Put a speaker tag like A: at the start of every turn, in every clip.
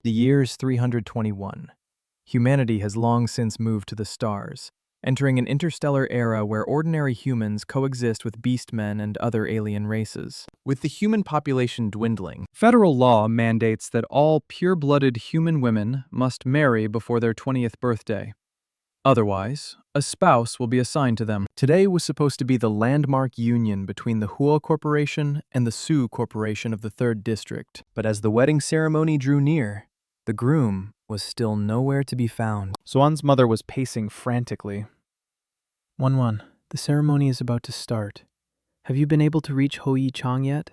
A: The year's 321. Humanity has long since moved to the stars, entering an interstellar era where ordinary humans coexist with beastmen and other alien races. With the human population dwindling, federal law mandates that all pure-blooded human women must marry before their 20th birthday. Otherwise, a spouse will be assigned to them. Today was supposed to be the landmark union between the Huo Corporation and the Sioux Corporation of the 3rd District. But as the wedding ceremony drew near, the groom was still nowhere to be found. Swan's mother was pacing frantically. "Wan, the ceremony is about to start. Have you been able to reach Ho Yi Chang yet?"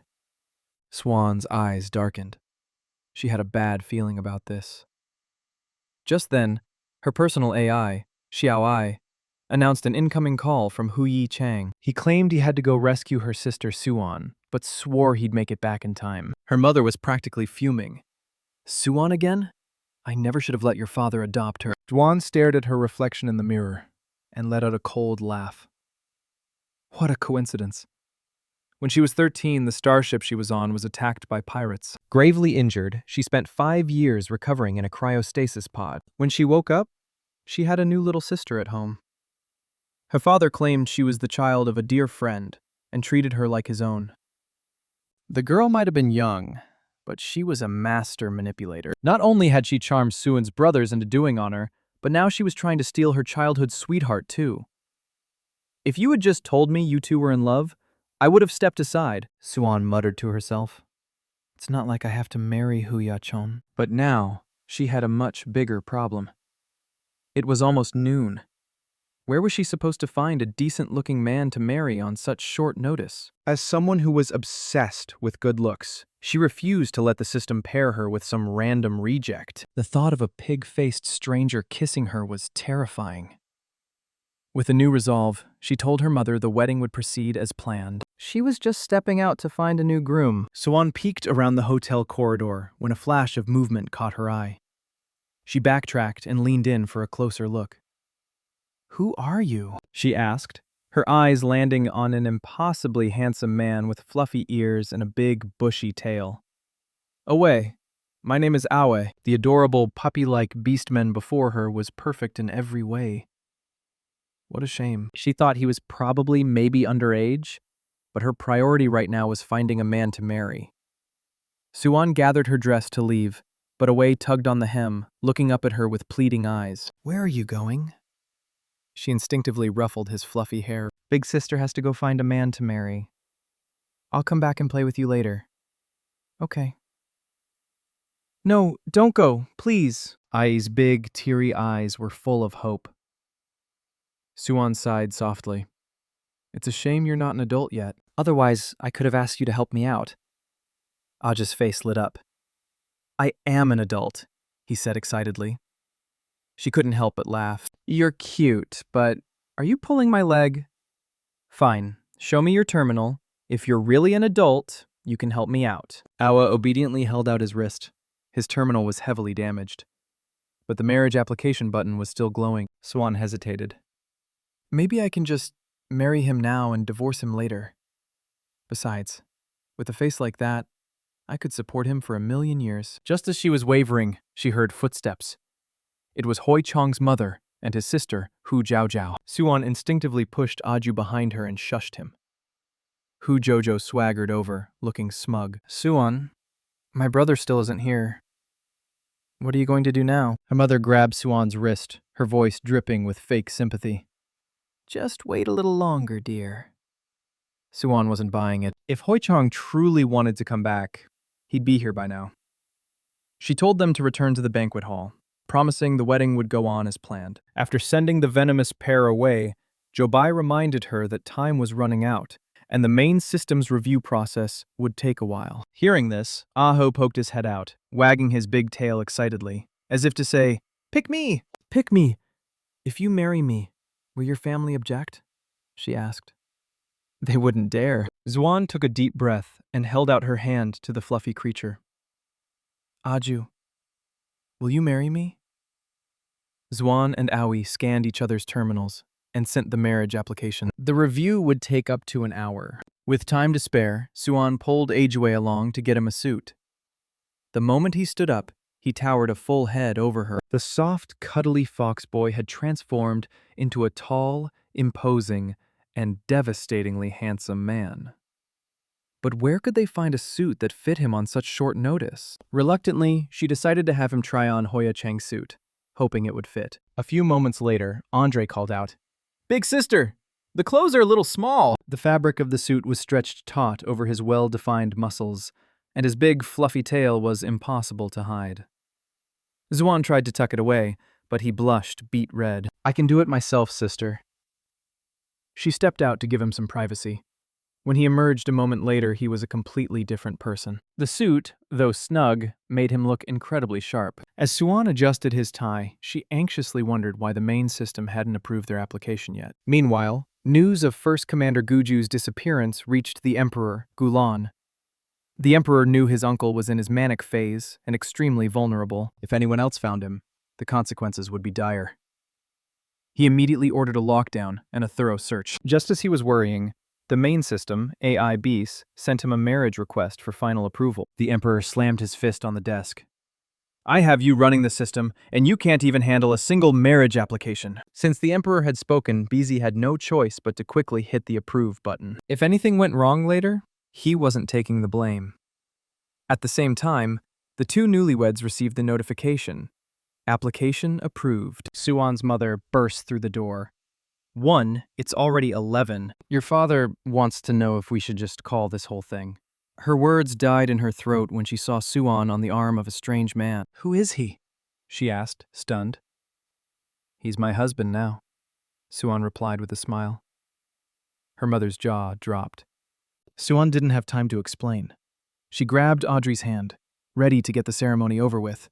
A: Swan's eyes darkened. She had a bad feeling about this. Just then, her personal AI, Xiao Ai, announced an incoming call from Hu Yi Chang. He claimed he had to go rescue her sister Suan, but swore he'd make it back in time. Her mother was practically fuming. "Suan again? I never should have let your father adopt her." Duan stared at her reflection in the mirror and let out a cold laugh. What a coincidence. When she was 13, the starship she was on was attacked by pirates. Gravely injured, she spent 5 years recovering in a cryostasis pod. When she woke up, she had a new little sister at home. Her father claimed she was the child of a dear friend and treated her like his own. The girl might have been young, but she was a master manipulator. Not only had she charmed Suan's brothers into doing on her, but now she was trying to steal her childhood sweetheart too. "If you had just told me you two were in love, I would have stepped aside," Suan muttered to herself. "It's not like I have to marry Hu Yachon." But now, she had a much bigger problem. It was almost noon. Where was she supposed to find a decent-looking man to marry on such short notice? As someone who was obsessed with good looks, she refused to let the system pair her with some random reject. The thought of a pig-faced stranger kissing her was terrifying. With a new resolve, she told her mother the wedding would proceed as planned. She was just stepping out to find a new groom. Suan peeked around the hotel corridor when a flash of movement caught her eye. She backtracked and leaned in for a closer look. "Who are you?" she asked, her eyes landing on an impossibly handsome man with fluffy ears and a big, bushy tail. "Away. My name is Awe." The adorable, puppy-like beastman before her was perfect in every way. What a shame. She thought he was probably maybe underage, but her priority right now was finding a man to marry. Suan gathered her dress to leave, but Away tugged on the hem, looking up at her with pleading eyes. "Where are you going?" She instinctively ruffled his fluffy hair. "Big sister has to go find a man to marry. I'll come back and play with you later." "Okay." "No, don't go, please." Ai's big, teary eyes were full of hope. Suan sighed softly. "It's a shame you're not an adult yet. Otherwise, I could have asked you to help me out." Aj's face lit up. "I am an adult," he said excitedly. She couldn't help but laugh. "You're cute, but are you pulling my leg?" "Fine, show me your terminal. If you're really an adult, you can help me out." Awa obediently held out his wrist. His terminal was heavily damaged, but the marriage application button was still glowing. Swan hesitated. "Maybe I can just marry him now and divorce him later. Besides, with a face like that, I could support him for 1,000,000 years." Just as she was wavering, she heard footsteps. It was Hoi Chong's mother and his sister, Hu Jiaojiao. Suan instinctively pushed Aju behind her and shushed him. Hu Jojo swaggered over, looking smug. "Suan, my brother still isn't here. What are you going to do now?" Her mother grabbed Suan's wrist, her voice dripping with fake sympathy. "Just wait a little longer, dear." Suan wasn't buying it. If Hoi Chong truly wanted to come back, he'd be here by now. She told them to return to the banquet hall, promising the wedding would go on as planned. After sending the venomous pair away, Jobai reminded her that time was running out, and the main systems review process would take a while. Hearing this, Aho poked his head out, wagging his big tail excitedly, as if to say, "Pick me! Pick me! If you marry me, will your family object?" she asked. They wouldn't dare. Zuan took a deep breath and held out her hand to the fluffy creature. "Aju, will you marry me?" Zuan and Aoi scanned each other's terminals and sent the marriage application. The review would take up to an hour. With time to spare, Suan pulled Ajue along to get him a suit. The moment he stood up, He towered a full head over her. The soft, cuddly fox boy had transformed into a tall, imposing, and devastatingly handsome man. But where could they find a suit that fit him on such short notice? Reluctantly, she decided to have him try on Hoya Chang's suit, hoping it would fit. A few moments later, Andre called out, "Big sister, the clothes are a little small." The fabric of the suit was stretched taut over his well-defined muscles, and his big, fluffy tail was impossible to hide. Xuan tried to tuck it away, but he blushed beet red. "I can do it myself, sister." She stepped out to give him some privacy. When he emerged a moment later, he was a completely different person. The suit, though snug, made him look incredibly sharp. As Xuan adjusted his tie, she anxiously wondered why the main system hadn't approved their application yet. Meanwhile, news of First Commander Guju's disappearance reached the Emperor, Gulan. The Emperor knew his uncle was in his manic phase and extremely vulnerable. If anyone else found him, the consequences would be dire. He immediately ordered a lockdown and a thorough search. Just as he was worrying, the main system, AI Beast, sent him a marriage request for final approval. The Emperor slammed his fist on the desk. "I have you running the system, and you can't even handle a single marriage application." Since the Emperor had spoken, Beezy had no choice but to quickly hit the approve button. If anything went wrong later, he wasn't taking the blame. At the same time, the two newlyweds received the notification. Application approved. Suan's mother burst through the door. It's already 11. Your father wants to know if we should just call this whole thing." Her words died in her throat when she saw Suan on the arm of a strange man. "Who is he?" she asked, stunned. "He's my husband now," Suan replied with a smile. Her mother's jaw dropped. Suan didn't have time to explain. She grabbed Audrey's hand, ready to get the ceremony over with.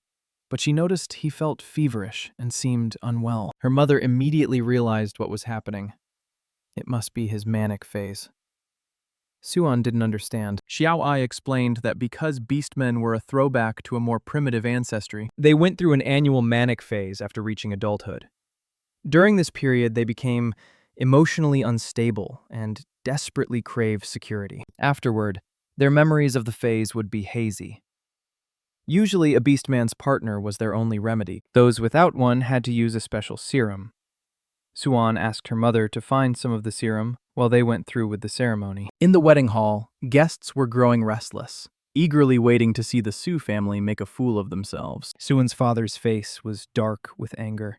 A: But she noticed he felt feverish and seemed unwell. Her mother immediately realized what was happening. It must be his manic phase. Suan didn't understand. Xiao Ai explained that because beastmen were a throwback to a more primitive ancestry, they went through an annual manic phase after reaching adulthood. During this period, they became emotionally unstable and desperately craved security. Afterward, their memories of the phase would be hazy. Usually, a beastman's partner was their only remedy. Those without one had to use a special serum. Suan asked her mother to find some of the serum while they went through with the ceremony. In the wedding hall, guests were growing restless, eagerly waiting to see the Su family make a fool of themselves. Suan's father's face was dark with anger,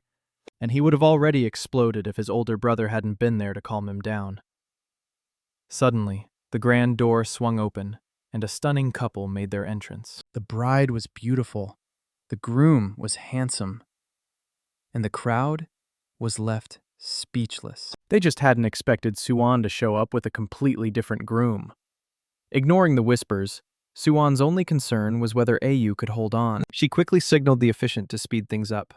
A: and he would have already exploded if his older brother hadn't been there to calm him down. Suddenly, the grand door swung open, and a stunning couple made their entrance. The bride was beautiful, the groom was handsome, and the crowd was left speechless. They just hadn't expected Suan to show up with a completely different groom. Ignoring the whispers, Suan's only concern was whether Ayu could hold on. She quickly signaled the officiant to speed things up.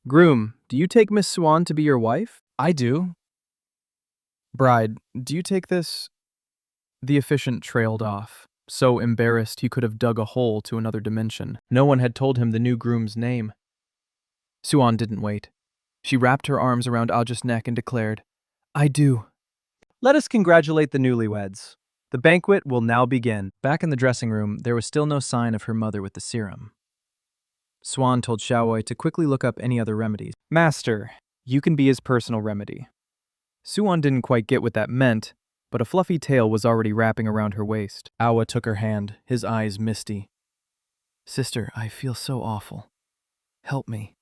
A: "Groom, do you take Miss Suan to be your wife?" "I do." "Bride, do you take this?" The officiant trailed off, so embarrassed he could have dug a hole to another dimension. No one had told him the new groom's name. Suan didn't wait. She wrapped her arms around Aja's neck and declared, "I do." "Let us congratulate the newlyweds. The banquet will now begin." Back in the dressing room, there was still no sign of her mother with the serum. Suan told Xiaowei to quickly look up any other remedies. "Master, you can be his personal remedy." Suan didn't quite get what that meant, but a fluffy tail was already wrapping around her waist. Awa took her hand, his eyes misty. "Sister, I feel so awful. Help me."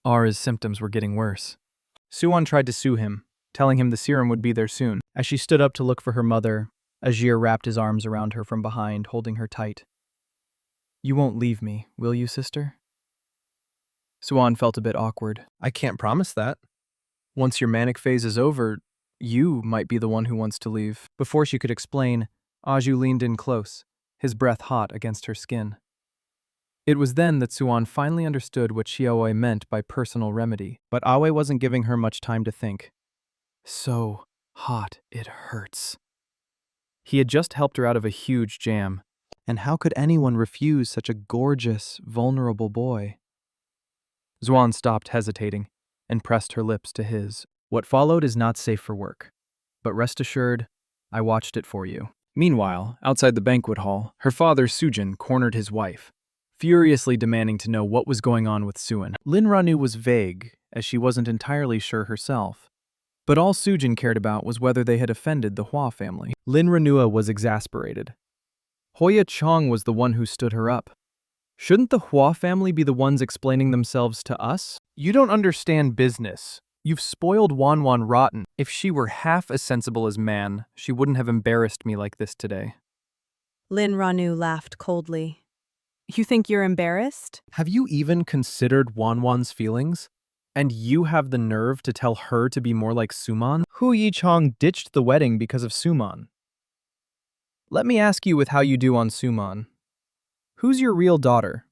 A: Ara's symptoms were getting worse. Suan tried to soothe him, telling him the serum would be there soon. As she stood up to look for her mother, Ajir wrapped his arms around her from behind, holding her tight. "You won't leave me, will you, sister?" Suan felt a bit awkward. "I can't promise that. Once your manic phase is over, you might be the one who wants to leave." Before she could explain, Aju leaned in close, his breath hot against her skin. It was then that Suan finally understood what Xiaowei meant by personal remedy, but Awe wasn't giving her much time to think. "So hot it hurts." He had just helped her out of a huge jam, and how could anyone refuse such a gorgeous, vulnerable boy? Xuan stopped hesitating and pressed her lips to his. "What followed is not safe for work, but rest assured, I watched it for you." Meanwhile, outside the banquet hall, her father Sujin cornered his wife, furiously demanding to know what was going on with Suan. Lin Ranu was vague, as she wasn't entirely sure herself. But all Sujin cared about was whether they had offended the Hua family. Lin Ranua was exasperated. Hoya Chong was the one who stood her up. Shouldn't the Hua family be the ones explaining themselves to us? You don't understand business. You've spoiled Wan Wan rotten. If she were half as sensible as Man, she wouldn't have embarrassed me like this today.
B: Lin Ranu laughed coldly. You think you're embarrassed?
A: Have you even considered Wan Wan's feelings? And you have the nerve to tell her to be more like Suman? Hu Yichong ditched the wedding because of Suman. Let me ask you with how you do on Suman. Who's your real daughter?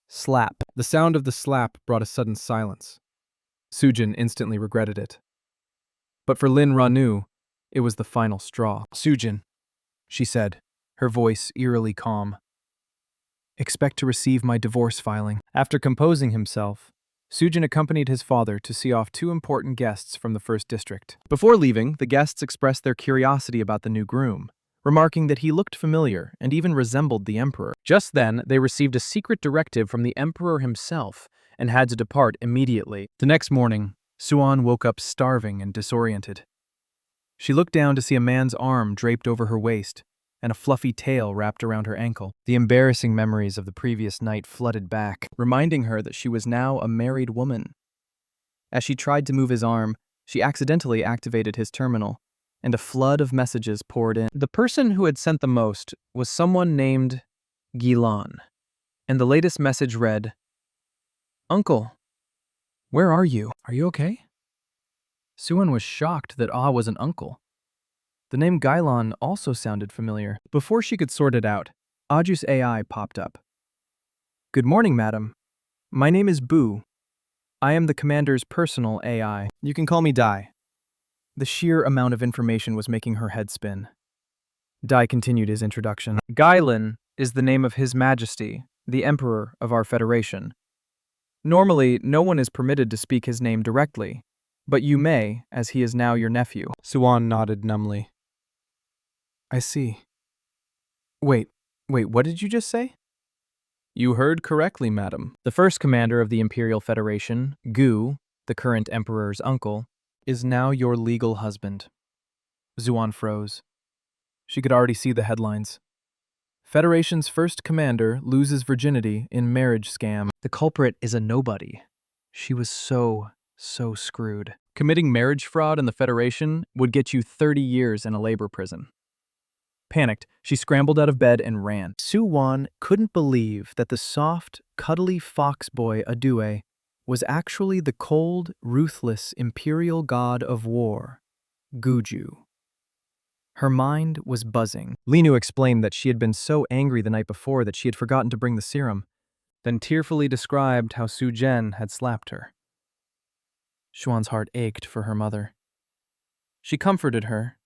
A: Slap. The sound of the slap brought a sudden silence. Sujin instantly regretted it. But for Lin Ranu, it was the final straw. Sujin, she said, her voice eerily calm. Expect to receive my divorce filing. After composing himself, Sujin accompanied his father to see off two important guests from the first district. Before leaving, the guests expressed their curiosity about the new groom, remarking that he looked familiar and even resembled the emperor. Just then, they received a secret directive from the emperor himself and had to depart immediately. The next morning, Suan woke up starving and disoriented. She looked down to see a man's arm draped over her waist and a fluffy tail wrapped around her ankle. The embarrassing memories of the previous night flooded back, reminding her that she was now a married woman. As she tried to move his arm, she accidentally activated his terminal, and a flood of messages poured in. The person who had sent the most was someone named Gilan, and the latest message read, "Uncle, where are you? Are you okay?" Suan was shocked that Ah was an uncle. The name Gailan also sounded familiar. Before she could sort it out, Aju's AI popped up. Good morning, madam. My name is Boo. I am the commander's personal AI. You can call me Dai. The sheer amount of information was making her head spin. Dai continued his introduction. Gailan is the name of His Majesty, the Emperor of our Federation. Normally, no one is permitted to speak his name directly, but you may, as he is now your nephew. Suan nodded numbly. I see. Wait, what did you just say? You heard correctly, madam. The first commander of the Imperial Federation, Gu, the current emperor's uncle, is now your legal husband. Zuan froze. She could already see the headlines. Federation's first commander loses virginity in marriage scam. The culprit is a nobody. She was so screwed. Committing marriage fraud in the Federation would get you 30 years in a labor prison. Panicked, she scrambled out of bed and ran. Suwan couldn't believe that the soft, cuddly fox boy Adue was actually the cold, ruthless imperial god of war, Guju. Her mind was buzzing. Linu explained that she had been so angry the night before that she had forgotten to bring the serum, then tearfully described how Su Zhen had slapped her. Xuan's heart ached for her mother. She comforted her,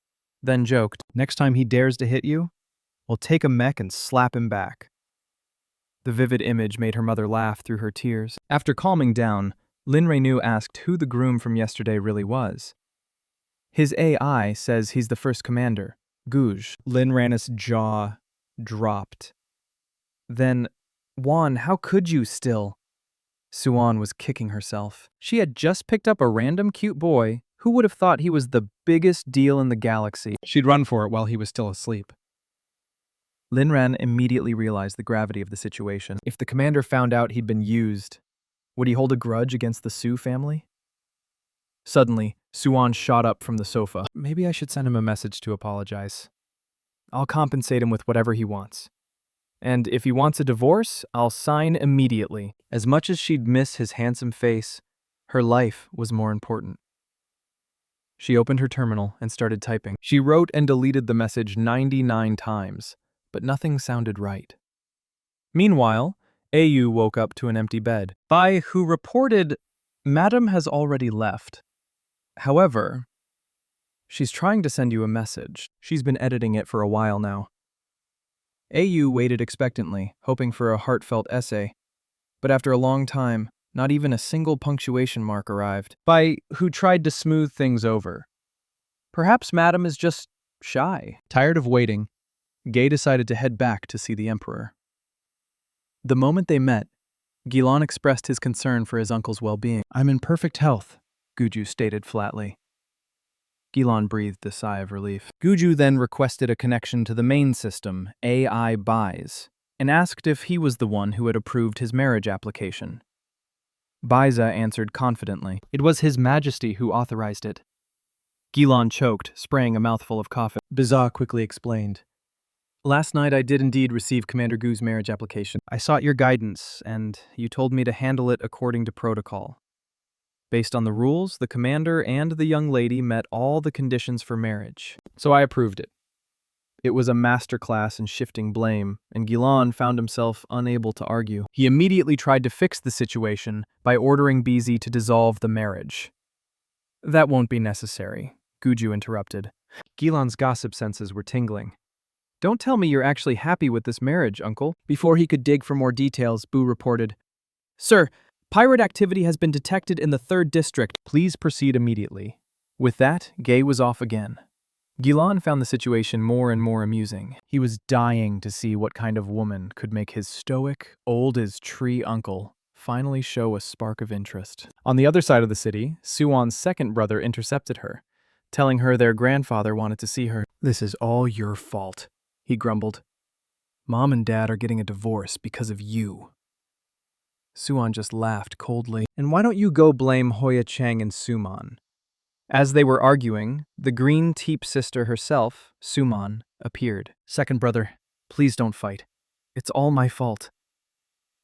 A: then joked, "Next time he dares to hit you, we'll take a mech and slap him back." The vivid image made her mother laugh through her tears. After calming down, Lin Reinu asked who the groom from yesterday really was. His AI says he's the first commander, Guj. Lin Ranus' jaw dropped. Then, Juan, how could you still? Suan was kicking herself. She had just picked up a random cute boy. Who would have thought he was the biggest deal in the galaxy? She'd run for it while he was still asleep. Lin Ran immediately realized the gravity of the situation. If the commander found out he'd been used, would he hold a grudge against the Su family? Suddenly, Suan shot up from the sofa. Maybe I should send him a message to apologize. I'll compensate him with whatever he wants. And if he wants a divorce, I'll sign immediately. As much as she'd miss his handsome face, her life was more important. She opened her terminal and started typing. She wrote and deleted the message 99 times, but nothing sounded right. Meanwhile, Ayu woke up to an empty bed. Bai, who reported, "Madam has already left. However, she's trying to send you a message. She's been editing it for a while now." Ayu waited expectantly, hoping for a heartfelt essay, but after a long time, not even a single punctuation mark arrived. Bai, who tried to smooth things over. Perhaps Madam is just shy. Tired of waiting, Gay decided to head back to see the Emperor. The moment they met, Gilan expressed his concern for his uncle's well-being. "I'm in perfect health," Guju stated flatly. Gilan breathed a sigh of relief. Guju then requested a connection to the main system, AI Buys, and asked if he was the one who had approved his marriage application. Baiza answered confidently. It was His Majesty who authorized it. Gilan choked, spraying a mouthful of coffee. Biza quickly explained. Last night I did indeed receive Commander Gu's marriage application. I sought your guidance, and you told me to handle it according to protocol. Based on the rules, the commander and the young lady met all the conditions for marriage, so I approved it. It was a masterclass in shifting blame, and Gilan found himself unable to argue. He immediately tried to fix the situation by ordering Bizi to dissolve the marriage. That won't be necessary, Guju interrupted. Gilan's gossip senses were tingling. Don't tell me you're actually happy with this marriage, uncle. Before he could dig for more details, Bu reported, Sir, pirate activity has been detected in the 3rd district. Please proceed immediately. With that, Gay was off again. Gilan found the situation more and more amusing. He was dying to see what kind of woman could make his stoic, old-as-tree uncle finally show a spark of interest. On the other side of the city, Suwon's second brother intercepted her, telling her their grandfather wanted to see her. This is all your fault, he grumbled. Mom and Dad are getting a divorce because of you. Suwon just laughed coldly. And why don't you go blame Hoya Chang and Suman? As they were arguing, the green Teep sister herself, Suman, appeared. Second brother, please don't fight. It's all my fault.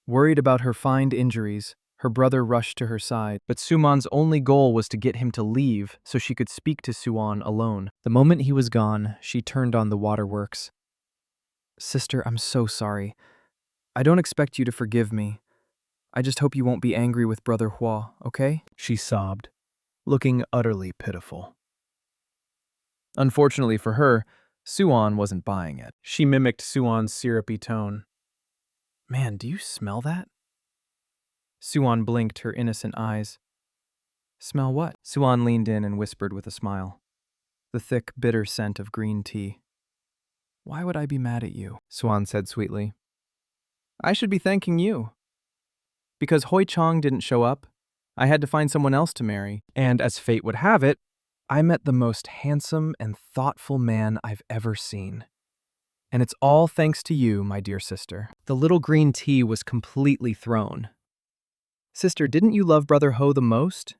A: Worried about her find injuries, her brother rushed to her side, but Suman's only goal was to get him to leave so she could speak to Suwon alone. The moment he was gone, she turned on the waterworks. Sister, I'm so sorry. I don't expect you to forgive me. I just hope you won't be angry with Brother Hua, okay? She sobbed, looking utterly pitiful. Unfortunately for her, Suwon wasn't buying it. She mimicked Suwon's syrupy tone. Man, do you smell that? Suwon blinked her innocent eyes. Smell what? Suwon leaned in and whispered with a smile. The thick, bitter scent of green tea. Why would I be mad at you? Suwon said sweetly. I should be thanking you. Because Hoi Chong didn't show up, I had to find someone else to marry, and as fate would have it, I met the most handsome and thoughtful man I've ever seen. And it's all thanks to you, my dear sister. The little green tea was completely thrown. Sister, didn't you love Brother Ho the most?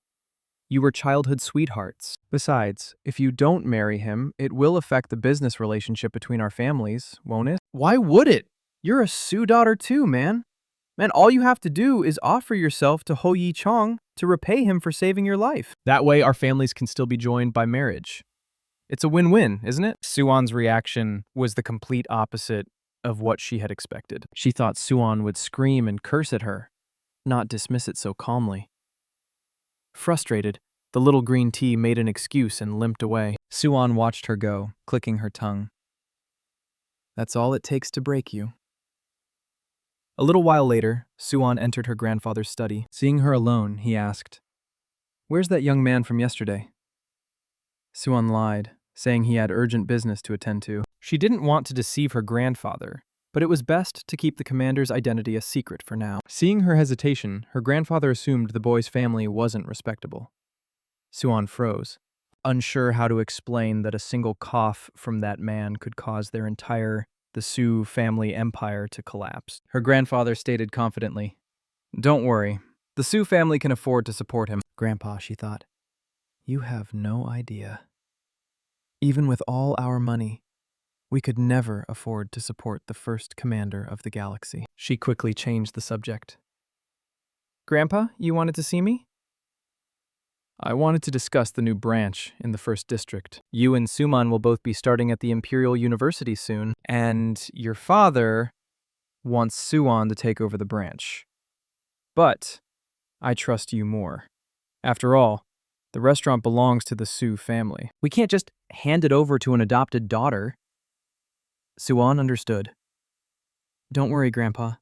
A: You were childhood sweethearts. Besides, if you don't marry him, it will affect the business relationship between our families, won't it? Why would it? You're a Sioux daughter too, man. Man, all you have to do is offer yourself to Ho Yi Chong to repay him for saving your life. That way our families can still be joined by marriage. It's a win-win, isn't it? Suwon's reaction was the complete opposite of what she had expected. She thought Suwon would scream and curse at her, not dismiss it so calmly. Frustrated, the little green tea made an excuse and limped away. Suwon watched her go, clicking her tongue. That's all it takes to break you. A little while later, Suwon entered her grandfather's study. Seeing her alone, he asked, Where's that young man from yesterday? Suwon lied, saying he had urgent business to attend to. She didn't want to deceive her grandfather, but it was best to keep the commander's identity a secret for now. Seeing her hesitation, her grandfather assumed the boy's family wasn't respectable. Suwon froze, unsure how to explain that a single cough from that man could cause the Sioux family empire to collapse. Her grandfather stated confidently, Don't worry, the Sioux family can afford to support him. Grandpa, she thought, you have no idea. Even with all our money, we could never afford to support the first commander of the galaxy. She quickly changed the subject. Grandpa, you wanted to see me? I wanted to discuss the new branch in the 1st District. You and Suman will both be starting at the Imperial University soon, and your father wants Suwon to take over the branch. But I trust you more. After all, the restaurant belongs to the Sioux family. We can't just hand it over to an adopted daughter. Suwon understood. Don't worry, Grandpa.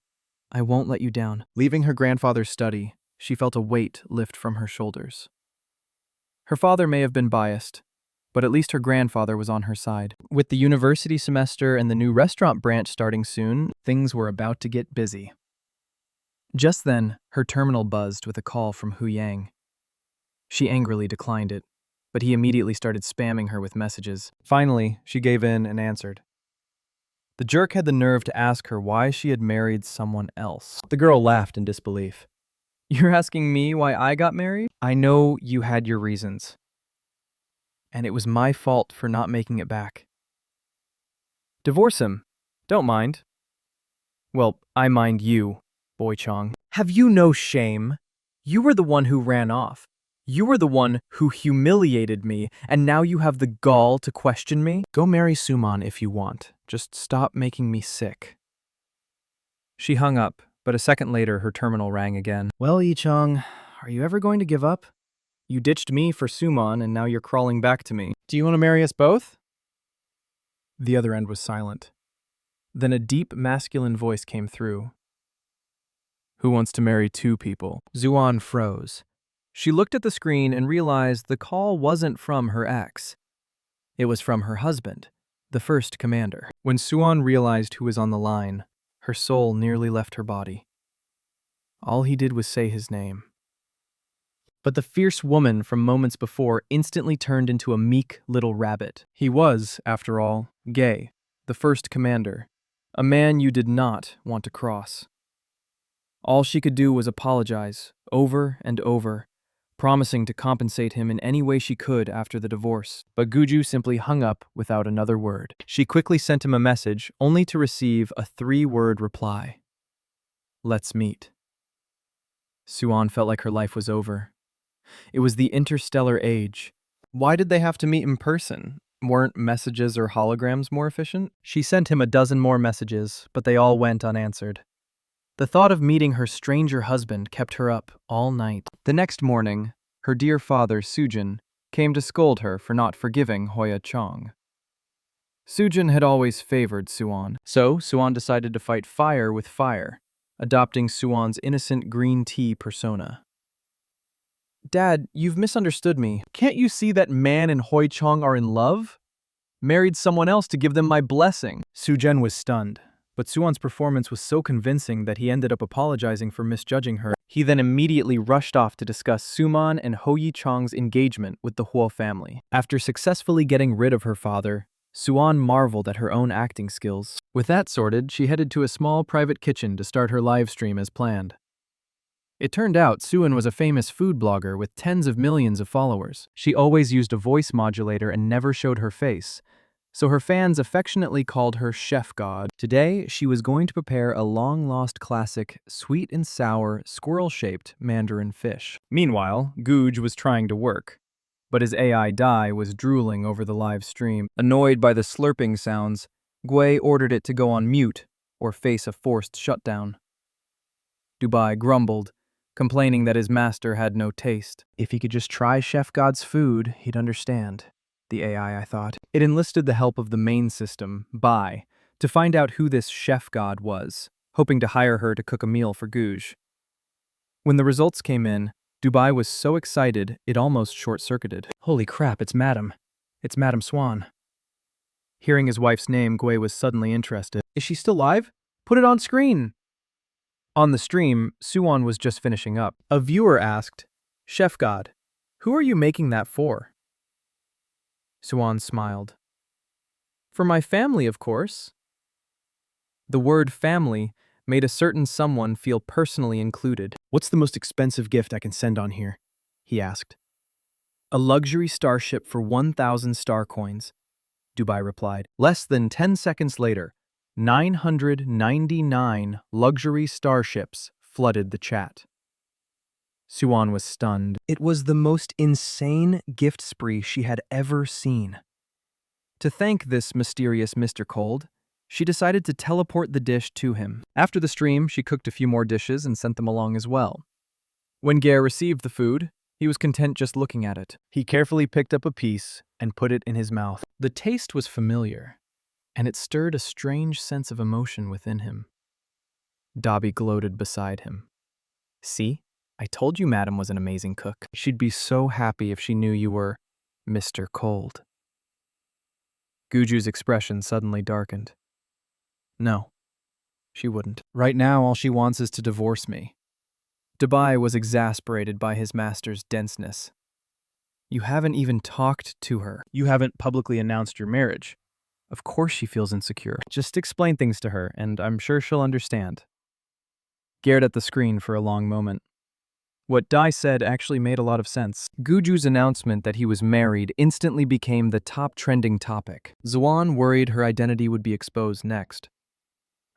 A: I won't let you down. Leaving her grandfather's study, she felt a weight lift from her shoulders. Her father may have been biased, but at least her grandfather was on her side. With the university semester and the new restaurant branch starting soon, things were about to get busy. Just then, her terminal buzzed with a call from Hu Yang. She angrily declined it, but he immediately started spamming her with messages. Finally, she gave in and answered. The jerk had the nerve to ask her why she had married someone else. The girl laughed in disbelief. You're asking me why I got married? I know you had your reasons. And it was my fault for not making it back. Divorce him. Don't mind. Well, I mind you, Boy Chong. Have you no shame? You were the one who ran off. You were the one who humiliated me, and now you have the gall to question me? Go marry Suman if you want. Just stop making me sick. She hung up, but a second later her terminal rang again. Well, Yi-chong, are you ever going to give up? You ditched me for Suman, and now you're crawling back to me. Do you want to marry us both? The other end was silent. Then a deep masculine voice came through. Who wants to marry two people? Zuan froze. She looked at the screen and realized the call wasn't from her ex. It was from her husband, the first commander. When Suan realized who was on the line, her soul nearly left her body. All he did was say his name. But the fierce woman from moments before instantly turned into a meek little rabbit. He was, after all, gay, the first commander, a man you did not want to cross. All she could do was apologize, over and over, promising to compensate him in any way she could after the divorce. But Guju simply hung up without another word. She quickly sent him a message, only to receive a 3-word reply. Let's meet. Suan felt like her life was over. It was the interstellar age. Why did they have to meet in person? Weren't messages or holograms more efficient? She sent him a dozen more messages, but they all went unanswered. The thought of meeting her stranger husband kept her up all night. The next morning, her dear father, Sujin, came to scold her for not forgiving Hoya Chong. Sujin had always favored Suan, so Suan decided to fight fire with fire, adopting Suan's innocent green tea persona. Dad, you've misunderstood me. Can't you see that Man and Hoi Chong are in love? Married someone else to give them my blessing. Sujin was stunned. But Suan's performance was so convincing that he ended up apologizing for misjudging her. He then immediately rushed off to discuss Suman and Ho Yi Chong's engagement with the Huo family. After successfully getting rid of her father, Suan marveled at her own acting skills. With that sorted, she headed to a small private kitchen to start her live stream as planned. It turned out Suan was a famous food blogger with tens of millions of followers. She always used a voice modulator and never showed her face, so her fans affectionately called her Chef God. Today, she was going to prepare a long-lost classic, sweet and sour, squirrel-shaped mandarin fish. Meanwhile, Guj was trying to work, but his AI Dai was drooling over the live stream. Annoyed by the slurping sounds, Gui ordered it to go on mute or face a forced shutdown. Dubai grumbled, complaining that his master had no taste. If he could just try Chef God's food, he'd understand. The AI, I thought. It enlisted the help of the main system, Bai, to find out who this chef god was, hoping to hire her to cook a meal for Guj. When the results came in, Dubai was so excited it almost short-circuited. Holy crap, it's Madam. It's Madam Swan. Hearing his wife's name, Gui was suddenly interested. Is she still live? Put it on screen! On the stream, Suan was just finishing up. A viewer asked, Chef God, who are you making that for? Suan smiled. For my family, of course. The word family made a certain someone feel personally included. What's the most expensive gift I can send on here? He asked. A luxury starship for 1,000 star coins, Dubai replied. Less than 10 seconds later, 999 luxury starships flooded the chat. Suan was stunned. It was the most insane gift spree she had ever seen. To thank this mysterious Mr. Cold, she decided to teleport the dish to him. After the stream, she cooked a few more dishes and sent them along as well. When Gare received the food, he was content just looking at it. He carefully picked up a piece and put it in his mouth. The taste was familiar, and it stirred a strange sense of emotion within him. Dobby gloated beside him. See? I told you Madam was an amazing cook. She'd be so happy if she knew you were Mr. Cold. Guju's expression suddenly darkened. No, she wouldn't. Right now, all she wants is to divorce me. Dubai was exasperated by his master's denseness. You haven't even talked to her. You haven't publicly announced your marriage. Of course she feels insecure. Just explain things to her, and I'm sure she'll understand. Stared at the screen for a long moment. What Dai said actually made a lot of sense. Guju's announcement that he was married instantly became the top trending topic. Zuan worried her identity would be exposed next.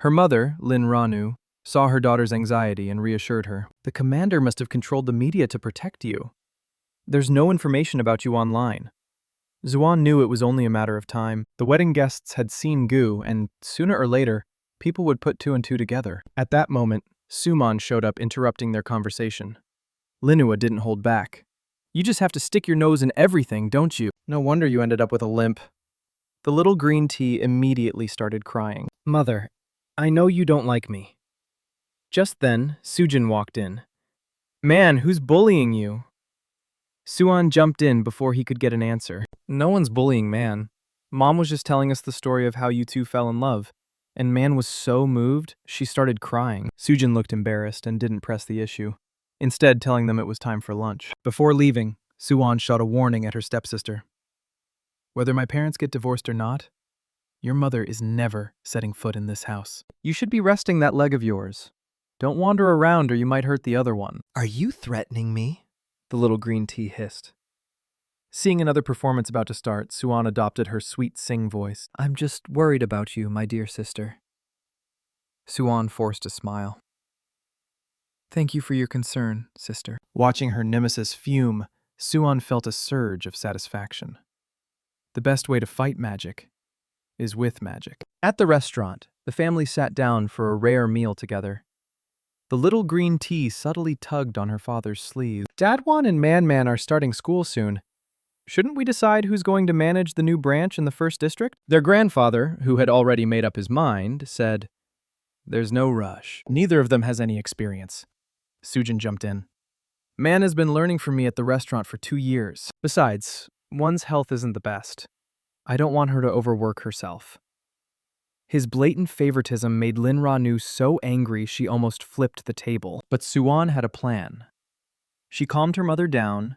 A: Her mother, Lin Ranu, saw her daughter's anxiety and reassured her. The commander must have controlled the media to protect you. There's no information about you online. Zuan knew it was only a matter of time. The wedding guests had seen Gu, and sooner or later, people would put two and two together. At that moment, Suman showed up interrupting their conversation. Linua didn't hold back. You just have to stick your nose in everything, don't you? No wonder you ended up with a limp. The little green tea immediately started crying. Mother, I know you don't like me. Just then, Sujin walked in. Man, who's bullying you? Suan jumped in before he could get an answer. No one's bullying Man. Mom was just telling us the story of how you two fell in love. And Man was so moved, she started crying. Sujin looked embarrassed and didn't press the issue, instead telling them it was time for lunch. Before leaving, Suan shot a warning at her stepsister. Whether my parents get divorced or not, your mother is never setting foot in this house. You should be resting that leg of yours. Don't wander around or you might hurt the other one.
C: Are you threatening me?
A: The little green tea hissed. Seeing another performance about to start, Suan adopted her sweet sing voice. I'm just worried about you, my dear sister. Suan forced a smile. Thank you for your concern, sister. Watching her nemesis fume, Suan felt a surge of satisfaction. The best way to fight magic is with magic. At the restaurant, the family sat down for a rare meal together. The little green tea subtly tugged on her father's sleeve. Dadwan and Man are starting school soon. Shouldn't we decide who's going to manage the new branch in the first district? Their grandfather, who had already made up his mind, said, There's no rush. Neither of them has any experience. Sujin jumped in. Man has been learning from me at the restaurant for 2 years. Besides, one's health isn't the best. I don't want her to overwork herself. His blatant favoritism made Lin Ranu so angry she almost flipped the table. But Suan had a plan. She calmed her mother down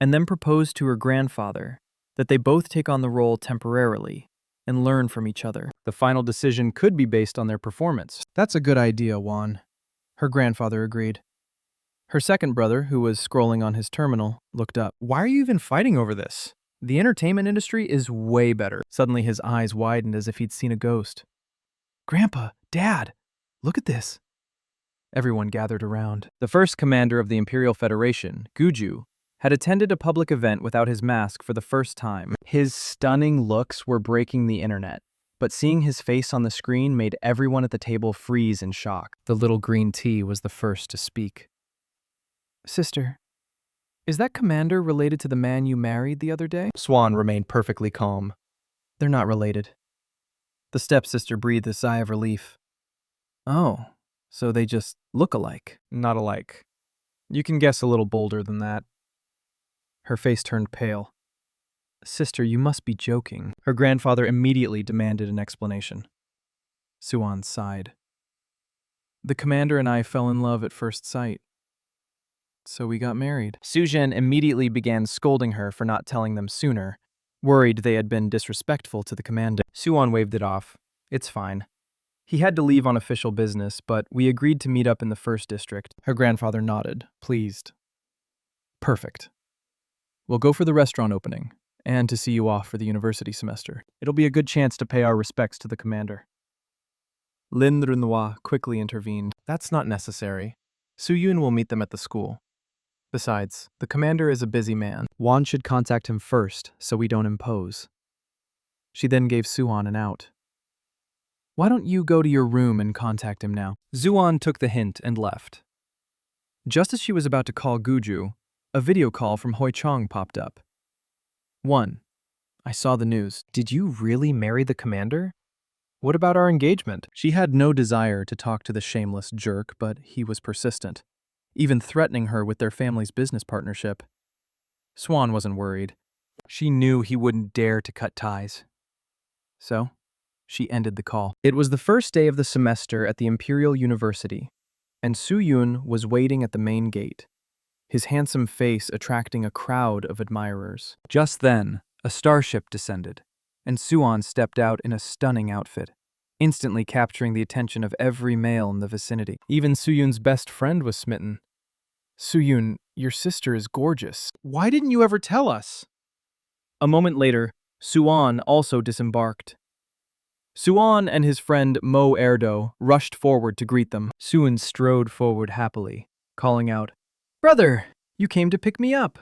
A: and then proposed to her grandfather that they both take on the role temporarily and learn from each other. The final decision could be based on their performance. That's a good idea, Wan. Her grandfather agreed. Her second brother, who was scrolling on his terminal, looked up. Why are you even fighting over this? The entertainment industry is way better. Suddenly his eyes widened as if he'd seen a ghost. Grandpa, Dad, look at this. Everyone gathered around. The first commander of the Imperial Federation, Guju, had attended a public event without his mask for the first time. His stunning looks were breaking the internet, but seeing his face on the screen made everyone at the table freeze in shock. The little green tea was the first to speak. Sister, is that commander related to the man you married the other day? Swan remained perfectly calm. They're not related. The stepsister breathed a sigh of relief. Oh, so they just look alike. Not alike. You can guess a little bolder than that. Her face turned pale. Sister, you must be joking. Her grandfather immediately demanded an explanation. Suan sighed. The commander and I fell in love at first sight. So we got married. Sujin immediately began scolding her for not telling them sooner, worried they had been disrespectful to the commander. Suan waved it off. It's fine. He had to leave on official business, but we agreed to meet up in the first district. Her grandfather nodded, pleased. Perfect. We'll go for the restaurant opening, and to see you off for the university semester. It'll be a good chance to pay our respects to the commander. Lin Renoir quickly intervened. That's not necessary. Su Yun will meet them at the school. Besides, the commander is a busy man. Wan should contact him first, so we don't impose. She then gave Suan an out. Why don't you go to your room and contact him now? Zuan took the hint and left. Just as she was about to call Guju, a video call from Hoi Chong popped up. 1. I saw the news. Did you really marry the commander? What about our engagement? She had no desire to talk to the shameless jerk, but he was persistent, even threatening her with their family's business partnership. Swan wasn't worried. She knew he wouldn't dare to cut ties. So, she ended the call. It was the first day of the semester at the Imperial University, and Soo-yoon was waiting at the main gate, his handsome face attracting a crowd of admirers. Just then, a starship descended, and Suwon stepped out in a stunning outfit, instantly capturing the attention of every male in the vicinity. Even Soo-yoon's best friend was smitten. "Soo-yoon, your sister is gorgeous. Why didn't you ever tell us?" A moment later, Suwon also disembarked. Suwon and his friend Mo Erdo rushed forward to greet them. Suwon strode forward happily, calling out, "Brother, you came to pick me up."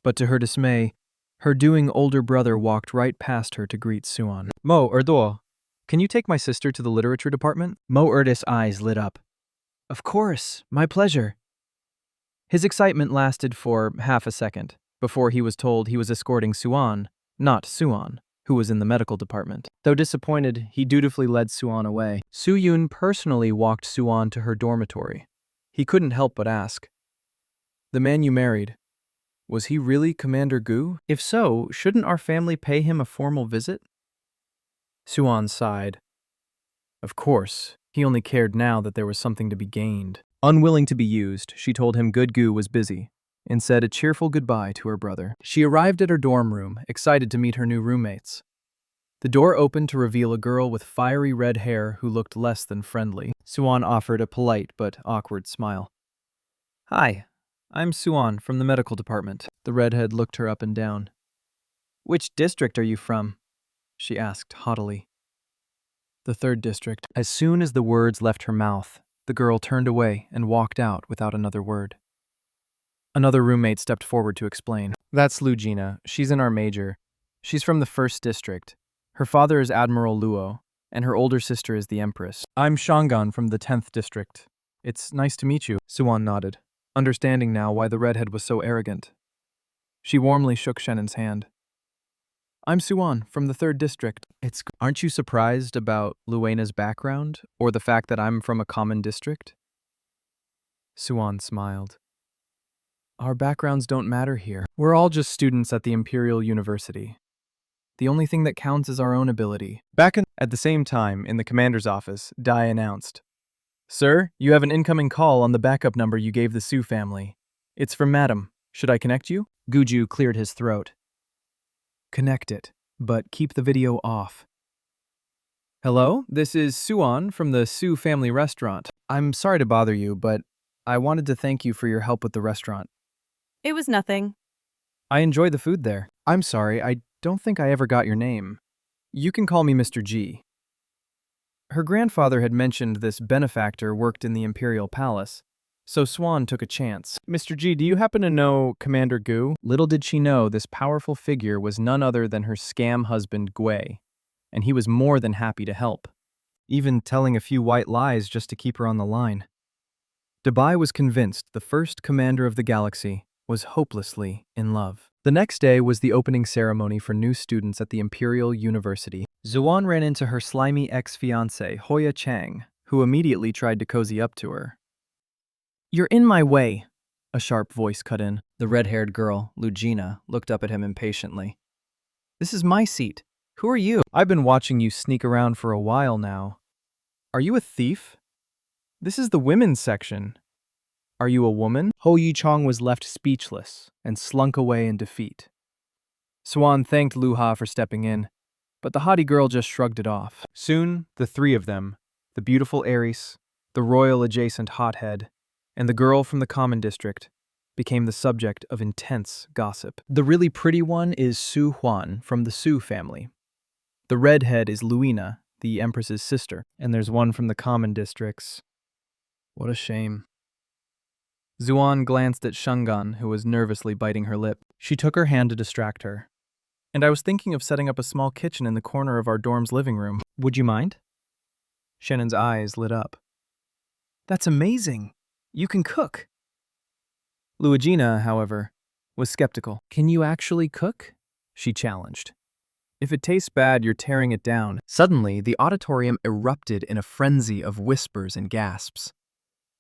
A: But to her dismay, her doing older brother walked right past her to greet Suwon. "Mo Erdo, can you take my sister to the literature department?" Mo Erdo's eyes lit up. "Of course, my pleasure." His excitement lasted for half a second, before he was told he was escorting Suwon, not Suwon, who was in the medical department. Though disappointed, he dutifully led Suwon away. Soo-yoon personally walked Suwon to her dormitory. He couldn't help but ask, "The man you married, was he really Commander Gu? If so, shouldn't our family pay him a formal visit?" Suwon sighed. Of course, he only cared now that there was something to be gained. Unwilling to be used, she told him good Gu was busy, and said a cheerful goodbye to her brother. She arrived at her dorm room, excited to meet her new roommates. The door opened to reveal a girl with fiery red hair who looked less than friendly. Suwon offered a polite but awkward smile. "Hi, I'm Suwon from the medical department." The redhead looked her up and down. "Which district are you from?" she asked haughtily. "The 3rd district." As soon as the words left her mouth, the girl turned away and walked out without another word. Another roommate stepped forward to explain. "That's Lugina. She's in our major. She's from the 1st district. Her father is Admiral Luo, and her older sister is the Empress. I'm Shangan from the 10th district. It's nice to meet you." Suwon nodded, understanding now why the redhead was so arrogant. She warmly shook Shannon's hand. "I'm Suwon from the 3rd district. Aren't you surprised about Luena's background, or the fact that I'm from a common district?" Suwon smiled. "Our backgrounds don't matter here. We're all just students at the Imperial University. The only thing that counts is our own ability." At the same time, in the commander's office, Dai announced, "Sir, you have an incoming call on the backup number you gave the Su family. It's from Madam. Should I connect you?" Guju cleared his throat. "Connect it, but keep the video off." "Hello, this is Suwon from the Su family restaurant. I'm sorry to bother you, but I wanted to thank you for your help with the restaurant.
B: It was nothing.
A: I enjoy the food there. I'm sorry, I don't think I ever got your name. You can call me Mr. G." Her grandfather had mentioned this benefactor worked in the Imperial Palace, so Swan took a chance. "Mr. G, do you happen to know Commander Gu?" Little did she know this powerful figure was none other than her scam husband Gui, and he was more than happy to help, even telling a few white lies just to keep her on the line. Dubai was convinced the first commander of the galaxy was hopelessly in love. The next day was the opening ceremony for new students at the Imperial University. Zuan ran into her slimy ex-fiancé, Hoya Chang, who immediately tried to cozy up to her. "You're in my way," a sharp voice cut in. The red-haired girl, Lugina, looked up at him impatiently. "This is my seat. Who are you?" "I've been watching you sneak around for a while now. Are you a thief? This is the women's section. Are you a woman?" Ho Yi-chong was left speechless and slunk away in defeat. Swan thanked Luha for stepping in, but the haughty girl just shrugged it off. Soon, the three of them, the beautiful Ares, the royal adjacent hothead, and the girl from the common district, became the subject of intense gossip. The really pretty one is Su Huan from the Su family. The redhead is Luina, the Empress's sister, and there's one from the common districts. What a shame. Zuan glanced at Shangan, who was nervously biting her lip. She took her hand to distract her. "And I was thinking of setting up a small kitchen in the corner of our dorm's living room. Would you mind?" Shannon's eyes lit up. "That's amazing. You can cook." Luigina, however, was skeptical. "Can you actually cook?" she challenged. "If it tastes bad, you're tearing it down." Suddenly, the auditorium erupted in a frenzy of whispers and gasps.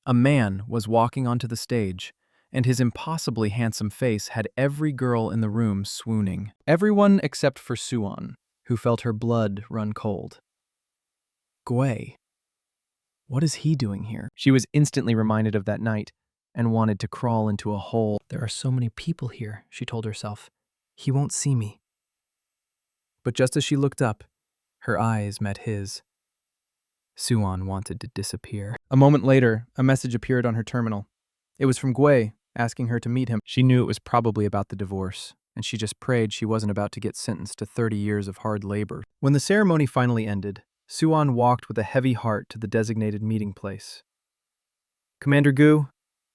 A: A man was walking onto the stage, and his impossibly handsome face had every girl in the room swooning. Everyone except for Suan, who felt her blood run cold. Gui. What is he doing here? She was instantly reminded of that night and wanted to crawl into a hole. There are so many people here, she told herself. He won't see me. But just as she looked up, her eyes met his. Suan wanted to disappear. A moment later, a message appeared on her terminal. It was from Gui, asking her to meet him. She knew it was probably about the divorce, and she just prayed she wasn't about to get sentenced to 30 years of hard labor. When the ceremony finally ended, Suan walked with a heavy heart to the designated meeting place. Commander Gu,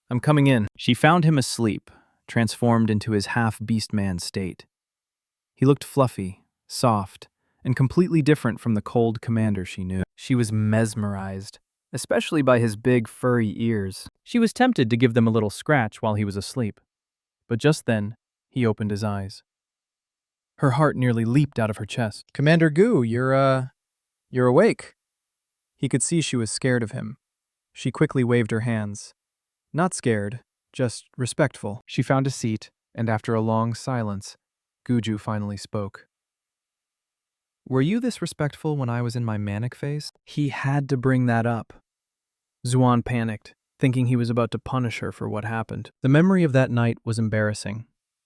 A: I'm coming in. She found him asleep, transformed into his half-beast man state. He looked fluffy, soft, and completely different from the cold commander she knew. She was mesmerized, especially by his big furry ears. She was tempted to give them a little scratch while he was asleep. But just then, he opened his eyes. Her heart nearly leaped out of her chest. Commander Gu, you're awake. He could see she was scared of him. She quickly waved her hands. Not scared, just respectful. She found a seat, and after a long silence, Guju finally spoke. Were you this respectful when I was in my manic phase? He had to bring that up. Zuan panicked, thinking he was about to punish her for what happened. The memory of that night was embarrassing,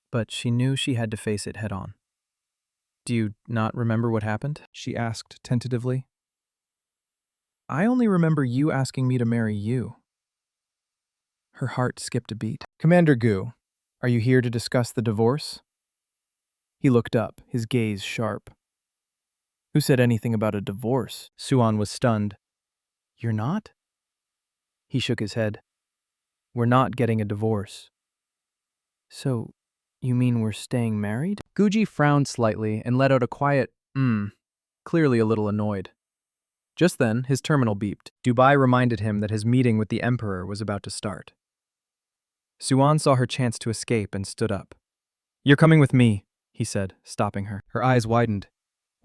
A: but she knew she had to face it head-on. Do you not remember what happened? She asked tentatively. I only remember you asking me to marry you. Her heart skipped a beat. Commander Gu, are you here to discuss the divorce? He looked up, his gaze sharp. Who said anything about a divorce? Suan was stunned. You're not? He shook his head. We're not getting a divorce. So, you mean we're staying married? Guji frowned slightly and let out a quiet, clearly a little annoyed. Just then, his terminal beeped. Dubai reminded him that his meeting with the Emperor was about to start. Suan saw her chance to escape and stood up. You're coming with me, he said, stopping her. Her eyes widened.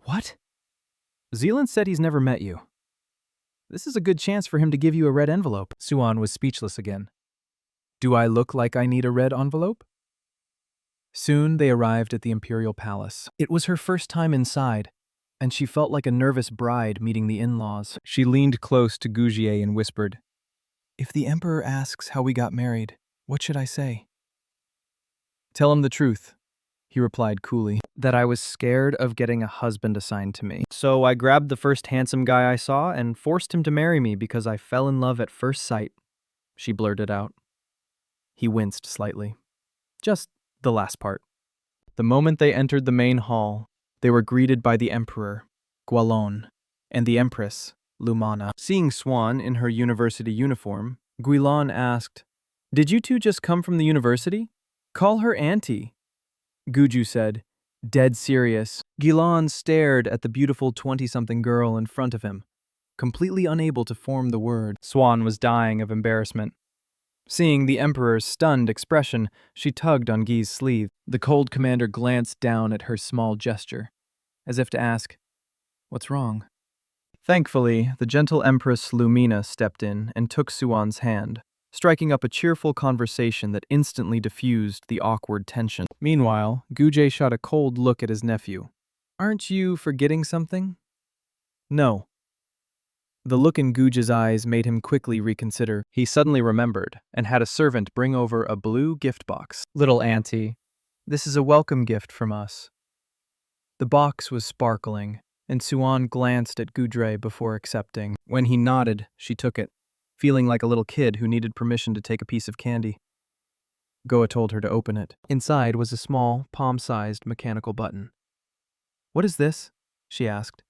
A: What? Zealand said he's never met you. This is a good chance for him to give you a red envelope. Suan was speechless again. Do I look like I need a red envelope? Soon they arrived at the Imperial Palace. It was her first time inside, and she felt like a nervous bride meeting the in-laws. She leaned close to Gougier and whispered, If the Emperor asks how we got married, what should I say? Tell him the truth, he replied coolly, that I was scared of getting a husband assigned to me. So I grabbed the first handsome guy I saw and forced him to marry me because I fell in love at first sight, she blurted out. He winced slightly. Just the last part. The moment they entered the main hall, they were greeted by the Emperor, Guilon, and the Empress, Lumana. Seeing Swan in her university uniform, Guilon asked, Did you two just come from the university? Call her auntie. Guju said, dead serious. Guilon stared at the beautiful 20-something girl in front of him, completely unable to form the word. Swan was dying of embarrassment. Seeing the Emperor's stunned expression, she tugged on Guy's sleeve. The cold commander glanced down at her small gesture, as if to ask, What's wrong? Thankfully, the gentle Empress Lumina stepped in and took Suan's hand, striking up a cheerful conversation that instantly diffused the awkward tension. Meanwhile, Gujay shot a cold look at his nephew. Aren't you forgetting something? No. The look in Guj's eyes made him quickly reconsider. He suddenly remembered and had a servant bring over a blue gift box. Little auntie, this is a welcome gift from us. The box was sparkling, and Suan glanced at Gudre before accepting. When he nodded, she took it, feeling like a little kid who needed permission to take a piece of candy. Goa told her to open it. Inside was a small, palm-sized mechanical button. What is this? She asked.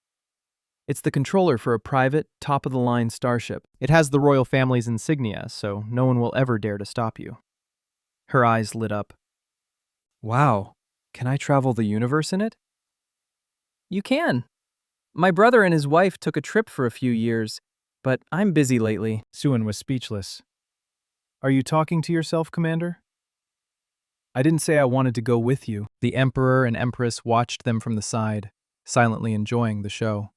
A: It's the controller for a private, top-of-the-line starship. It has the royal family's insignia, so no one will ever dare to stop you. Her eyes lit up. Wow, can I travel the universe in it? You can. My brother and his wife took a trip for a few years, but I'm busy lately. Suan was speechless. Are you talking to yourself, Commander? I didn't say I wanted to go with you. The Emperor and Empress watched them from the side, silently enjoying the show.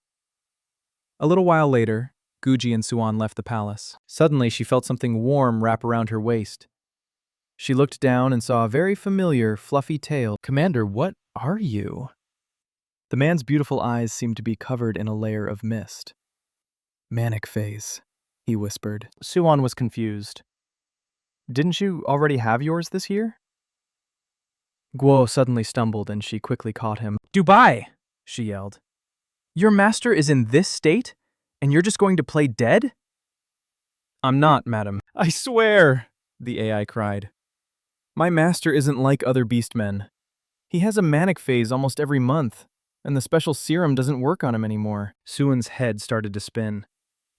A: A little while later, Guji and Suan left the palace. Suddenly, she felt something warm wrap around her waist. She looked down and saw a very familiar, fluffy tail. Commander, what are you? The man's beautiful eyes seemed to be covered in a layer of mist. Manic phase. he whispered. Suwon was confused. Didn't you already have yours this year? Guo suddenly stumbled and she quickly caught him. Dubai, she yelled. Your master is in this state? And you're just going to play dead? I'm not, madam. I swear, the AI cried. My master isn't like other beastmen. He has a manic phase almost every month, and the special serum doesn't work on him anymore. Suwon's head started to spin.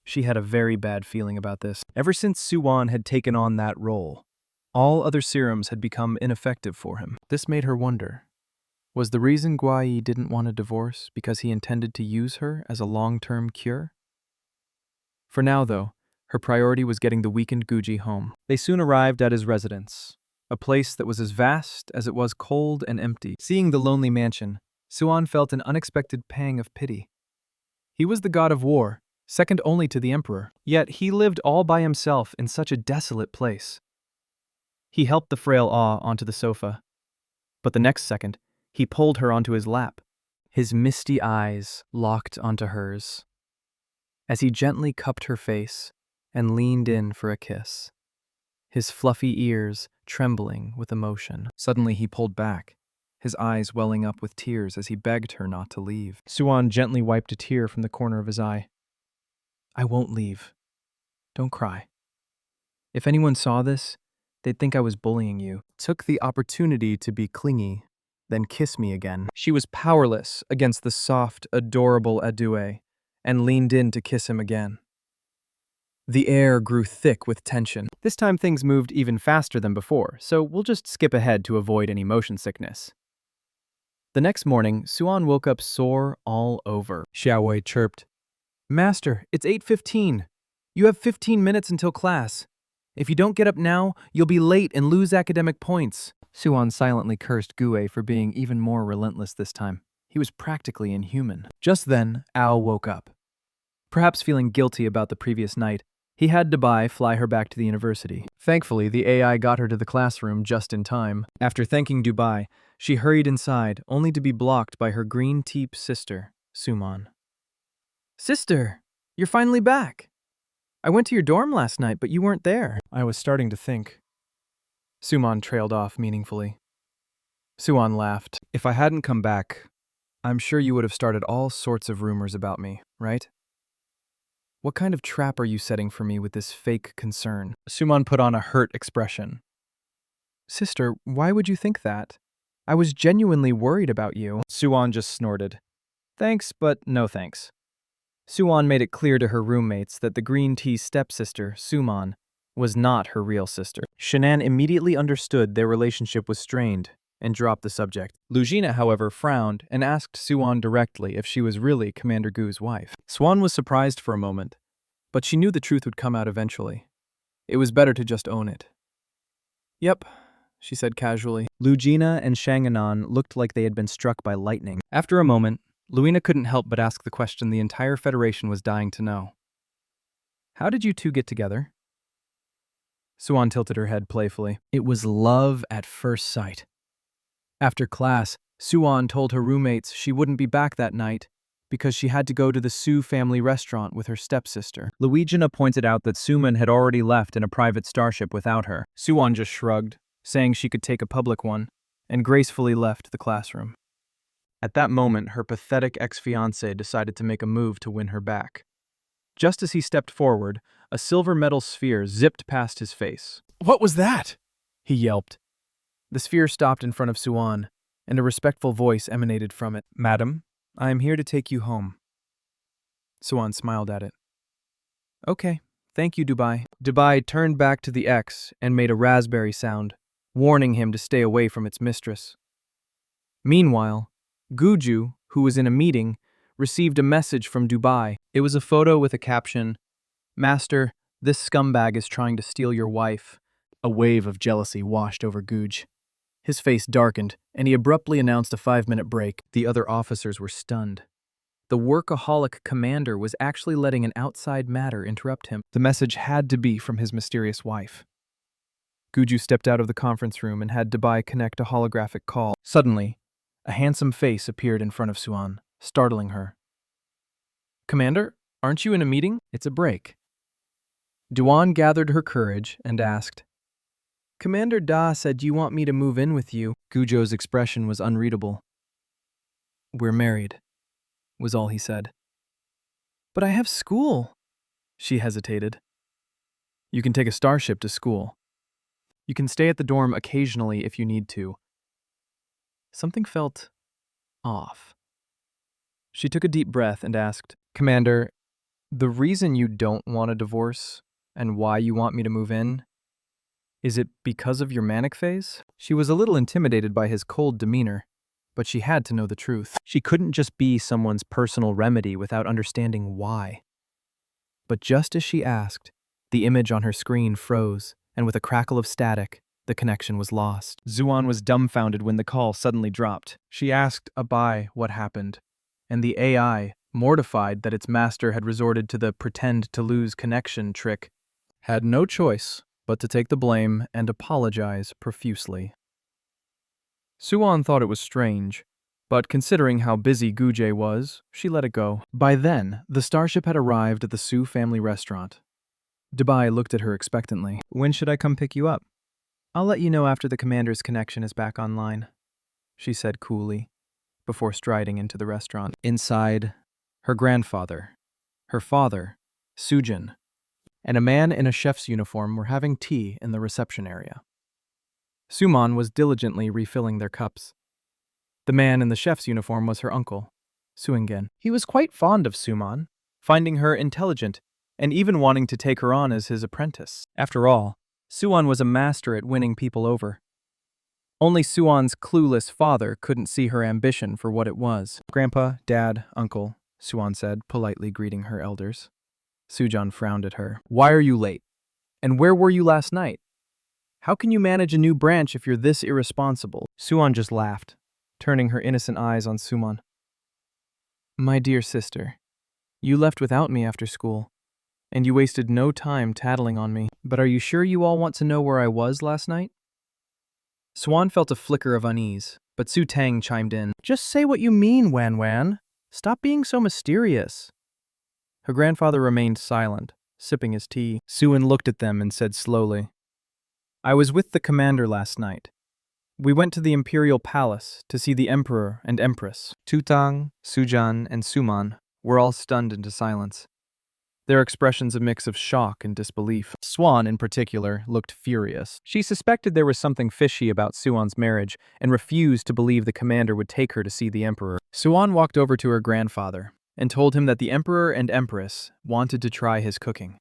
A: She had a very bad feeling about this. Ever since Suwon had taken on that role, all other serums had become ineffective for him. This made her wonder. Was the reason Guai didn't want a divorce because he intended to use her as a long-term cure? For now, though, her priority was getting the weakened Guji home. They soon arrived at his residence, a place that was as vast as it was cold and empty. Seeing the lonely mansion, Suwon felt an unexpected pang of pity. He was the god of war, second only to the emperor, yet he lived all by himself in such a desolate place. He helped the frail Ah onto the sofa, but the next second, he pulled her onto his lap, his misty eyes locked onto hers, as he gently cupped her face and leaned in for a kiss, his fluffy ears trembling with emotion. Suddenly he pulled back, his eyes welling up with tears as he begged her not to leave. Suwon gently wiped a tear from the corner of his eye. I won't leave. Don't cry. If anyone saw this, they'd think I was bullying you. Took the opportunity to be clingy, then kiss me again. She was powerless against the soft, adorable Adue, and leaned in to kiss him again. The air grew thick with tension. This time things moved even faster than before, so we'll just skip ahead to avoid any motion sickness. The next morning, Suwon woke up sore all over. Xiaowei chirped. Master, it's 8:15. You have 15 minutes until class. If you don't get up now, you'll be late and lose academic points. Suwon silently cursed Gue for being even more relentless this time. He was practically inhuman. Just then, Ao woke up. Perhaps feeling guilty about the previous night, he had Dubai fly her back to the university. Thankfully, the AI got her to the classroom just in time. After thanking Dubai, she hurried inside, only to be blocked by her green teep sister, Suman. Sister, you're finally back. I went to your dorm last night, but you weren't there. I was starting to think. Suman trailed off meaningfully. Suan laughed. If I hadn't come back, I'm sure you would have started all sorts of rumors about me, right? What kind of trap are you setting for me with this fake concern? Suman put on a hurt expression. Sister, why would you think that? I was genuinely worried about you. Suan just snorted. Thanks, but no thanks. Suan made it clear to her roommates that the green tea stepsister, Suman, was not her real sister. Shanann immediately understood their relationship was strained and dropped the subject. Lugina, however, frowned and asked Suan directly if she was really Commander Gu's wife. Swan was surprised for a moment, but she knew the truth would come out eventually. It was better to just own it. Yep, she said casually. Lugina and Shanganon looked like they had been struck by lightning. After a moment, Luina couldn't help but ask the question the entire Federation was dying to know. How did you two get together? Suan tilted her head playfully. It was love at first sight. After class, Suan told her roommates she wouldn't be back that night because she had to go to the Su family restaurant with her stepsister. Luigina pointed out that Suman had already left in a private starship without her. Suan just shrugged, saying she could take a public one, and gracefully left the classroom. At that moment, her pathetic ex-fiancé decided to make a move to win her back. Just as he stepped forward, a silver metal sphere zipped past his face. What was that? He yelped. The sphere stopped in front of Suan, and a respectful voice emanated from it. Madam, I am here to take you home. Suan smiled at it. Okay, thank you, Dubai. Dubai turned back to the X and made a raspberry sound, warning him to stay away from its mistress. Meanwhile, Guju, who was in a meeting, received a message from Dubai. It was a photo with a caption, Master, this scumbag is trying to steal your wife. A wave of jealousy washed over Guj. His face darkened, and he abruptly announced a 5-minute break. The other officers were stunned. The workaholic commander was actually letting an outside matter interrupt him. The message had to be from his mysterious wife. Guju stepped out of the conference room and had Dubai connect a holographic call. Suddenly, a handsome face appeared in front of Suan, startling her. Commander, aren't you in a meeting? It's a break. Duan gathered her courage and asked, Commander Da said you want me to move in with you. Gujo's expression was unreadable. We're married, was all he said. But I have school. She hesitated. You can take a starship to school. You can stay at the dorm occasionally if you need to. Something felt off. She took a deep breath and asked, Commander, the reason you don't want a divorce and why you want me to move in, is it because of your manic phase? She was a little intimidated by his cold demeanor, but she had to know the truth. She couldn't just be someone's personal remedy without understanding why. But just as she asked, the image on her screen froze, and with a crackle of static, the connection was lost. Zuan was dumbfounded when the call suddenly dropped. She asked Abai what happened, and the AI, mortified that its master had resorted to the pretend-to-lose connection trick, had no choice but to take the blame and apologize profusely. Suan thought it was strange, but considering how busy Guje was, she let it go. By then, the starship had arrived at the Su family restaurant. Dabai looked at her expectantly. When should I come pick you up? I'll let you know after the commander's connection is back online, she said coolly, before striding into the restaurant. Inside, her grandfather, her father, Sujin, and a man in a chef's uniform were having tea in the reception area. Suman was diligently refilling their cups. The man in the chef's uniform was her uncle, Suingen. He was quite fond of Suman, finding her intelligent and even wanting to take her on as his apprentice. After all, Suan was a master at winning people over. Only Suan's clueless father couldn't see her ambition for what it was. Grandpa, Dad, Uncle, Suan said, politely greeting her elders. Sujan frowned at her. Why are you late? And where were you last night? How can you manage a new branch if you're this irresponsible? Suan just laughed, turning her innocent eyes on Suman. My dear sister, you left without me after school, and you wasted no time tattling on me. But are you sure you all want to know where I was last night? Swan felt a flicker of unease, but Su Tang chimed in. Just say what you mean, Wan Wan. Stop being so mysterious. Her grandfather remained silent, sipping his tea. Suan looked at them and said slowly, I was with the commander last night. We went to the imperial palace to see the emperor and empress. Tutang, Sujan, and Suman were all stunned into silence, their expressions a mix of shock and disbelief. Swan, in particular, looked furious. She suspected there was something fishy about Suan's marriage and refused to believe the commander would take her to see the emperor. Suan walked over to her grandfather and told him that the emperor and empress wanted to try his cooking.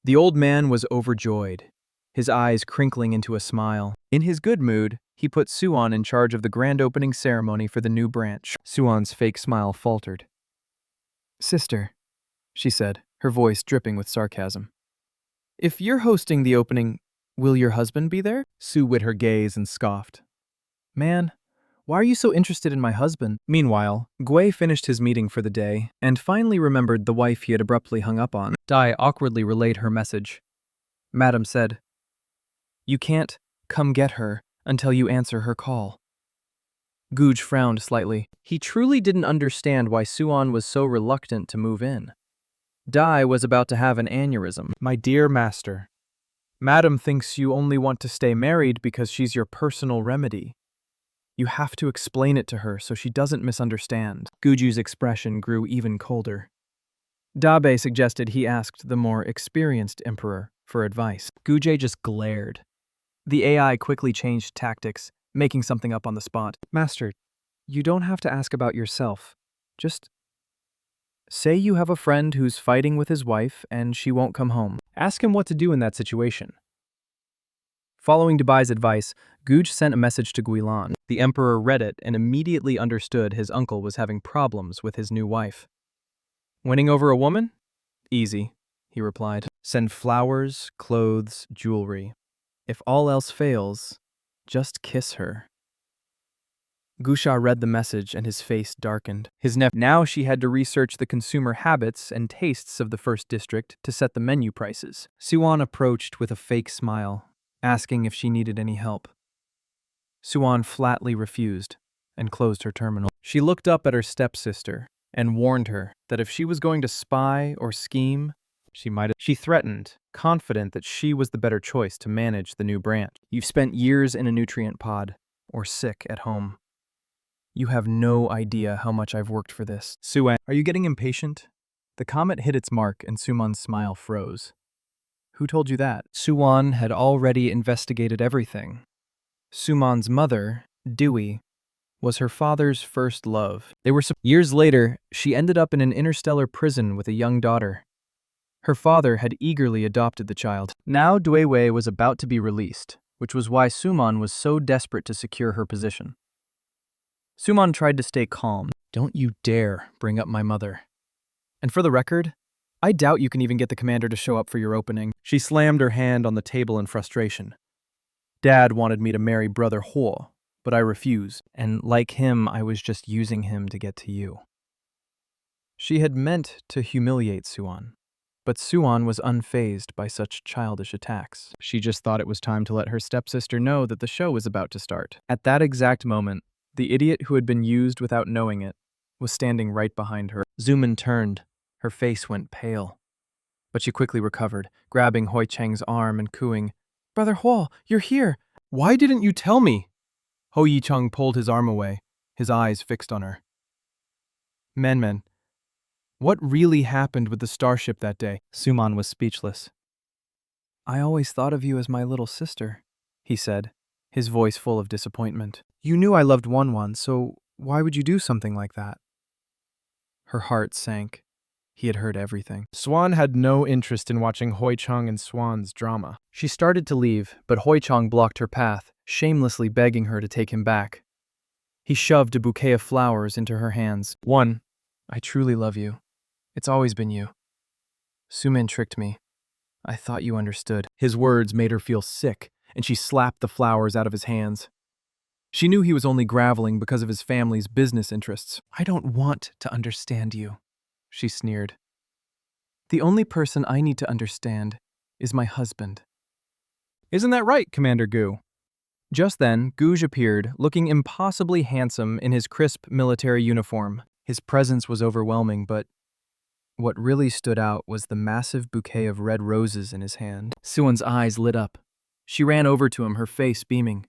A: The old man was overjoyed, his eyes crinkling into a smile. In his good mood, he put Suan in charge of the grand opening ceremony for the new branch. Suan's fake smile faltered. Sister, she said, her voice dripping with sarcasm. If you're hosting the opening, will your husband be there? Su wit her gaze and scoffed. Man, why are you so interested in my husband? Meanwhile, Gui finished his meeting for the day and finally remembered the wife he had abruptly hung up on. Dai awkwardly relayed her message. Madam said, You can't come get her until you answer her call. Guj frowned slightly. He truly didn't understand why Suan was so reluctant to move in. Dai was about to have an aneurysm. My dear master, Madam thinks you only want to stay married because she's your personal remedy. You have to explain it to her so she doesn't misunderstand. Guju's expression grew even colder. Dabe suggested he asked the more experienced emperor for advice. Guje just glared. The AI quickly changed tactics, making something up on the spot. Master, you don't have to ask about yourself. Just say you have a friend who's fighting with his wife and she won't come home. Ask him what to do in that situation. Following Dubai's advice, Guj sent a message to Guilan. The emperor read it and immediately understood his uncle was having problems with his new wife. Winning over a woman? Easy, he replied. Send flowers, clothes, jewelry. If all else fails, just kiss her. Gusha read the message and his face darkened. Now she had to research the consumer habits and tastes of the first district to set the menu prices. Suan approached with a fake smile, asking if she needed any help. Suan flatly refused and closed her terminal. She looked up at her stepsister and warned her that if she was going to spy or scheme, She threatened, confident that she was the better choice to manage the new branch. You've spent years in a nutrient pod, or sick at home. You have no idea how much I've worked for this. Suan, are you getting impatient? The comet hit its mark and Suman's smile froze. Who told you that? Suan had already investigated everything. Suman's mother, Dewey, was her father's first love. Years later, she ended up in an interstellar prison with a young daughter. Her father had eagerly adopted the child. Now Dewey was about to be released, which was why Suman was so desperate to secure her position. Suman tried to stay calm. Don't you dare bring up my mother. And for the record, I doubt you can even get the commander to show up for your opening. She slammed her hand on the table in frustration. Dad wanted me to marry Brother Huo, but I refused, and like him, I was just using him to get to you. She had meant to humiliate Suan, but Suan was unfazed by such childish attacks. She just thought it was time to let her stepsister know that the show was about to start. At that exact moment, the idiot who had been used without knowing it was standing right behind her. Zuman turned. Her face went pale. But she quickly recovered, grabbing Hui Cheng's arm and cooing, "Brother Huo, you're here! Why didn't you tell me?" Ho Yicheng pulled his arm away, his eyes fixed on her. Men, what really happened with the starship that day? Suman was speechless. I always thought of you as my little sister, he said, his voice full of disappointment. You knew I loved Wanwan, so why would you do something like that? Her heart sank. He had heard everything. Swan had no interest in watching Hui Cheng and Swan's drama. She started to leave, but Hui Cheng blocked her path, shamelessly begging her to take him back. He shoved a bouquet of flowers into her hands. One, I truly love you. It's always been you. Sumin tricked me. I thought you understood. His words made her feel sick, and she slapped the flowers out of his hands. She knew he was only graveling because of his family's business interests. I don't want to understand you, she sneered. The only person I need to understand is my husband. Isn't that right, Commander Gu? Just then, Gouge appeared, looking impossibly handsome in his crisp military uniform. His presence was overwhelming, but what really stood out was the massive bouquet of red roses in his hand. Suan's eyes lit up. She ran over to him, her face beaming.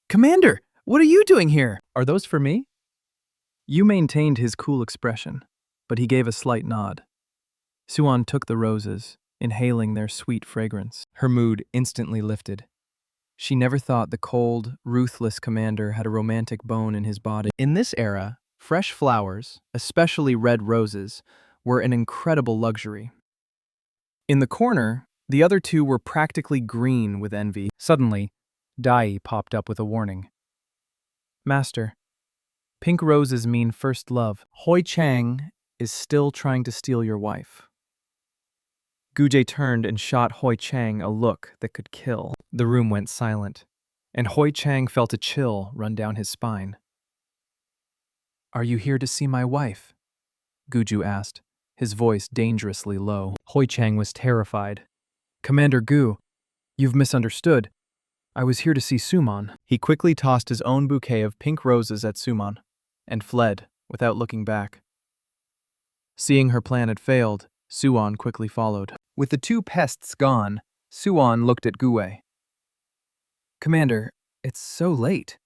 A: Commander, what are you doing here? Are those for me? Yu maintained his cool expression, but he gave a slight nod. Suan took the roses, inhaling their sweet fragrance. Her mood instantly lifted. She never thought the cold, ruthless commander had a romantic bone in his body. In this era, fresh flowers, especially red roses, were an incredible luxury. In the corner, the other two were practically green with envy. Suddenly, Dai popped up with a warning. Master, pink roses mean first love. Hui Cheng is still trying to steal your wife. Guje turned and shot Hui Cheng a look that could kill. The room went silent, and Hui Cheng felt a chill run down his spine. Are you here to see my wife? Guju asked, his voice dangerously low. Hui Cheng was terrified. Commander Gu, you've misunderstood. I was here to see Suman. He quickly tossed his own bouquet of pink roses at Suman and fled without looking back. Seeing her plan had failed, Suan quickly followed. With the two pests gone, Suan looked at Gue. Commander, it's so late.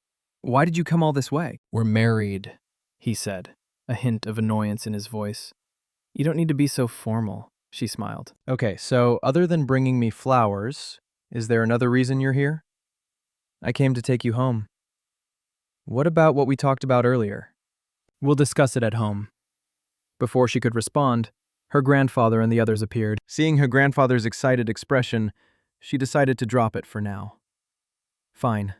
A: Why did you come all this way? We're married, he said, a hint of annoyance in his voice. You don't need to be so formal, she smiled. Okay, so other than bringing me flowers, is there another reason you're here? I came to take you home. What about what we talked about earlier? We'll discuss it at home. Before she could respond, her grandfather and the others appeared. Seeing her grandfather's excited expression, she decided to drop it for now. Fine,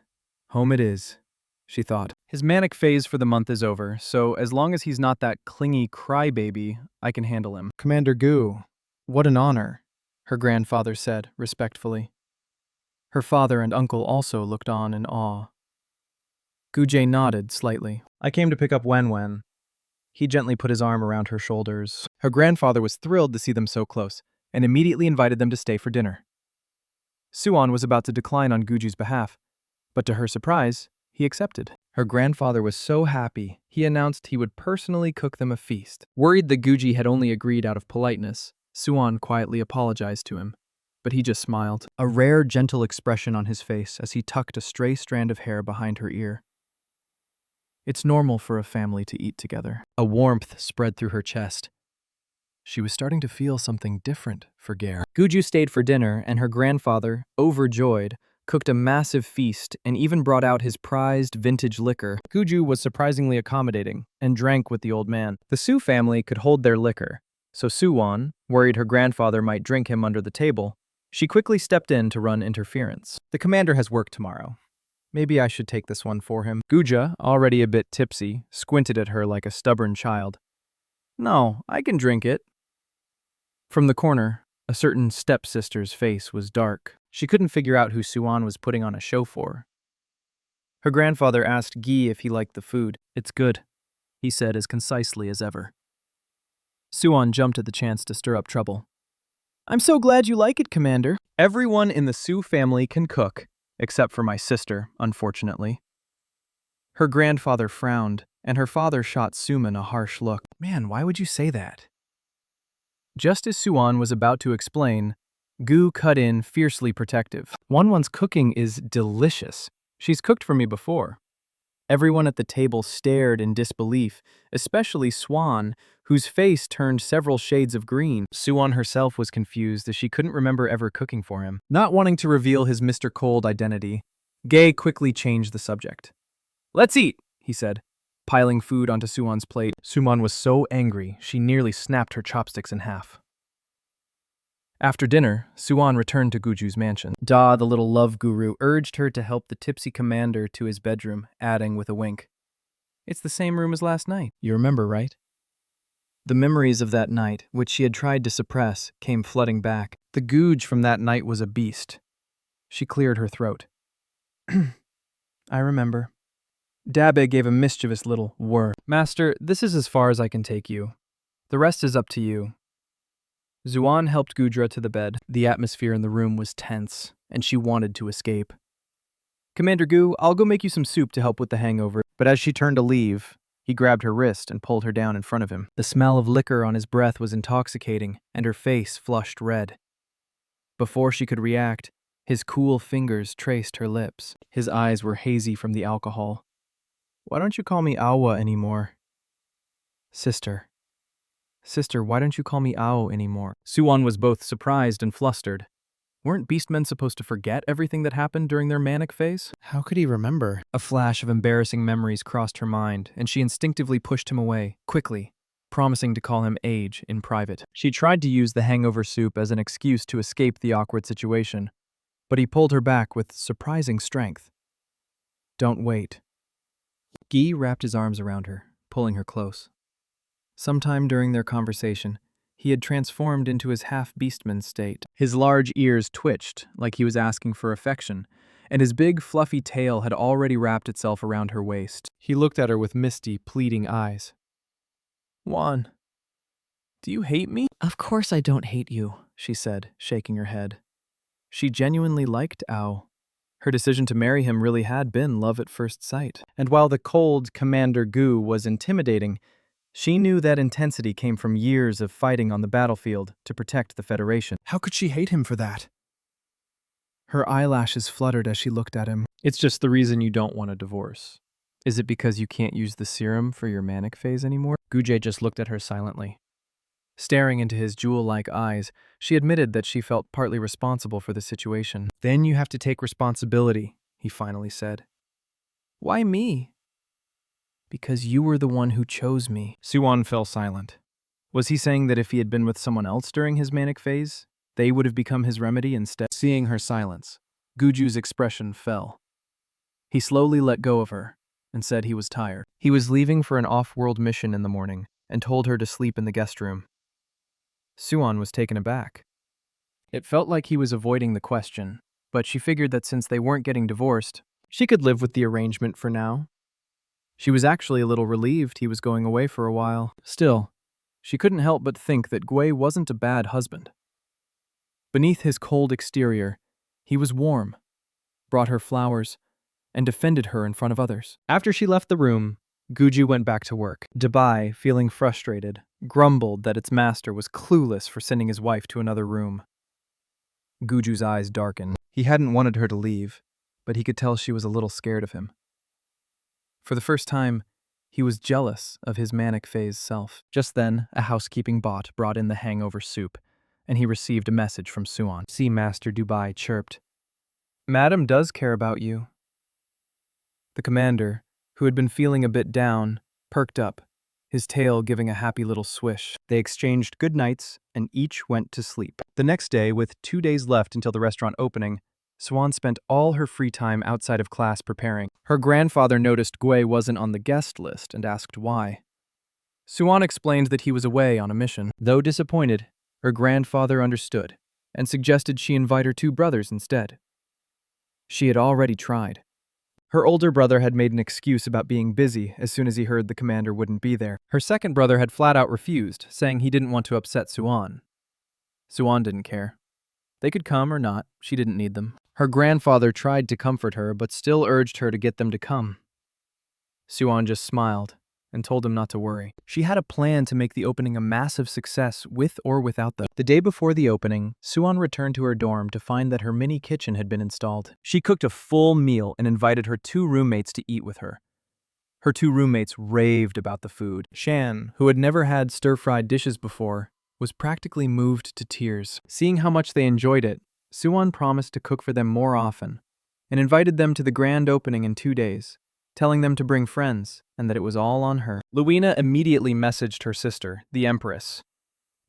A: home it is, she thought. His manic phase for the month is over, so as long as he's not that clingy crybaby, I can handle him. Commander Gu, what an honor, her grandfather said respectfully. Her father and uncle also looked on in awe. Guje nodded slightly. I came to pick up Wen. He gently put his arm around her shoulders. Her grandfather was thrilled to see them so close, and immediately invited them to stay for dinner. Suan was about to decline on Guju's behalf, but to her surprise, he accepted. Her grandfather was so happy, he announced he would personally cook them a feast. Worried that Guji had only agreed out of politeness, Suan quietly apologized to him, but he just smiled, a rare, gentle expression on his face as he tucked a stray strand of hair behind her ear. It's normal for a family to eat together. A warmth spread through her chest. She was starting to feel something different for Gare. Guju stayed for dinner, and her grandfather, overjoyed, cooked a massive feast and even brought out his prized vintage liquor. Guju was surprisingly accommodating and drank with the old man. The Su family could hold their liquor, so Suwon, worried her grandfather might drink him under the table, she quickly stepped in to run interference. The commander has work tomorrow. Maybe I should take this one for him. Guja, already a bit tipsy, squinted at her like a stubborn child. No, I can drink it. From the corner, a certain stepsister's face was dark. She couldn't figure out who Suan was putting on a show for. Her grandfather asked Guy if he liked the food. It's good, he said as concisely as ever. Suan jumped at the chance to stir up trouble. I'm so glad you like it, Commander. Everyone in the Su family can cook, except for my sister, unfortunately. Her grandfather frowned, and her father shot Suman a harsh look. Man, why would you say that? Just as Suan was about to explain, Gu cut in, fiercely protective. Wanwan's cooking is delicious. She's cooked for me before. Everyone at the table stared in disbelief, especially Swan, whose face turned several shades of green. Suan herself was confused as she couldn't remember ever cooking for him. Not wanting to reveal his Mr. Cold identity, Gay quickly changed the subject. Let's eat, he said, piling food onto Suan's plate. Suman was so angry, she nearly snapped her chopsticks in half. After dinner, Suan returned to Guju's mansion. Da, the little love guru, urged her to help the tipsy commander to his bedroom, adding with a wink, It's the same room as last night. You remember, right? The memories of that night, which she had tried to suppress, came flooding back. The Guj from that night was a beast. She cleared her throat. I remember. Dabe gave a mischievous little whir. Master, this is as far as I can take you. The rest is up to you. Zuan helped Gudra to the bed. The atmosphere in the room was tense, and she wanted to escape. Commander Gu, I'll go make you some soup to help with the hangover. But as she turned to leave, he grabbed her wrist and pulled her down in front of him. The smell of liquor on his breath was intoxicating, and her face flushed red. Before she could react, his cool fingers traced her lips. His eyes were hazy from the alcohol. Why don't you call me Awa anymore? Sister, why don't you call me Ao anymore? Suan was both surprised and flustered. Weren't beastmen supposed to forget everything that happened during their manic phase? How could he remember? A flash of embarrassing memories crossed her mind, and she instinctively pushed him away, quickly, promising to call him Age in private. She tried to use the hangover soup as an excuse to escape the awkward situation, but he pulled her back with surprising strength. Don't wait. Guy wrapped his arms around her, pulling her close. Sometime during their conversation, he had transformed into his half-beastman state. His large ears twitched, like he was asking for affection, and his big, fluffy tail had already wrapped itself around her waist. He looked at her with misty, pleading eyes. Juan, do you hate me? Of course I don't hate you, she said, shaking her head. She genuinely liked Ao. Her decision to marry him really had been love at first sight. And while the cold Commander Gu was intimidating, she knew that intensity came from years of fighting on the battlefield to protect the Federation. How could she hate him for that? Her eyelashes fluttered as she looked at him. It's just the reason you don't want a divorce. Is it because you can't use the serum for your manic phase anymore? Gujay just looked at her silently. Staring into his jewel-like eyes, she admitted that she felt partly responsible for the situation. Then you have to take responsibility, he finally said. Why me? Because you were the one who chose me. Suan fell silent. Was he saying that if he had been with someone else during his manic phase, they would have become his remedy instead? Seeing her silence, Guju's expression fell. He slowly let go of her and said he was tired. He was leaving for an off-world mission in the morning and told her to sleep in the guest room. Suan was taken aback. It felt like he was avoiding the question, but she figured that since they weren't getting divorced, she could live with the arrangement for now. She was actually a little relieved he was going away for a while. Still, she couldn't help but think that Gui wasn't a bad husband. Beneath his cold exterior, he was warm, brought her flowers, and defended her in front of others. After she left the room, Guju went back to work. Dubai, feeling frustrated, grumbled that its master was clueless for sending his wife to another room. Guju's eyes darkened. He hadn't wanted her to leave, but he could tell she was a little scared of him. For the first time, he was jealous of his manic phase self. Just then, a housekeeping bot brought in the hangover soup, and he received a message from Suan. Sea Master Dubai chirped. Madam does care about you. The commander, who had been feeling a bit down, perked up, his tail giving a happy little swish. They exchanged good nights, and each went to sleep. The next day, with 2 days left until the restaurant opening, Swan spent all her free time outside of class preparing. Her grandfather noticed Gui wasn't on the guest list and asked why. Suan explained that he was away on a mission. Though disappointed, her grandfather understood and suggested she invite her 2 brothers instead. She had already tried. Her older brother had made an excuse about being busy as soon as he heard the commander wouldn't be there. Her second brother had flat out refused, saying he didn't want to upset Suan. Suan didn't care. They could come or not, she didn't need them. Her grandfather tried to comfort her, but still urged her to get them to come. Suan just smiled and told him not to worry. She had a plan to make the opening a massive success with or without them. The day before the opening, Suan returned to her dorm to find that her mini kitchen had been installed. She cooked a full meal and invited her 2 roommates to eat with her. Her 2 roommates raved about the food. Shan, who had never had stir-fried dishes before, was practically moved to tears. Seeing how much they enjoyed it, Suan promised to cook for them more often and invited them to the grand opening in 2 days, telling them to bring friends and that it was all on her. Luina immediately messaged her sister, the Empress.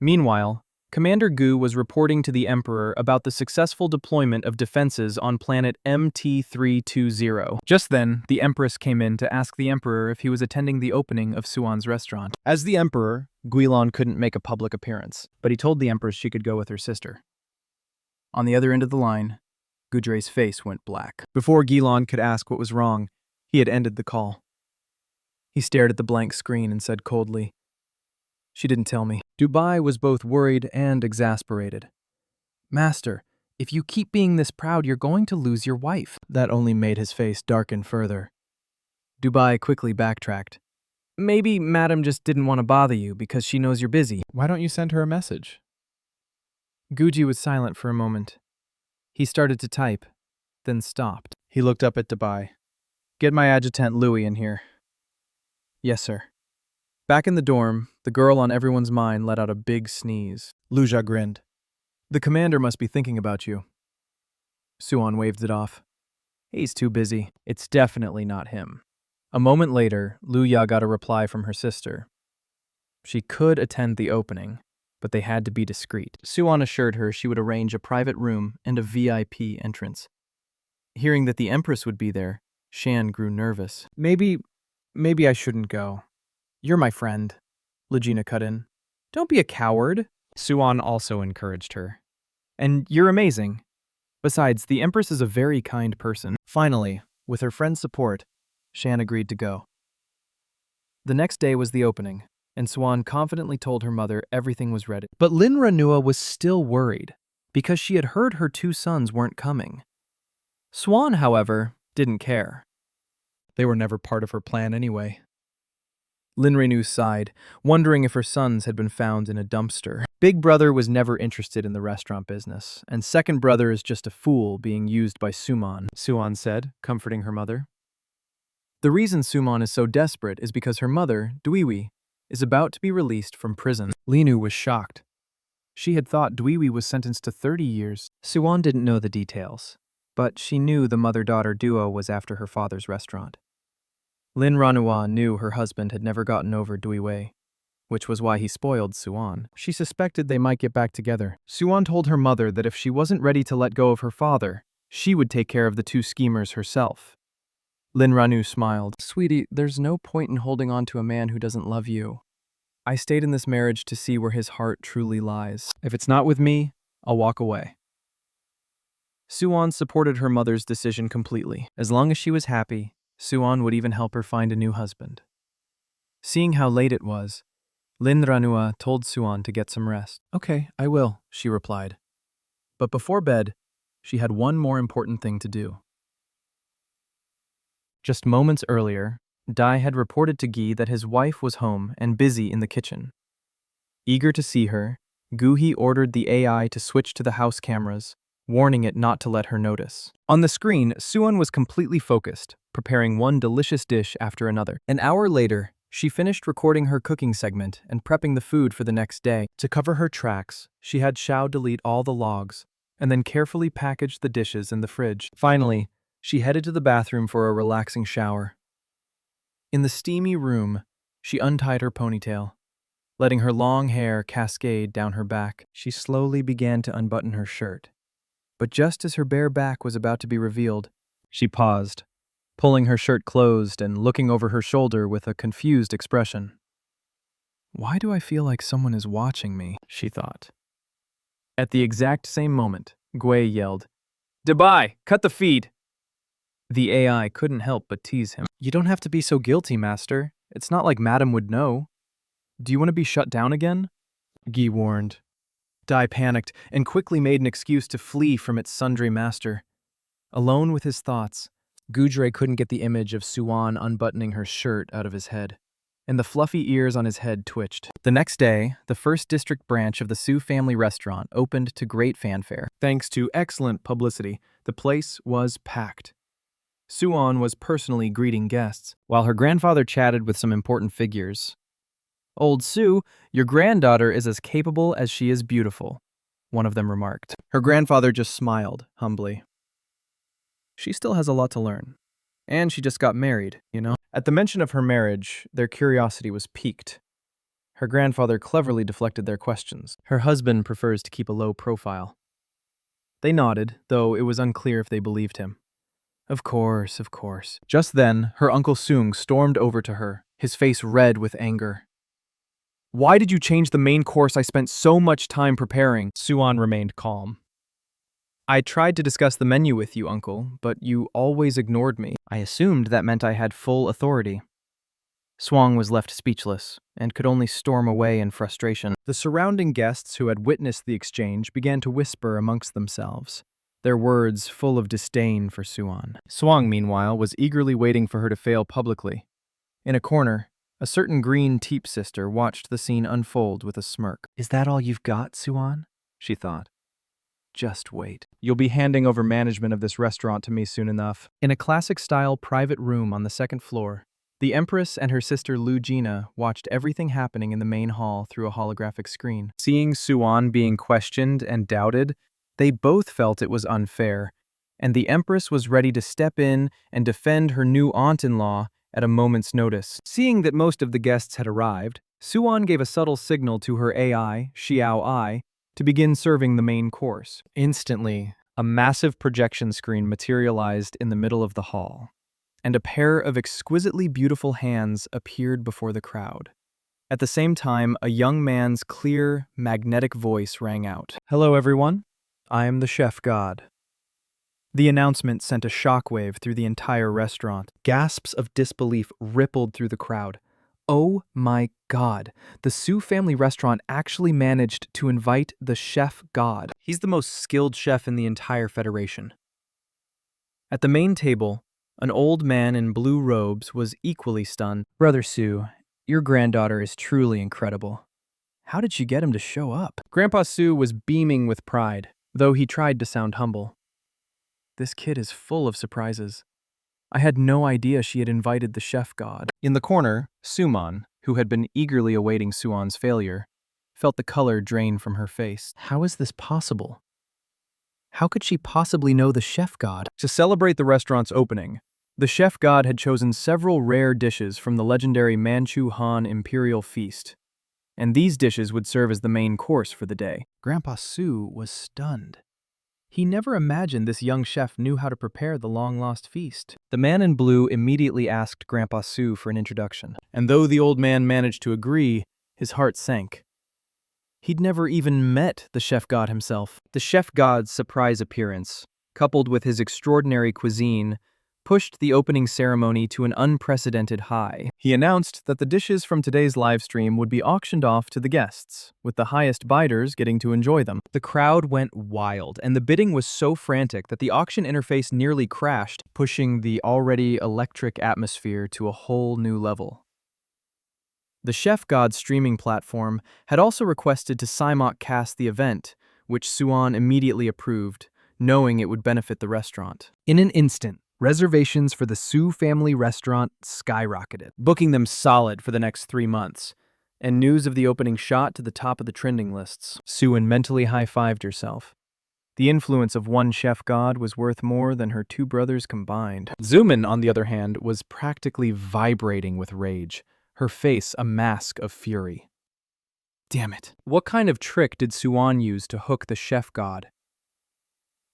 A: Meanwhile, Commander Gu was reporting to the Emperor about the successful deployment of defenses on planet MT320. Just then, the Empress came in to ask the Emperor if he was attending the opening of Suan's restaurant. As the Emperor, Guilon couldn't make a public appearance, but he told the Empress she could go with her sister. On the other end of the line, Gudre's face went black. Before Guilon could ask what was wrong, he had ended the call. He stared at the blank screen and said coldly, "She didn't tell me." Dubai was both worried and exasperated. "Master, if you keep being this proud, you're going to lose your wife." That only made his face darken further. Dubai quickly backtracked. "Maybe Madam just didn't want to bother you because she knows you're busy. Why don't you send her a message?" Guji was silent for a moment. He started to type, then stopped. He looked up at Dubai. "Get my adjutant Louis in here." "Yes, sir." Back in the dorm, the girl on everyone's mind let out a big sneeze. Luja grinned. "The commander must be thinking about you." Suan waved it off. "He's too busy. It's definitely not him." A moment later, Luya got a reply from her sister. She could attend the opening, but they had to be discreet. Suan assured her she would arrange a private room and a VIP entrance. Hearing that the Empress would be there, Shan grew nervous. Maybe I shouldn't go. You're my friend," Legina cut in. "Don't be a coward." Suan also encouraged her. "And you're amazing. Besides, the Empress is a very kind person." Finally, with her friend's support, Shan agreed to go. The next day was the opening, and Suan confidently told her mother everything was ready. But Lin Ranua was still worried, because she had heard her 2 sons weren't coming. Suan, however, didn't care. They were never part of her plan anyway. Lin Renu sighed, wondering if her sons had been found in a dumpster. Big brother was never interested in the restaurant business, and second brother is just a fool being used by Suman, Suan said, comforting her mother. The reason Suman is so desperate is because her mother, Dweewi, is about to be released from prison. Linu was shocked. She had thought Dweewi was sentenced to 30 years. Suan didn't know the details, but she knew the mother-daughter duo was after her father's restaurant. Lin Ranua knew her husband had never gotten over Dweewi, which was why he spoiled Suan. She suspected they might get back together. Suan told her mother that if she wasn't ready to let go of her father, she would take care of the 2 schemers herself. Lin Ranu smiled. "Sweetie, there's no point in holding on to a man who doesn't love you. I stayed in this marriage to see where his heart truly lies. If it's not with me, I'll walk away." Suan supported her mother's decision completely. As long as she was happy, Suan would even help her find a new husband. Seeing how late it was, Lin Ranua told Suan to get some rest. "Okay, I will," she replied. But before bed, she had one more important thing to do. Just moments earlier, Dai had reported to Guy that his wife was home and busy in the kitchen. Eager to see her, Guhi ordered the AI to switch to the house cameras, warning it not to let her notice. On the screen, Suan was completely focused, preparing one delicious dish after another. An hour later, she finished recording her cooking segment and prepping the food for the next day. To cover her tracks, she had Xiao delete all the logs, and then carefully packaged the dishes in the fridge. Finally, she headed to the bathroom for a relaxing shower. In the steamy room, she untied her ponytail. Letting her long hair cascade down her back, she slowly began to unbutton her shirt. But just as her bare back was about to be revealed, she paused, pulling her shirt closed and looking over her shoulder with a confused expression. "Why do I feel like someone is watching me?" she thought. At the exact same moment, Gui yelled, "Dabai, cut the feed!" The AI couldn't help but tease him. "You don't have to be so guilty, master. It's not like Madam would know. Do you want to be shut down again?" Guy warned. Dai panicked and quickly made an excuse to flee from its sundry master. Alone with his thoughts, Gudre couldn't get the image of Suan unbuttoning her shirt out of his head, and the fluffy ears on his head twitched. The next day, the first district branch of the Su family restaurant opened to great fanfare. Thanks to excellent publicity, the place was packed. Suan was personally greeting guests, while her grandfather chatted with some important figures. "Old Su, your granddaughter is as capable as she is beautiful," one of them remarked. Her grandfather just smiled, humbly. "She still has a lot to learn. And she just got married, you know?" At the mention of her marriage, their curiosity was piqued. Her grandfather cleverly deflected their questions. "Her husband prefers to keep a low profile." They nodded, though it was unclear if they believed him. Of course, of course." Just then, her Uncle Sung stormed over to her, his face red with anger. "Why did you change the main course I spent so much time preparing?" Suan remained calm. "I tried to discuss the menu with you, Uncle, but you always ignored me. I assumed that meant I had full authority." Swang was left speechless and could only storm away in frustration. The surrounding guests who had witnessed the exchange began to whisper amongst themselves, their words full of disdain for Suan. Swang, meanwhile, was eagerly waiting for her to fail publicly. In a corner, a certain green Teep sister watched the scene unfold with a smirk. "Is that all you've got, Suan?" she thought. "Just wait. You'll be handing over management of this restaurant to me soon enough." In a classic-style private room on the second floor, the Empress and her sister Lu Jina watched everything happening in the main hall through a holographic screen. Seeing Suan being questioned and doubted, they both felt it was unfair, and the Empress was ready to step in and defend her new aunt-in-law at a moment's notice. Seeing that most of the guests had arrived, Suan gave a subtle signal to her AI, Xiao Ai, to begin serving the main course. Instantly, a massive projection screen materialized in the middle of the hall, and a pair of exquisitely beautiful hands appeared before the crowd. At the same time, a young man's clear, magnetic voice rang out. "Hello, everyone. I am the chef god." The announcement sent a shockwave through the entire restaurant. Gasps of disbelief rippled through the crowd. Oh my God, the Su family restaurant actually managed to invite the chef god. He's the most skilled chef in the entire federation. At the main table, an old man in blue robes was equally stunned. "Brother Su, your granddaughter is truly incredible. How did she get him to show up?" Grandpa Su was beaming with pride, though he tried to sound humble. "This kid is full of surprises. I had no idea she had invited the chef god." In the corner, Suman, who had been eagerly awaiting Suan's failure, felt the color drain from her face. How is this possible? How could she possibly know the chef god? To celebrate the restaurant's opening, the chef god had chosen several rare dishes from the legendary Manchu Han Imperial Feast, and these dishes would serve as the main course for the day. Grandpa Su was stunned. He never imagined this young chef knew how to prepare the long-lost feast. The man in blue immediately asked Grandpa Su for an introduction, and though the old man managed to agree, his heart sank. He'd never even met the chef god himself. The chef god's surprise appearance, coupled with his extraordinary cuisine, pushed the opening ceremony to an unprecedented high. He announced that the dishes from today's livestream would be auctioned off to the guests, with the highest biders getting to enjoy them. The crowd went wild, and the bidding was so frantic that the auction interface nearly crashed, pushing the already electric atmosphere to a whole new level. The Chef God streaming platform had also requested to simulcast the event, which Suan immediately approved, knowing it would benefit the restaurant. In an instant, reservations for the Su family restaurant skyrocketed, booking them solid for the next 3 months, and news of the opening shot to the top of the trending lists. Suan mentally high-fived herself. The influence of one chef god was worth more than her 2 brothers combined. Zuman, on the other hand, was practically vibrating with rage, her face a mask of fury. Damn it. What kind of trick did Suan use to hook the chef god?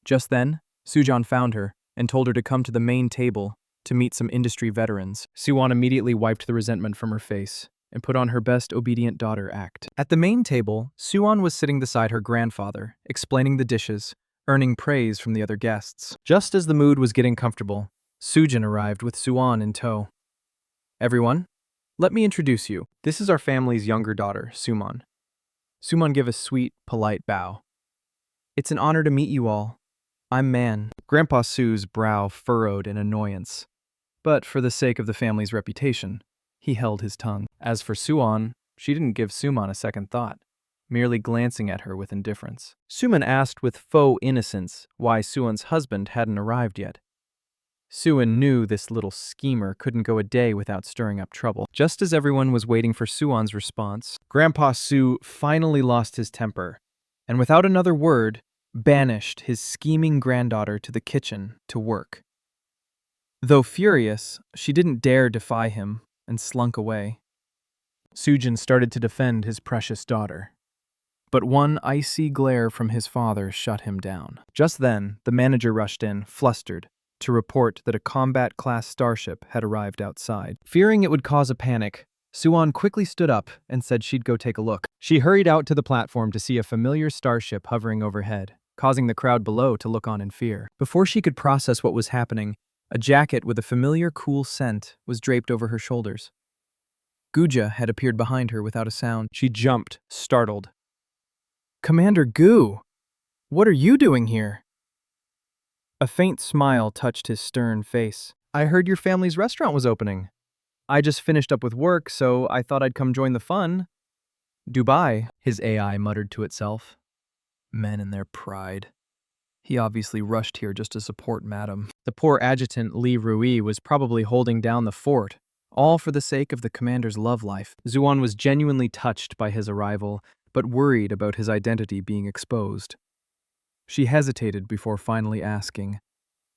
A: Just then, Sujan found her and told her to come to the main table to meet some industry veterans. Suan immediately wiped the resentment from her face and put on her best obedient daughter act. At the main table, Suan was sitting beside her grandfather, explaining the dishes, earning praise from the other guests. Just as the mood was getting comfortable, Sujan arrived with Suan in tow. Everyone, let me introduce you. This is our family's younger daughter, Suman. Suman gave a sweet, polite bow. It's an honor to meet you all. I'm Man. Grandpa Su's brow furrowed in annoyance. But for the sake of the family's reputation, he held his tongue. As for Suan, she didn't give Suman a second thought, merely glancing at her with indifference. Suman asked with faux innocence why Suan's husband hadn't arrived yet. Suan knew this little schemer couldn't go a day without stirring up trouble. Just as everyone was waiting for Suan's response, Grandpa Su finally lost his temper, and without another word, banished his scheming granddaughter to the kitchen to work. Though furious, she didn't dare defy him and slunk away. Sujin started to defend his precious daughter, but one icy glare from his father shut him down. Just then, the manager rushed in, flustered, to report that a combat-class starship had arrived outside. Fearing it would cause a panic, Suan quickly stood up and said she'd go take a look. She hurried out to the platform to see a familiar starship hovering overhead, causing the crowd below to look on in fear. Before she could process what was happening, a jacket with a familiar cool scent was draped over her shoulders. Guja had appeared behind her without a sound. She jumped, startled. Commander Gu, what are you doing here? A faint smile touched his stern face. I heard your family's restaurant was opening. I just finished up with work, so I thought I'd come join the fun. Dubai, his AI muttered to itself. Men and their pride. He obviously rushed here just to support Madam. The poor adjutant Li Rui was probably holding down the fort, all for the sake of the commander's love life. Zuan was genuinely touched by his arrival, but worried about his identity being exposed. She hesitated before finally asking,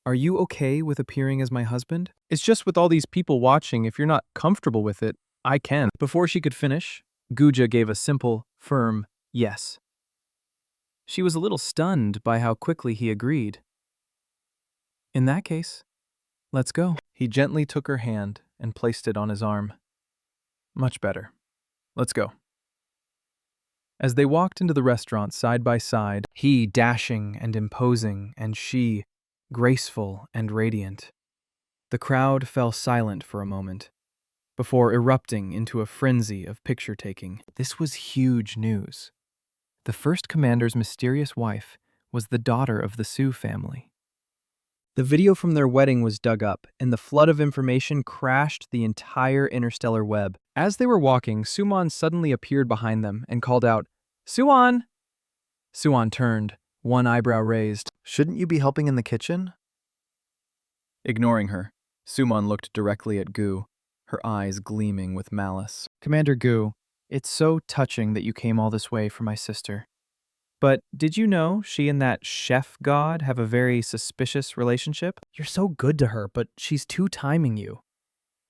A: Are you okay with appearing as my husband? It's just with all these people watching, if you're not comfortable with it, I can. Before she could finish, Guja gave a simple, firm yes. She was a little stunned by how quickly he agreed. In that case, let's go. He gently took her hand and placed it on his arm. Much better. Let's go. As they walked into the restaurant side by side, he dashing and imposing, and she graceful and radiant, the crowd fell silent for a moment, before erupting into a frenzy of picture-taking. This was huge news. The first commander's mysterious wife was the daughter of the Su family. The video from their wedding was dug up, and the flood of information crashed the entire interstellar web. As they were walking, Suman suddenly appeared behind them and called out, Suan! Suan turned, one eyebrow raised. Shouldn't you be helping in the kitchen? Ignoring her, Suman looked directly at Gu, her eyes gleaming with malice. Commander Gu, it's so touching that you came all this way for my sister. But did you know she and that chef god have a very suspicious relationship? You're so good to her, but she's two-timing you.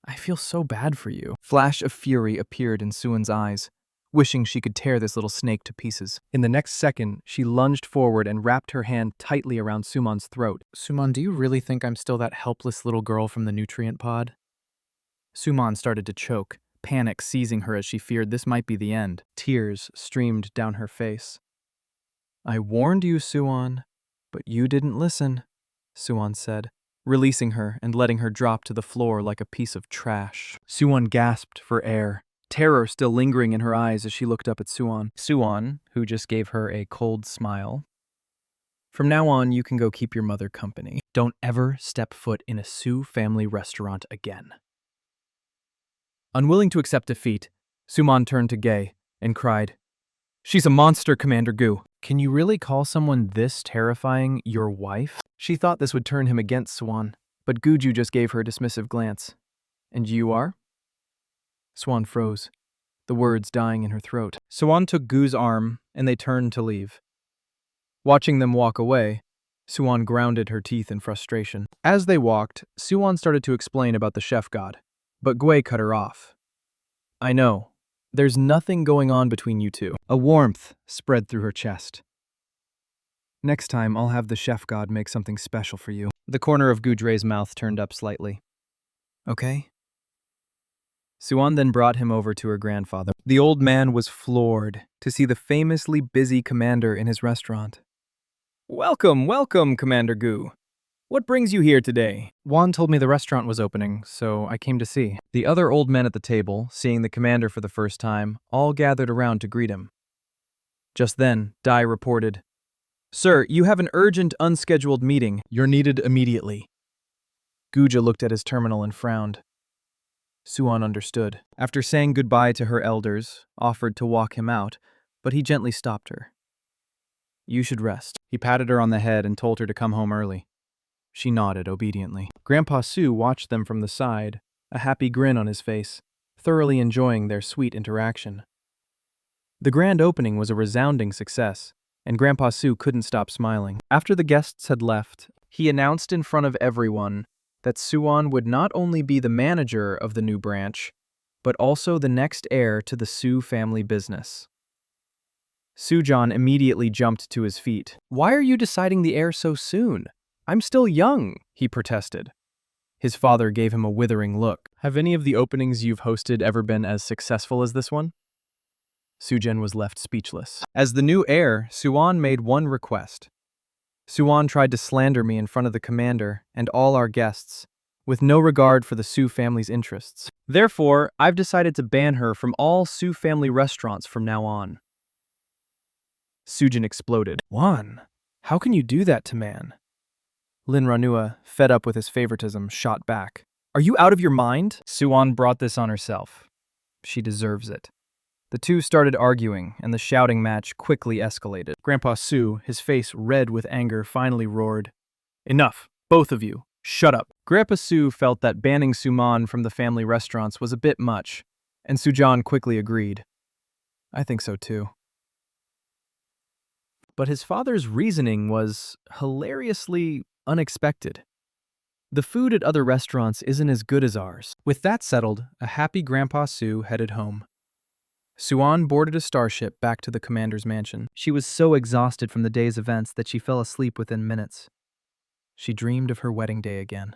A: I feel so bad for you. Flash of fury appeared in Suan's eyes, wishing she could tear this little snake to pieces. In the next second, she lunged forward and wrapped her hand tightly around Suman's throat. Suman, do you really think I'm still that helpless little girl from the nutrient pod? Suman started to choke, panic seizing her as she feared this might be the end. Tears streamed down her face. I warned you, Suan, but you didn't listen, Suan said. releasing her and letting her drop to the floor like a piece of trash. Suwon gasped for air, terror still lingering in her eyes as she looked up at Suwon. Suwon, who just gave her a cold smile. From now on, you can go keep your mother company. Don't ever step foot in a Soo family restaurant again. Unwilling to accept defeat, Suman turned to Gae and cried, "She's a monster, Commander Gu. Can you really call someone this terrifying your wife?" She thought this would turn him against Swan, but Guju just gave her a dismissive glance. "And you are?" Swan froze, the words dying in her throat. Swan took Gu's arm, and they turned to leave. Watching them walk away, Suwon grounded her teeth in frustration. As they walked, Suwon started to explain about the chef god, but Gui cut her off. "I know. There's nothing going on between you two." A warmth spread through her chest. "Next time, I'll have the chef god make something special for you." The corner of Gudre's mouth turned up slightly. "Okay?" Suwon then brought him over to her grandfather. The old man was floored to see the famously busy commander in his restaurant. "Welcome, welcome, Commander Gu. What brings you here today?" "Juan told me the restaurant was opening, so I came to see." The other old men at the table, seeing the commander for the first time, all gathered around to greet him. Just then, Dai reported, "Sir, you have an urgent, unscheduled meeting. You're needed immediately." Guja looked at his terminal and frowned. Suwon understood. After saying goodbye to her elders, offered to walk him out, but he gently stopped her. "You should rest." He patted her on the head and told her to come home early. She nodded obediently. Grandpa Su watched them from the side, a happy grin on his face, thoroughly enjoying their sweet interaction. The grand opening was a resounding success, and Grandpa Su couldn't stop smiling. After the guests had left, he announced in front of everyone that Suwon would not only be the manager of the new branch, but also the next heir to the Su family business. Sujan immediately jumped to his feet. "Why are you deciding the heir so soon? I'm still young," he protested. His father gave him a withering look. "Have any of the openings you've hosted ever been as successful as this one?" Sujan was left speechless. As the new heir, Suwon made one request. "Suwon tried to slander me in front of the commander and all our guests, with no regard for the Su family's interests. Therefore, I've decided to ban her from all Su family restaurants from now on." Sujin exploded. "Juan, how can you do that to man?" Lin Ranua, fed up with his favoritism, shot back. "Are you out of your mind? Suwon brought this on herself. She deserves it." The two started arguing, and the shouting match quickly escalated. Grandpa Su, his face red with anger, finally roared, "Enough, both of you. Shut up." Grandpa Su felt that banning Suman from the family restaurants was a bit much, and Sujan quickly agreed. "I think so too." But his father's reasoning was hilariously unexpected. "The food at other restaurants isn't as good as ours." With that settled, a happy Grandpa Su headed home. Suan boarded a starship back to the commander's mansion. She was so exhausted from the day's events that she fell asleep within minutes. She dreamed of her wedding day again.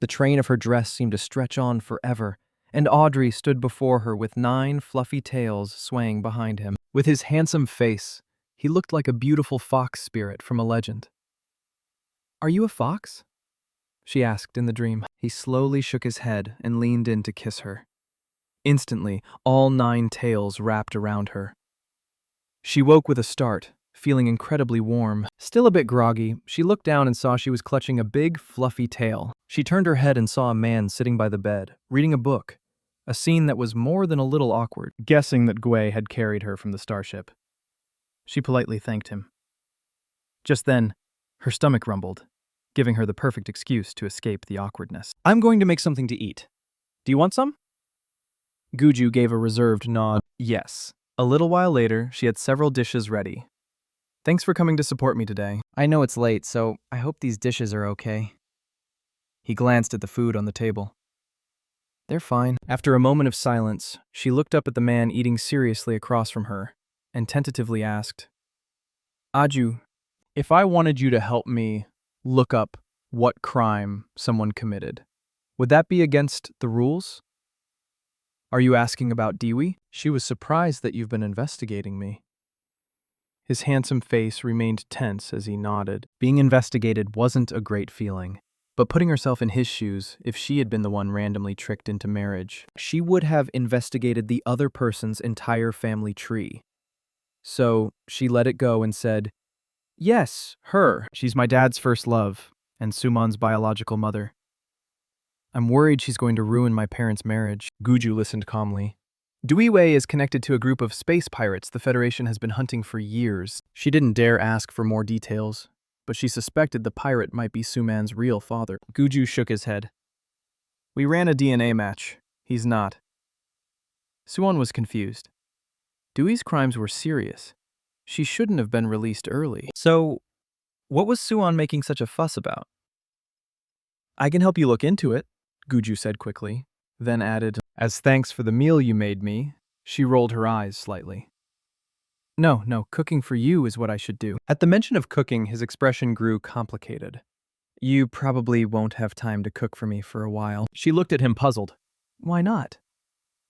A: The train of her dress seemed to stretch on forever, and Audrey stood before her with 9 fluffy tails swaying behind him. With his handsome face, he looked like a beautiful fox spirit from a legend. "Are you a fox?" she asked in the dream. He slowly shook his head and leaned in to kiss her. Instantly, all 9 tails wrapped around her. She woke with a start, feeling incredibly warm. Still a bit groggy, she looked down and saw she was clutching a big, fluffy tail. She turned her head and saw a man sitting by the bed, reading a book, a scene that was more than a little awkward, guessing that Gui had carried her from the starship. She politely thanked him. Just then, her stomach rumbled, giving her the perfect excuse to escape the awkwardness. "I'm going to make something to eat. Do you want some?" Guju gave a reserved nod. Yes. A little while later, she had several dishes ready. "Thanks for coming to support me today. I know it's late, so I hope these dishes are okay." He glanced at the food on the table. "They're fine." After a moment of silence, she looked up at the man eating seriously across from her and tentatively asked, "Aju, if I wanted you to help me look up what crime someone committed, would that be against the rules? Are you asking about Dewey?" She was surprised that you've been investigating me. His handsome face remained tense as he nodded. Being investigated wasn't a great feeling, But putting herself in his shoes, if she had been the one randomly tricked into marriage, she would have investigated the other person's entire family tree. So she let it go and said, "Yes, her. She's my dad's first love, and Suman's biological mother. I'm worried she's going to ruin my parents' marriage." Guju listened calmly. Duiwei is connected to a group of space pirates the Federation has been hunting for years. She didn't dare ask for more details, but she suspected the pirate might be Suman's real father. Guju shook his head. "We ran a DNA match. He's not." Suan was confused. Dui's crimes were serious. She shouldn't have been released early. So, what was Suan making such a fuss about? "I can help you look into it," Guju said quickly, then added, "As thanks for the meal you made me." She rolled her eyes slightly. No, cooking for you is what I should do." At the mention of cooking, his expression grew complicated. "You probably won't have time to cook for me for a while." She looked at him puzzled. "Why not?"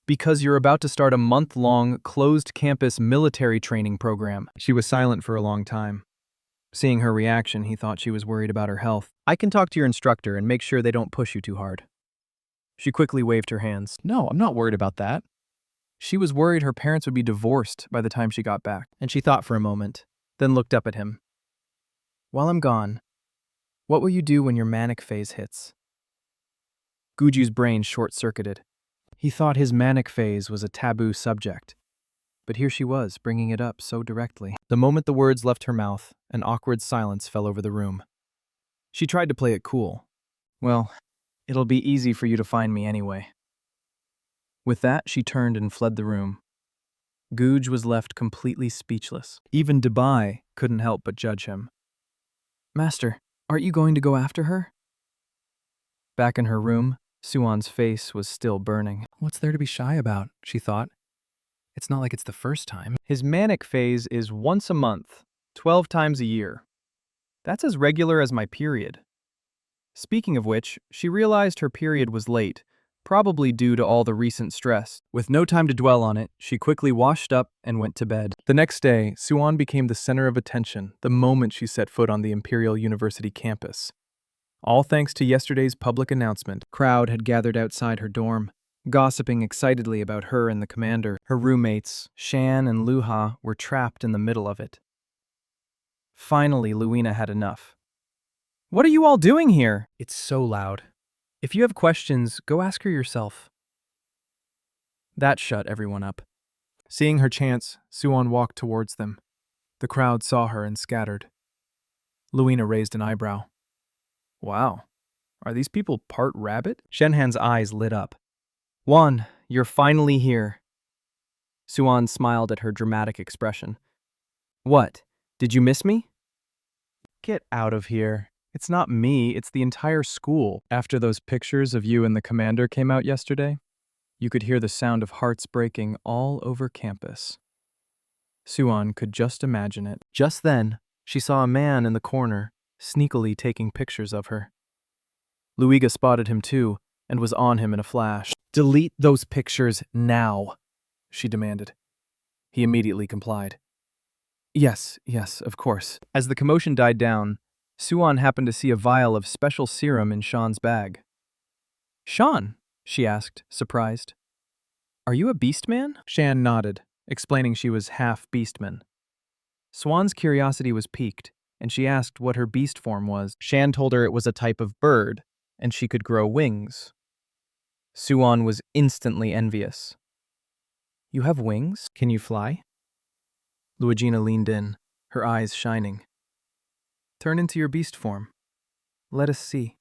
A: "Because you're about to start a month-long, closed-campus military training program." She was silent for a long time. Seeing her reaction, he thought she was worried about her health. "I can talk to your instructor and make sure they don't push you too hard." She quickly waved her hands. "No, I'm not worried about that." She was worried her parents would be divorced by the time she got back, and she thought for a moment, then looked up at him. "While I'm gone, what will you do when your manic phase hits?" Guju's brain short-circuited. He thought his manic phase was a taboo subject, but here she was, bringing it up so directly. The moment the words left her mouth, an awkward silence fell over the room. She tried to play it cool. "Well, it'll be easy for you to find me anyway." With that, she turned and fled the room. Guj was left completely speechless. Even Dubai couldn't help but judge him. "Master, aren't you going to go after her?" Back in her room, Suan's face was still burning. "What's there to be shy about?" she thought. "It's not like it's the first time." His manic phase is once a month, 12 times a year. That's as regular as my period. Speaking of which, she realized her period was late, probably due to all the recent stress. With no time to dwell on it, she quickly washed up and went to bed. The next day, Suan became the center of attention the moment she set foot on the Imperial University campus. All thanks to yesterday's public announcement. Crowd had gathered outside her dorm, gossiping excitedly about her and the commander. Her roommates, Shan and Luha, were trapped in the middle of it. Finally, Luina had enough. "What are you all doing here?" "It's so loud. If you have questions, go ask her yourself." That shut everyone up. Seeing her chance, Suan walked towards them. The crowd saw her and scattered. Luina raised an eyebrow. "Wow, are these people part rabbit?" Shenhan's eyes lit up. "Wan, you're finally here." Suan smiled at her dramatic expression. "What, did you miss me?" "Get out of here. It's not me, it's the entire school." After those pictures of you and the commander came out yesterday, you could hear the sound of hearts breaking all over campus. Suan could just imagine it. Just then, she saw a man in the corner, sneakily taking pictures of her. Luiga spotted him too, and was on him in a flash. "Delete those pictures now," she demanded. He immediately complied. Yes, of course." As the commotion died down, Suan happened to see a vial of special serum in Sean's bag. "Sean?" she asked, surprised. "Are you a beastman?" Shan nodded, explaining she was half beastman. Swan's curiosity was piqued, and she asked what her beast form was. Shan told her it was a type of bird, and she could grow wings. Suan was instantly envious. "You have wings? Can you fly?" Luigina leaned in, her eyes shining. "Turn into your beast form. Let us see."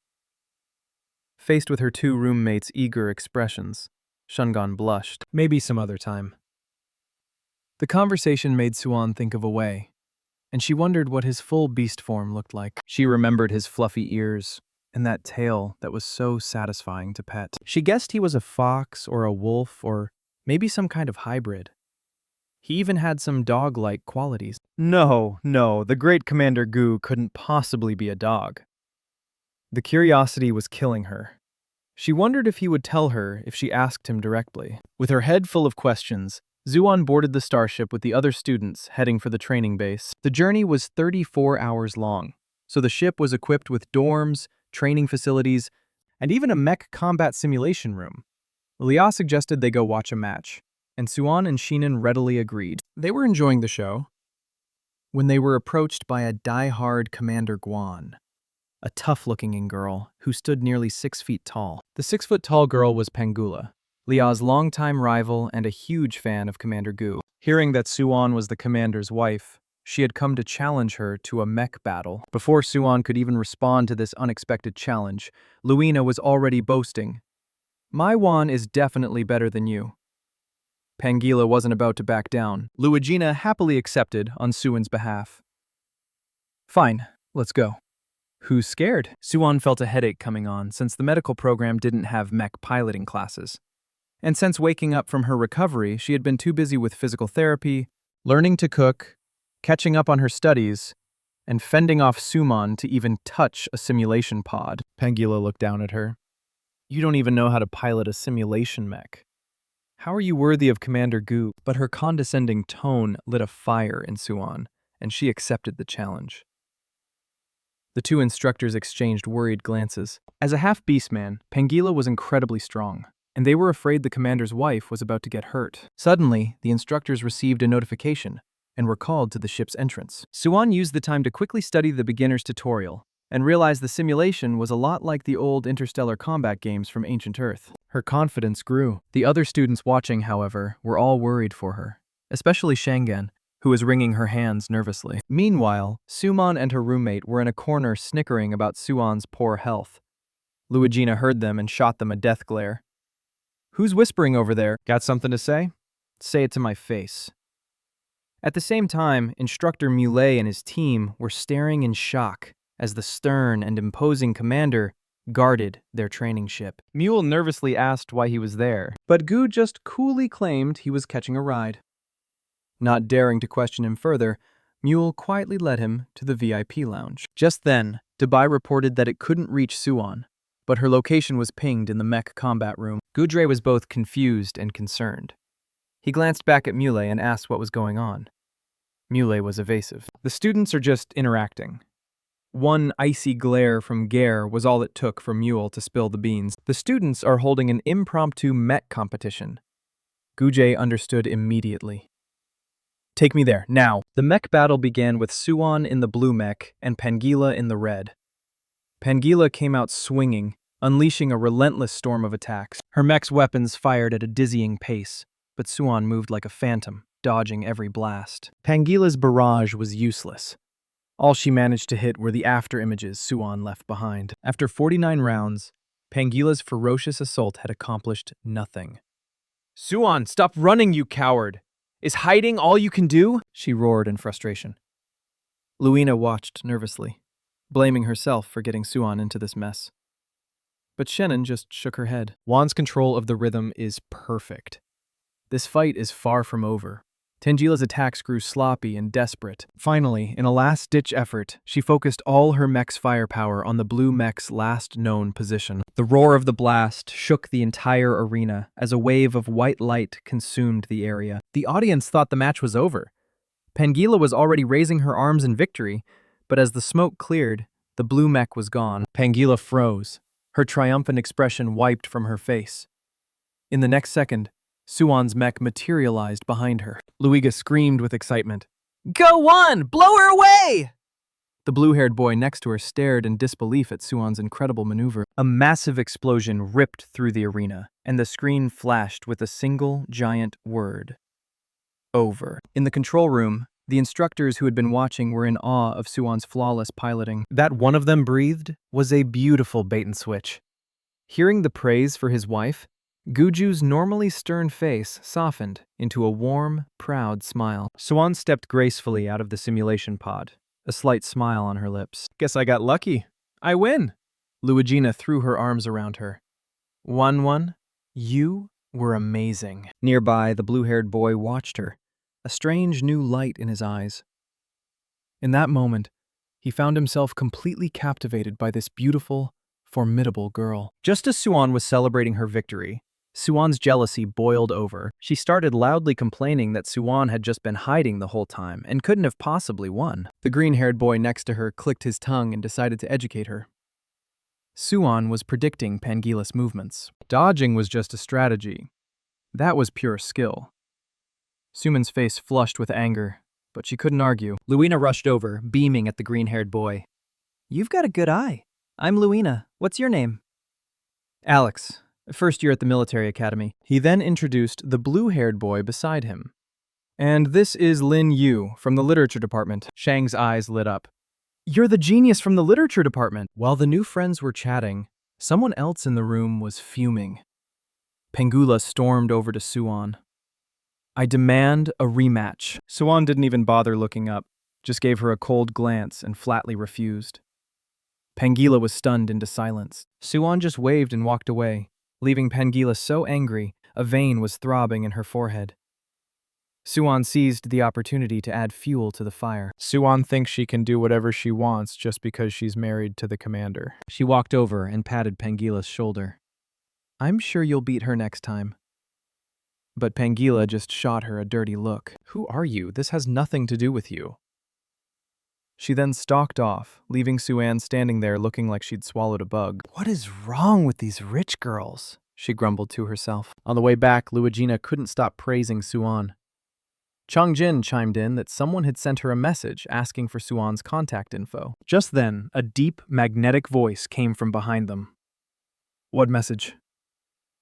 A: Faced with her two roommates' eager expressions, Shungan blushed. "Maybe some other time." The conversation made Suan think of a way, and she wondered what his full beast form looked like. She remembered his fluffy ears and that tail that was so satisfying to pet. She guessed he was a fox or a wolf or maybe some kind of hybrid. He even had some dog-like qualities. No, the great Commander Gu couldn't possibly be a dog. The curiosity was killing her. She wondered if he would tell her if she asked him directly. With her head full of questions, Zuan boarded the starship with the other students heading for the training base. The journey was 34 hours long, so the ship was equipped with dorms, training facilities, and even a mech combat simulation room. Lia suggested they go watch a match, and Suan and Shinan readily agreed. They were enjoying the show when they were approached by a die-hard Commander Guan, a tough-looking girl who stood nearly 6 feet tall. The 6-foot-tall girl was Pangula, Lia's longtime rival and a huge fan of Commander Gu. Hearing that Suan was the commander's wife, she had come to challenge her to a mech battle. Before Suan could even respond to this unexpected challenge, Luina was already boasting, "My Wan is definitely better than you." Pangila wasn't about to back down. Luigina happily accepted on Suan's behalf. "Fine, let's go." Who's scared? Suan felt a headache coming on since the medical program didn't have mech piloting classes. And since waking up from her recovery, she had been too busy with physical therapy, learning to cook, catching up on her studies, and fending off Suman to even touch a simulation pod. Pangila looked down at her. "You don't even know how to pilot a simulation mech. How are you worthy of Commander Gu?" But her condescending tone lit a fire in Suan, and she accepted the challenge. The two instructors exchanged worried glances. As a half-beastman, Pangila was incredibly strong, and they were afraid the commander's wife was about to get hurt. Suddenly, the instructors received a notification and were called to the ship's entrance. Suan used the time to quickly study the beginner's tutorial and realized the simulation was a lot like the old interstellar combat games from ancient Earth. Her confidence grew. The other students watching, however, were all worried for her, especially Shangan, who was wringing her hands nervously. Meanwhile, Suman and her roommate were in a corner snickering about Suan's poor health. Luigina heard them and shot them a death glare. "Who's whispering over there? Got something to say? Say it to my face." At the same time, Instructor Muley and his team were staring in shock as the stern and imposing commander guarded their training ship. Mule nervously asked why he was there, but Gu just coolly claimed he was catching a ride. Not daring to question him further, Mule quietly led him to the VIP lounge. Just then, Dubai reported that it couldn't reach Suan, but her location was pinged in the mech combat room. Gudre was both confused and concerned. He glanced back at Muley and asked what was going on. Muley was evasive. "The students are just interacting." One icy glare from Gare was all it took for Mule to spill the beans. "The students are holding an impromptu mech competition." Gujay understood immediately. "Take me there, now." The mech battle began with Suan in the blue mech and Pangila in the red. Pangila came out swinging, unleashing a relentless storm of attacks. Her mech's weapons fired at a dizzying pace, but Suan moved like a phantom, dodging every blast. Pangila's barrage was useless. All she managed to hit were the after-images Suan left behind. After 49 rounds, Pangila's ferocious assault had accomplished nothing. "Suan, stop running, you coward! Is hiding all you can do?" she roared in frustration. Luina watched nervously, blaming herself for getting Suan into this mess. But Shannon just shook her head. "Wan's control of the rhythm is perfect. This fight is far from over." Tangila's attacks grew sloppy and desperate. Finally, in a last-ditch effort, she focused all her mech's firepower on the blue mech's last known position. The roar of the blast shook the entire arena as a wave of white light consumed the area. The audience thought the match was over. Pangila was already raising her arms in victory, but as the smoke cleared, the blue mech was gone. Pangila froze, her triumphant expression wiped from her face. In the next second, Suan's mech materialized behind her. Luiga screamed with excitement. "Go on! Blow her away!" The blue-haired boy next to her stared in disbelief at Suan's incredible maneuver. A massive explosion ripped through the arena, and the screen flashed with a single giant word. Over. In the control room, the instructors who had been watching were in awe of Suan's flawless piloting. That one of them breathed was a beautiful bait-and-switch. Hearing the praise for his wife, Guju's normally stern face softened into a warm, proud smile. Suan stepped gracefully out of the simulation pod, a slight smile on her lips. "Guess I got lucky. I win." Luigina threw her arms around her. "One, you were amazing." Nearby, the blue-haired boy watched her, a strange new light in his eyes. In that moment, he found himself completely captivated by this beautiful, formidable girl. Just as Suan was celebrating her victory, Suan's jealousy boiled over. She started loudly complaining that Suan had just been hiding the whole time and couldn't have possibly won. The green-haired boy next to her clicked his tongue and decided to educate her. Suan was predicting Pangila's movements. Dodging was just a strategy. That was pure skill. Suman's face flushed with anger, but she couldn't argue.
C: Luina rushed over, beaming at the green-haired boy.
D: You've got a good eye. I'm Luina. What's your name?
A: Alex, first year at the military academy. He then introduced the blue-haired boy beside him. And this is Lin Yu from the literature department. Shang's eyes lit up. You're the genius from the literature department. While the new friends were chatting, someone else in the room was fuming. Pengula stormed over to Suan. I demand a rematch. Suan didn't even bother looking up, just gave her a cold glance and flatly refused. Pangila was stunned into silence. Suan just waved and walked away, leaving Pangila so angry, a vein was throbbing in her forehead. Suan seized the opportunity to add fuel to the fire. Suan thinks she can do whatever she wants just because she's married to the commander. She walked over and patted Pangila's shoulder. I'm sure you'll beat her next time. But Pangila just shot her a dirty look. Who are you? This has nothing to do with you. She then stalked off, leaving Suan standing there looking like she'd swallowed a bug. What is wrong with these rich girls? She grumbled to herself. On the way back, Luigina couldn't stop praising Suan. Changjin chimed in that someone had sent her a message asking for Suan's contact info. Just then, a deep, magnetic voice came from behind them. What message?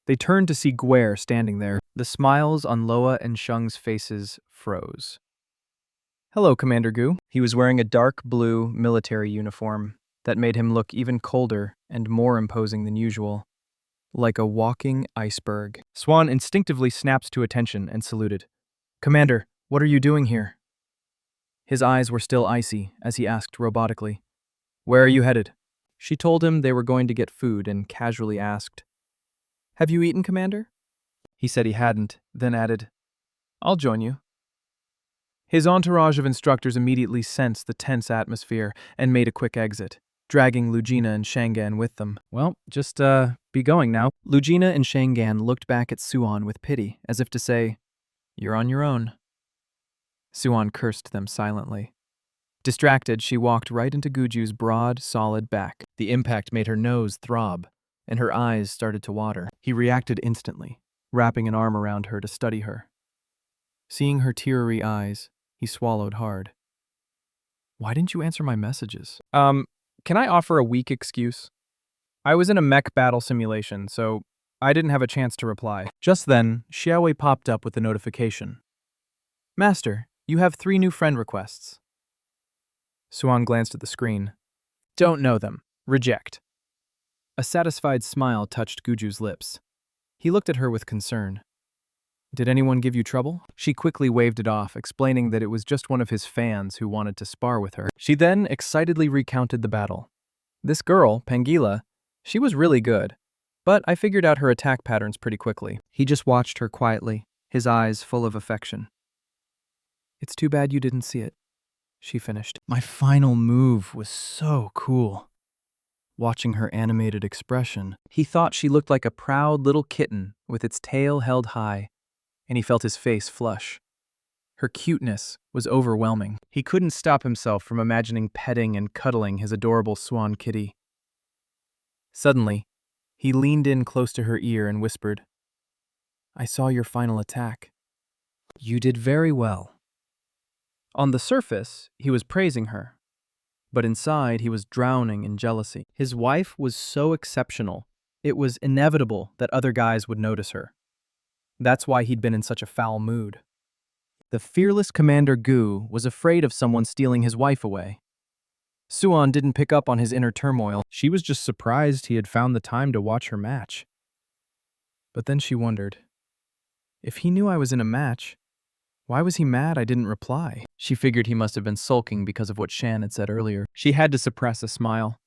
A: They turned to see Guer standing there. The smiles on Loa and Shung's faces froze. Hello, Commander Gu. He was wearing a dark blue military uniform that made him look even colder and more imposing than usual. Like a walking iceberg. Swan instinctively snapped to attention and saluted. Commander, what are you doing here? His eyes were still icy as he asked robotically, Where are you headed? She told him they were going to get food and casually asked, Have you eaten, Commander? He said he hadn't, then added, I'll join you. His entourage of instructors immediately sensed the tense atmosphere and made a quick exit, dragging Lugina and Shangan with them. Well, just, be going now. Lugina and Shangan looked back at Suan with pity, as if to say, You're on your own. Suan cursed them silently. Distracted, she walked right into Guju's broad, solid back. The impact made her nose throb, and her eyes started to water. He reacted instantly, wrapping an arm around her to study her. Seeing her teary eyes, he swallowed hard. Why didn't you answer my messages? Can I offer a weak excuse? I was in a mech battle simulation, so I didn't have a chance to reply. Just then, Xiaowei popped up with a notification. Master, you have 3 new friend requests. Suan glanced at the screen. Don't know them. Reject. A satisfied smile touched Guju's lips. He looked at her with concern. Did anyone give you trouble? She quickly waved it off, explaining that it was just one of his fans who wanted to spar with her. She then excitedly recounted the battle. This girl, Pangila, she was really good, but I figured out her attack patterns pretty quickly. He just watched her quietly, his eyes full of affection. It's too bad you didn't see it, she finished. My final move was so cool. Watching her animated expression, he thought she looked like a proud little kitten with its tail held high, and he felt his face flush. Her cuteness was overwhelming. He couldn't stop himself from imagining petting and cuddling his adorable swan kitty. Suddenly, he leaned in close to her ear and whispered, I saw your final attack. You did very well. On the surface, he was praising her, but inside he was drowning in jealousy. His wife was so exceptional, it was inevitable that other guys would notice her. That's why he'd been in such a foul mood. The fearless Commander Gu was afraid of someone stealing his wife away. Suan didn't pick up on his inner turmoil. She was just surprised he had found the time to watch her match. But then she wondered, if he knew I was in a match, why was he mad I didn't reply? She figured he must have been sulking because of what Shan had said earlier. She had to suppress a smile.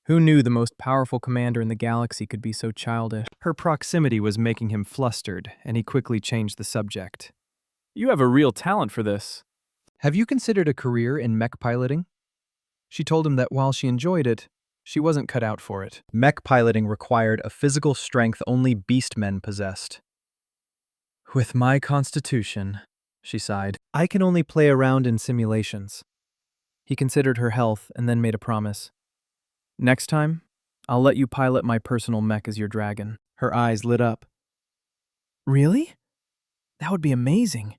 A: Who knew the most powerful commander in the galaxy could be so childish? Her proximity was making him flustered, and he quickly changed the subject. You have a real talent for this. Have you considered a career in mech piloting? She told him that while she enjoyed it, she wasn't cut out for it. Mech piloting required a physical strength only beastmen possessed. With my constitution, she sighed, I can only play around in simulations. He considered her health and then made a promise. Next time, I'll let you pilot my personal mech as your dragon.
C: Her eyes lit up.
A: Really? That would be amazing.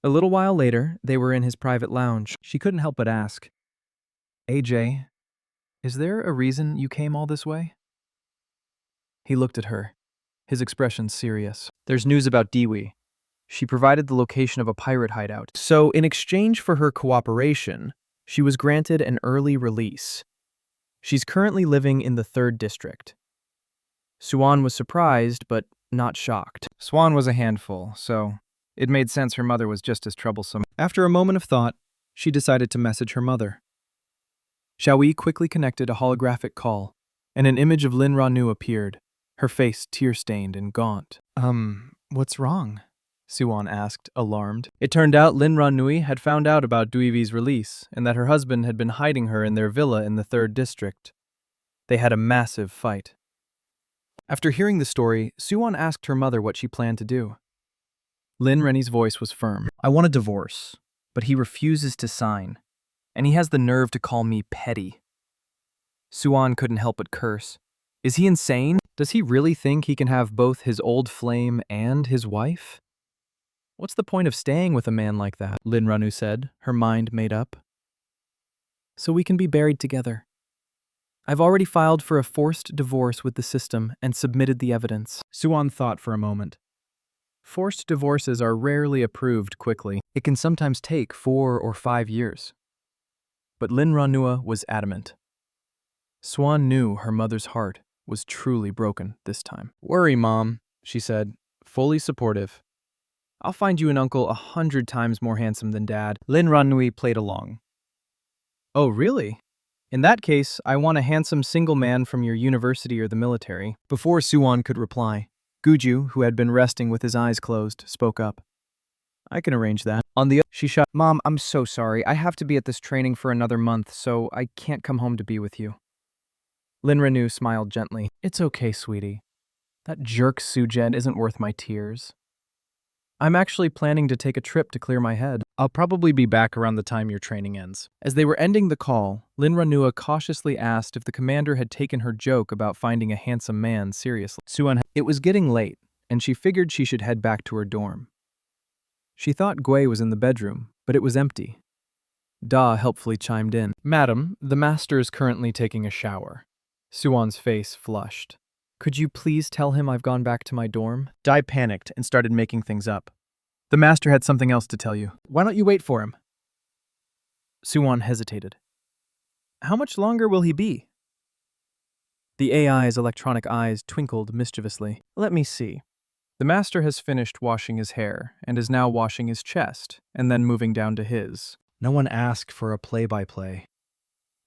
A: A little while later, they were in his private lounge. She couldn't help but ask, AJ, is there a reason you came all this way? He looked at her, his expression serious.
C: There's news about Dewey.
A: She provided the location of a pirate hideout. So, in exchange for her cooperation, she was granted an early release. She's currently living in the 3rd district. Suan was surprised, but not shocked. Swan was a handful, so it made sense her mother was just as troublesome.
C: After a moment of thought, she decided to message her mother.
A: Xiaoyi quickly connected a holographic call, and an image of Lin Ranu appeared, her face tear-stained and gaunt. What's wrong? Suan asked, alarmed. It turned out Lin Ranui had found out about Duivi's release, and that her husband had been hiding her in their villa in the 3rd district. They had a massive fight. After hearing the story, Suan asked her mother what she planned to do. Lin Rennie's voice was firm. I want a divorce, but he refuses to sign, and he has the nerve to call me petty. Suan couldn't help but curse. Is he insane? Does he really think he can have both his old flame and his wife? What's the point of staying with a man like that? Lin Ranu said, her mind made up. So we can be buried together. I've already filed for a forced divorce with the system and submitted the evidence.
C: Suan thought for a moment.
A: Forced divorces are rarely approved quickly. It can sometimes take 4 or 5 years. But Lin Ranua was adamant. Swan knew her mother's heart was truly broken this time. Worry, Mom, she said, fully supportive. I'll find you an uncle 100 times more handsome than Dad.
C: Lin Ranui played along.
A: Oh, really? In that case, I want a handsome single man from your university or the military. Before Suan could reply, Guju, who had been resting with his eyes closed, spoke up. I can arrange that. She shot. Mom, I'm so sorry. I have to be at this training for another month, so I can't come home to be with you. Lin Renu smiled gently. It's okay, sweetie. That jerk Sujed isn't worth my tears. I'm actually planning to take a trip to clear my head.
C: I'll probably be back around the time your training ends.
A: As they were ending the call, Lin Ranua cautiously asked if the commander had taken her joke about finding a handsome man seriously. It was getting late, and she figured she should head back to her dorm. She thought Gui was in the bedroom, but it was empty. Da helpfully chimed in. Madam, the master is currently taking a shower. Suan's face flushed. Could you please tell him I've gone back to my dorm? Dai panicked and started making things up. The master had something else to tell you. Why don't you wait for him? Suan hesitated. How much longer will he be? The AI's electronic eyes twinkled mischievously. Let me see. The master has finished washing his hair and is now washing his chest and then moving down to his.
C: No one asked for a play-by-play.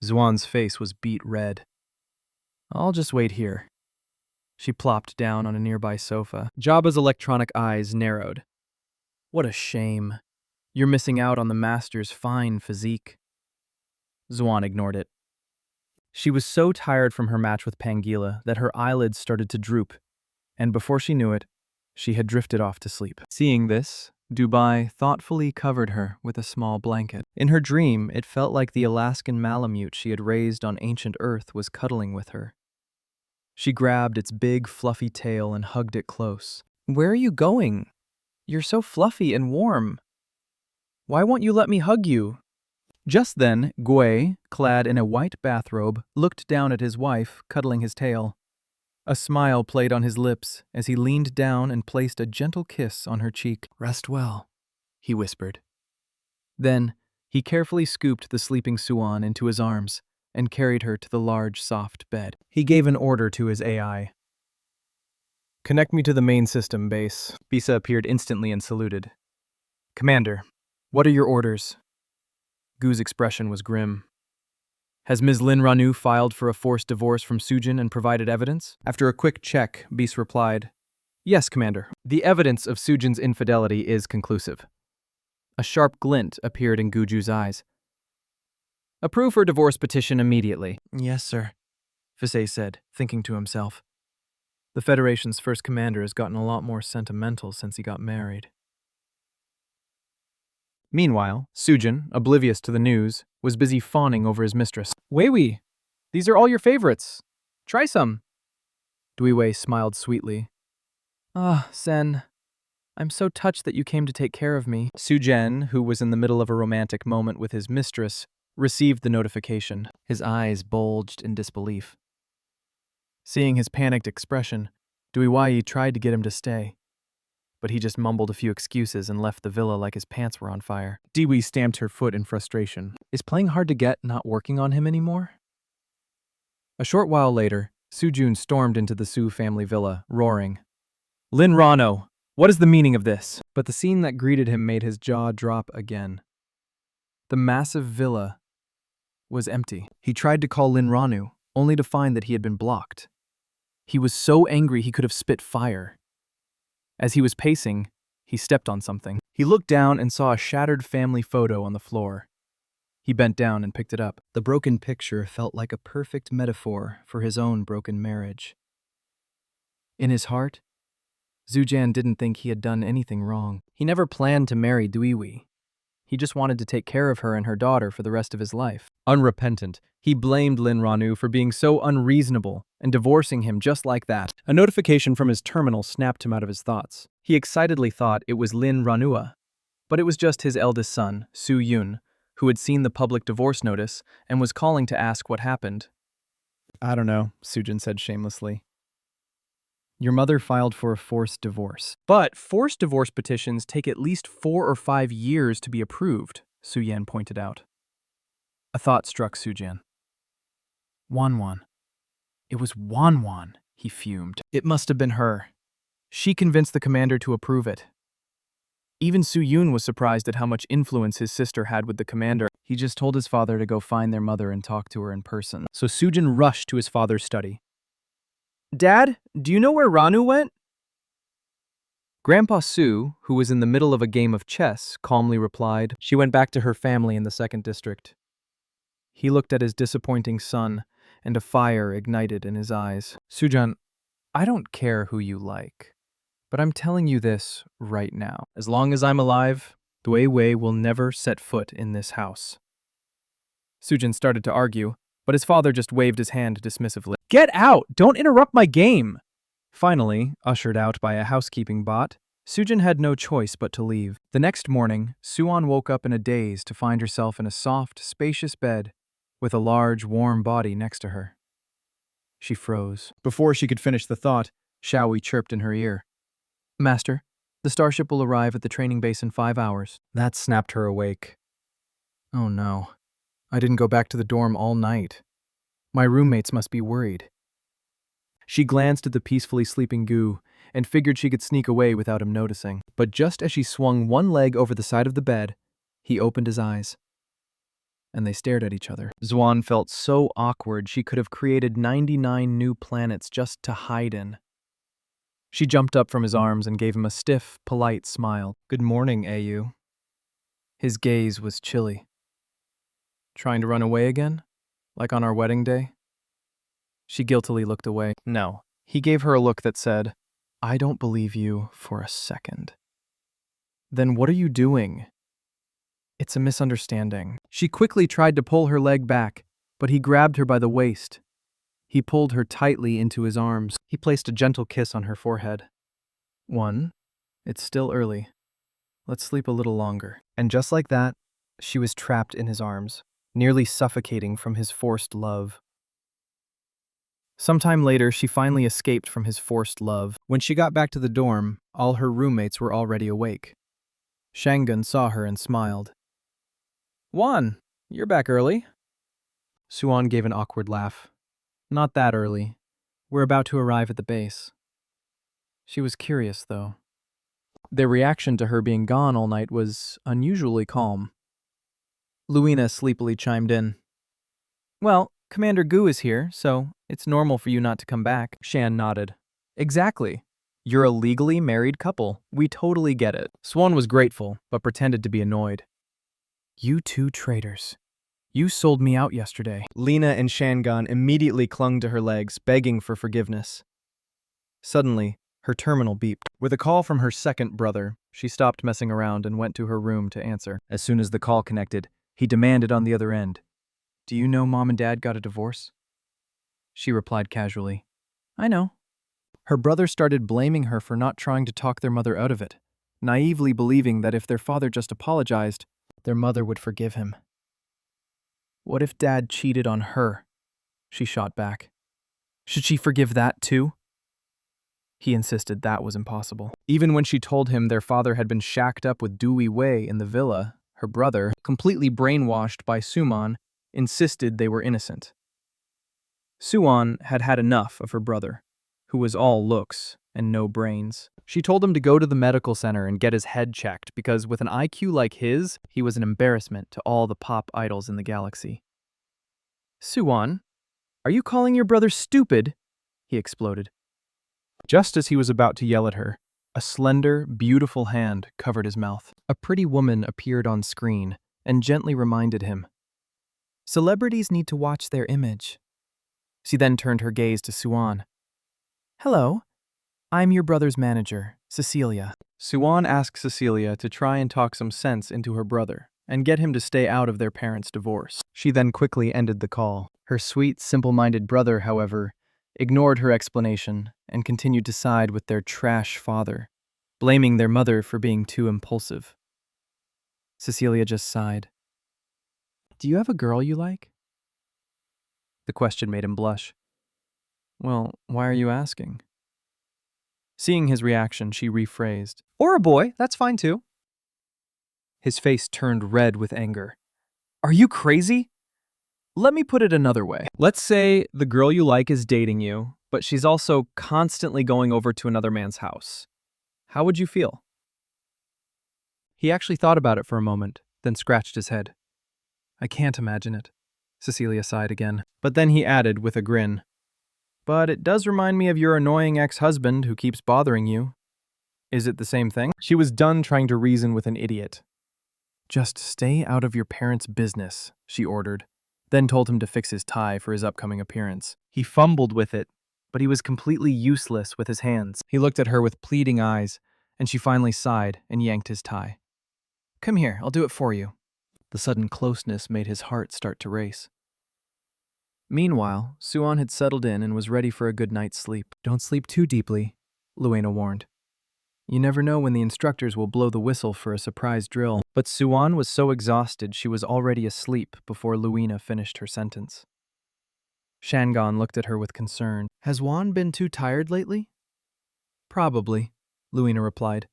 A: Zuan's face was beet red. I'll just wait here. She plopped down on a nearby sofa. Jabba's electronic eyes narrowed. What a shame. You're missing out on the master's fine physique. Zuan ignored it. She was so tired from her match with Pangila that her eyelids started to droop, and before she knew it, she had drifted off to sleep. Seeing this, Dubai thoughtfully covered her with a small blanket. In her dream, it felt like the Alaskan Malamute she had raised on ancient Earth was cuddling with her. She grabbed its big, fluffy tail and hugged it close. Where are you going? You're so fluffy and warm. Why won't you let me hug you? Just then, Gui, clad in a white bathrobe, looked down at his wife, cuddling his tail. A smile played on his lips as he leaned down and placed a gentle kiss on her cheek. Rest well, he whispered. Then, he carefully scooped the sleeping Suan into his arms and carried her to the large, soft bed. He gave an order to his AI. Connect me to the main system base. Bisa appeared instantly and saluted. Commander, what are your orders? Gu's expression was grim. Has Ms. Lin Ranu filed for a forced divorce from Sujin and provided evidence? After a quick check, Bis replied, Yes, Commander. The evidence of Sujin's infidelity is conclusive. A sharp glint appeared in Guju's eyes. Approve her divorce petition immediately. Yes, sir, Fisei said, thinking to himself. The Federation's first commander has gotten a lot more sentimental since he got married. Meanwhile, Sujin, oblivious to the news, was busy fawning over his mistress. Weiwei, These are all your favorites. Try some. Dui smiled sweetly. Ah, Sen. I'm so touched that you came to take care of me. Su-jen, who was in the middle of a romantic moment with his mistress, received the notification. His eyes bulged in disbelief. Seeing his panicked expression, Dui tried to get him to stay, but he just mumbled a few excuses and left the villa like his pants were on fire. Dewey stamped her foot in frustration. Is playing hard to get not working on him anymore? A short while later, Su-jun stormed into the Su family villa, roaring, Lin Rano, what is the meaning of this? But the scene that greeted him made his jaw drop again. The massive villa was empty. He tried to call Lin Ranu, only to find that he had been blocked. He was so angry he could have spit fire. As he was pacing, he stepped on something. He looked down and saw a shattered family photo on the floor. He bent down and picked it up. The broken picture felt like a perfect metaphor for his own broken marriage. In his heart, Zujan didn't think he had done anything wrong. He never planned to marry Duiwi. He just wanted to take care of her and her daughter for the rest of his life. Unrepentant, he blamed Lin Ranu for being so unreasonable and divorcing him just like that. A notification from his terminal snapped him out of his thoughts. He excitedly thought it was Lin Ranua, but it was just his eldest son, Su Yun, who had seen the public divorce notice and was calling to ask what happened. I don't know, Sujin said shamelessly. Your mother filed for a forced divorce. But forced divorce petitions take at least 4 or 5 years to be approved, Su-yan pointed out. A thought struck Su-jan. Wanwan. It was Wanwan, he fumed. It must have been her. She convinced the commander to approve it. Even Su-yun was surprised at how much influence his sister had with the commander. He just told his father to go find their mother and talk to her in person. So Su-jin rushed to his father's study. Dad, do you know where Ranu went? Grandpa Su, who was in the middle of a game of chess, calmly replied, She went back to her family in the 2nd district. He looked at his disappointing son, and a fire ignited in his eyes. Sujan, I don't care who you like, but I'm telling you this right now. As long as I'm alive, Dui Wei will never set foot in this house. Sujin started to argue, but his father just waved his hand dismissively. Get out! Don't interrupt my game! Finally, ushered out by a housekeeping bot, Sujin had no choice but to leave. The next morning, Suan woke up in a daze to find herself in a soft, spacious bed with a large, warm body next to her. She froze. Before she could finish the thought, Shaoui chirped in her ear. Master, the starship will arrive at the training base in 5 hours. That snapped her awake. Oh no. I didn't go back to the dorm all night. My roommates must be worried. She glanced at the peacefully sleeping Gu and figured she could sneak away without him noticing. But just as she swung one leg over the side of the bed, he opened his eyes. And they stared at each other. Zwan felt so awkward she could have created 99 new planets just to hide in. She jumped up from his arms and gave him a stiff, polite smile. Good morning, AU. His gaze was chilly. Trying to run away again? Like on our wedding day? She guiltily looked away. No. He gave her a look that said, I don't believe you for a second. Then what are you doing? It's a misunderstanding. She quickly tried to pull her leg back, but he grabbed her by the waist. He pulled her tightly into his arms. He placed a gentle kiss on her forehead. One, it's still early. Let's sleep a little longer. And just like that, she was trapped in his arms, nearly suffocating from his forced love. Sometime later, she finally escaped from his forced love. When she got back to the dorm, all her roommates were already awake. Shangun saw her and smiled. Wan, you're back early. Suan gave an awkward laugh. Not that early. We're about to arrive at the base. She was curious, though. Their reaction to her being gone all night was unusually calm. Luina sleepily chimed in. Well, Commander Gu is here, so it's normal for you not to come back. Shan nodded. Exactly. You're a legally married couple. We totally get it. Swan was grateful, but pretended to be annoyed. You two traitors. You sold me out yesterday. Lena and Shangan immediately clung to her legs, begging for forgiveness. Suddenly, her terminal beeped. With a call from her second brother, she stopped messing around and went to her room to answer. As soon as the call connected, he demanded on the other end, Do you know Mom and Dad got a divorce? she replied casually. I know. Her brother started blaming her for not trying to talk their mother out of it, naively believing that if their father just apologized, their mother would forgive him. What if Dad cheated on her? She shot back. Should she forgive that too? He insisted that was impossible. Even when she told him their father had been shacked up with Dewey Wei in the villa, her brother, completely brainwashed by Suman, insisted they were innocent. Suan had had enough of her brother, who was all looks and no brains. She told him to go to the medical center and get his head checked because with an IQ like his, he was an embarrassment to all the pop idols in the galaxy. Suan, are you calling your brother stupid? He exploded. Just as he was about to yell at her, a slender, beautiful hand covered his mouth. A pretty woman appeared on screen and gently reminded him. Celebrities need to watch their image. She then turned her gaze to Suan. Hello, I'm your brother's manager, Cecilia. Suan asked Cecilia to try and talk some sense into her brother and get him to stay out of their parents' divorce. She then quickly ended the call. Her sweet, simple-minded brother, however, ignored her explanation and continued to side with their trash father, blaming their mother for being too impulsive. Cecilia just sighed. Do you have a girl you like? The question made him blush. Well, why are you asking? Seeing his reaction, she rephrased. Or a boy, that's fine too. His face turned red with anger. Are you crazy? Let me put it another way. Let's say the girl you like is dating you, but she's also constantly going over to another man's house. How would you feel? He actually thought about it for a moment, then scratched his head. I can't imagine it. Cecilia sighed again, but then he added with a grin. But it does remind me of your annoying ex-husband who keeps bothering you. Is it the same thing? She was done trying to reason with an idiot. Just stay out of your parents' business, she ordered, then told him to fix his tie for his upcoming appearance. He fumbled with it, but he was completely useless with his hands. He looked at her with pleading eyes, and she finally sighed and yanked his tie. Come here, I'll do it for you. The sudden closeness made his heart start to race. Meanwhile, Suan had settled in and was ready for a good night's sleep. Don't sleep too deeply, Luena warned. You never know when the instructors will blow the whistle for a surprise drill. But Suan was so exhausted she was already asleep before Luena finished her sentence. Shangan looked at her with concern. Has Juan been too tired lately? Probably, Luena replied,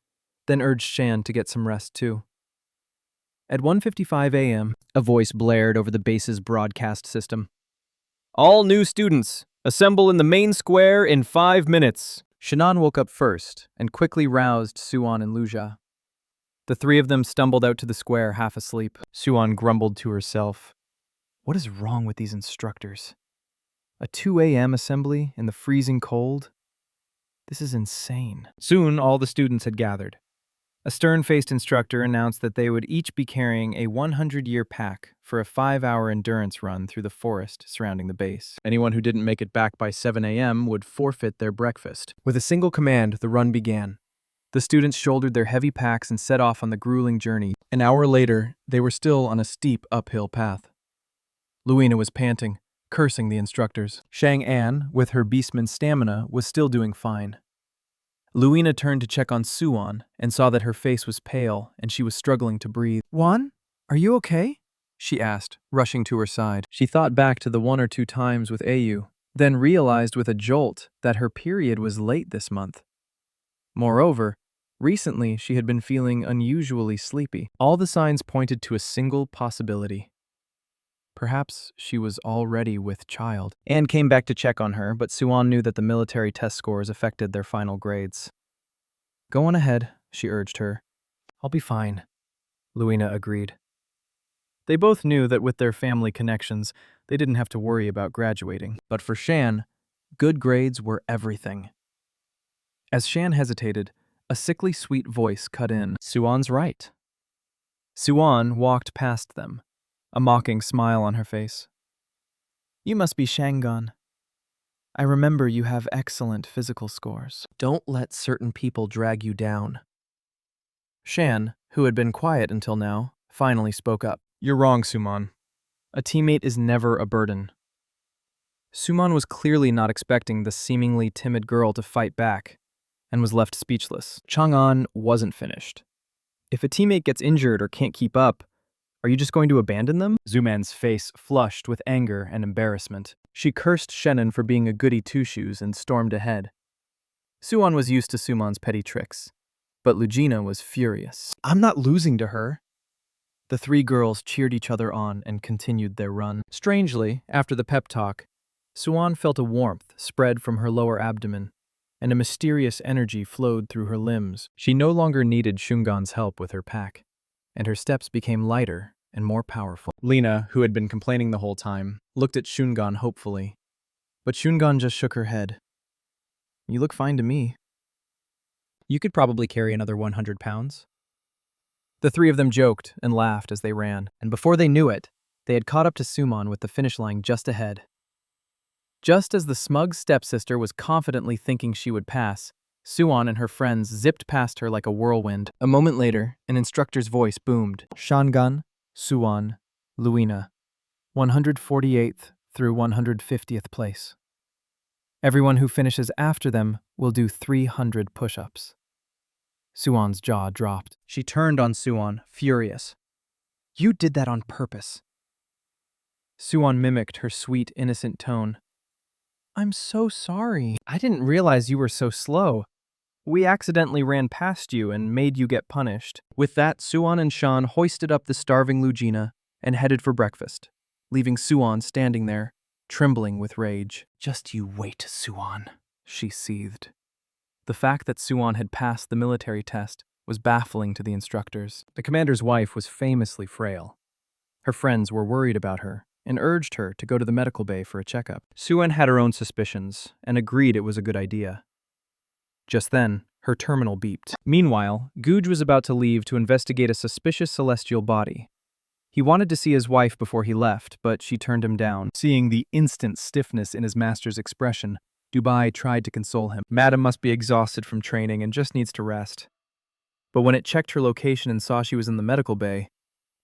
A: then urged Shan to get some rest too. At 1:55 a.m., a voice blared over the base's broadcast system. All new students, assemble in the main square in 5 minutes. Shannon woke up first and quickly roused Suan and Luja. The three of them stumbled out to the square half asleep. Suan grumbled to herself. What is wrong with these instructors? A 2 a.m. assembly in the freezing cold? This is insane. Soon all the students had gathered. A stern-faced instructor announced that they would each be carrying a 100-year pack for a 5-hour endurance run through the forest surrounding the base. Anyone who didn't make it back by 7 a.m. would forfeit their breakfast. With a single command, the run began. The students shouldered their heavy packs and set off on the grueling journey. An hour later, they were still on a steep uphill path. Luena was panting, cursing the instructors. Shang-An, with her beastman's stamina, was still doing fine. Luena turned to check on Suan and saw that her face was pale and she was struggling to breathe. Juan, are you okay? She asked, rushing to her side. She thought back to the 1 or 2 times with Ayu, then realized with a jolt that her period was late this month. Moreover, recently she had been feeling unusually sleepy. All the signs pointed to a single possibility. Perhaps she was already with child. Anne came back to check on her, but Suan knew that the military test scores affected their final grades. Go on ahead, she urged her. I'll be fine, Luena agreed. They both knew that with their family connections, they didn't have to worry about graduating. But for Shan, good grades were everything. As Shan hesitated, a sickly sweet voice cut in. Suan's right. Suan walked past them, a mocking smile on her face. You must be Shangan. I remember you have excellent physical scores. Don't let certain people drag you down. Shan, who had been quiet until now, finally spoke up. You're wrong, Suman. A teammate is never a burden. Suman was clearly not expecting the seemingly timid girl to fight back, and was left speechless. Chang'an wasn't finished. If a teammate gets injured or can't keep up, are you just going to abandon them? Zuman's face flushed with anger and embarrassment. She cursed Shannon for being a goody two-shoes and stormed ahead. Suan was used to Suman's petty tricks, but Lugina was furious. I'm not losing to her. The three girls cheered each other on and continued their run. Strangely, after the pep talk, Suan felt a warmth spread from her lower abdomen, and a mysterious energy flowed through her limbs. She no longer needed Shungan's help with her pack, and her steps became lighter and more powerful. Lena, who had been complaining the whole time, looked at Shungan hopefully, but Shungan just shook her head. You look fine to me. You could probably carry another 100 pounds. The three of them joked and laughed as they ran, and before they knew it, they had caught up to Suman with the finish line just ahead. Just as the smug stepsister was confidently thinking she would pass, Suan and her friends zipped past her like a whirlwind. A moment later, an instructor's voice boomed. Shangan, Suan, Luina, 148th through 150th place. Everyone who finishes after them will do 300 push-ups. Suan's jaw dropped. She turned on Suan, furious. You did that on purpose. Suan mimicked her sweet, innocent tone. I'm so sorry. I didn't realize you were so slow. We accidentally ran past you and made you get punished. With that, Suan and Shan hoisted up the starving Lugina and headed for breakfast, leaving Suan standing there, trembling with rage. Just you wait, Suan, she seethed. The fact that Suan had passed the military test was baffling to the instructors. The commander's wife was famously frail. Her friends were worried about her and urged her to go to the medical bay for a checkup. Suan had her own suspicions and agreed it was a good idea. Just then, her terminal beeped. Meanwhile, Guj was about to leave to investigate a suspicious celestial body. He wanted to see his wife before he left, but she turned him down. Seeing the instant stiffness in his master's expression, Dubai tried to console him. Madam must be exhausted from training and just needs to rest. But when it checked her location and saw she was in the medical bay,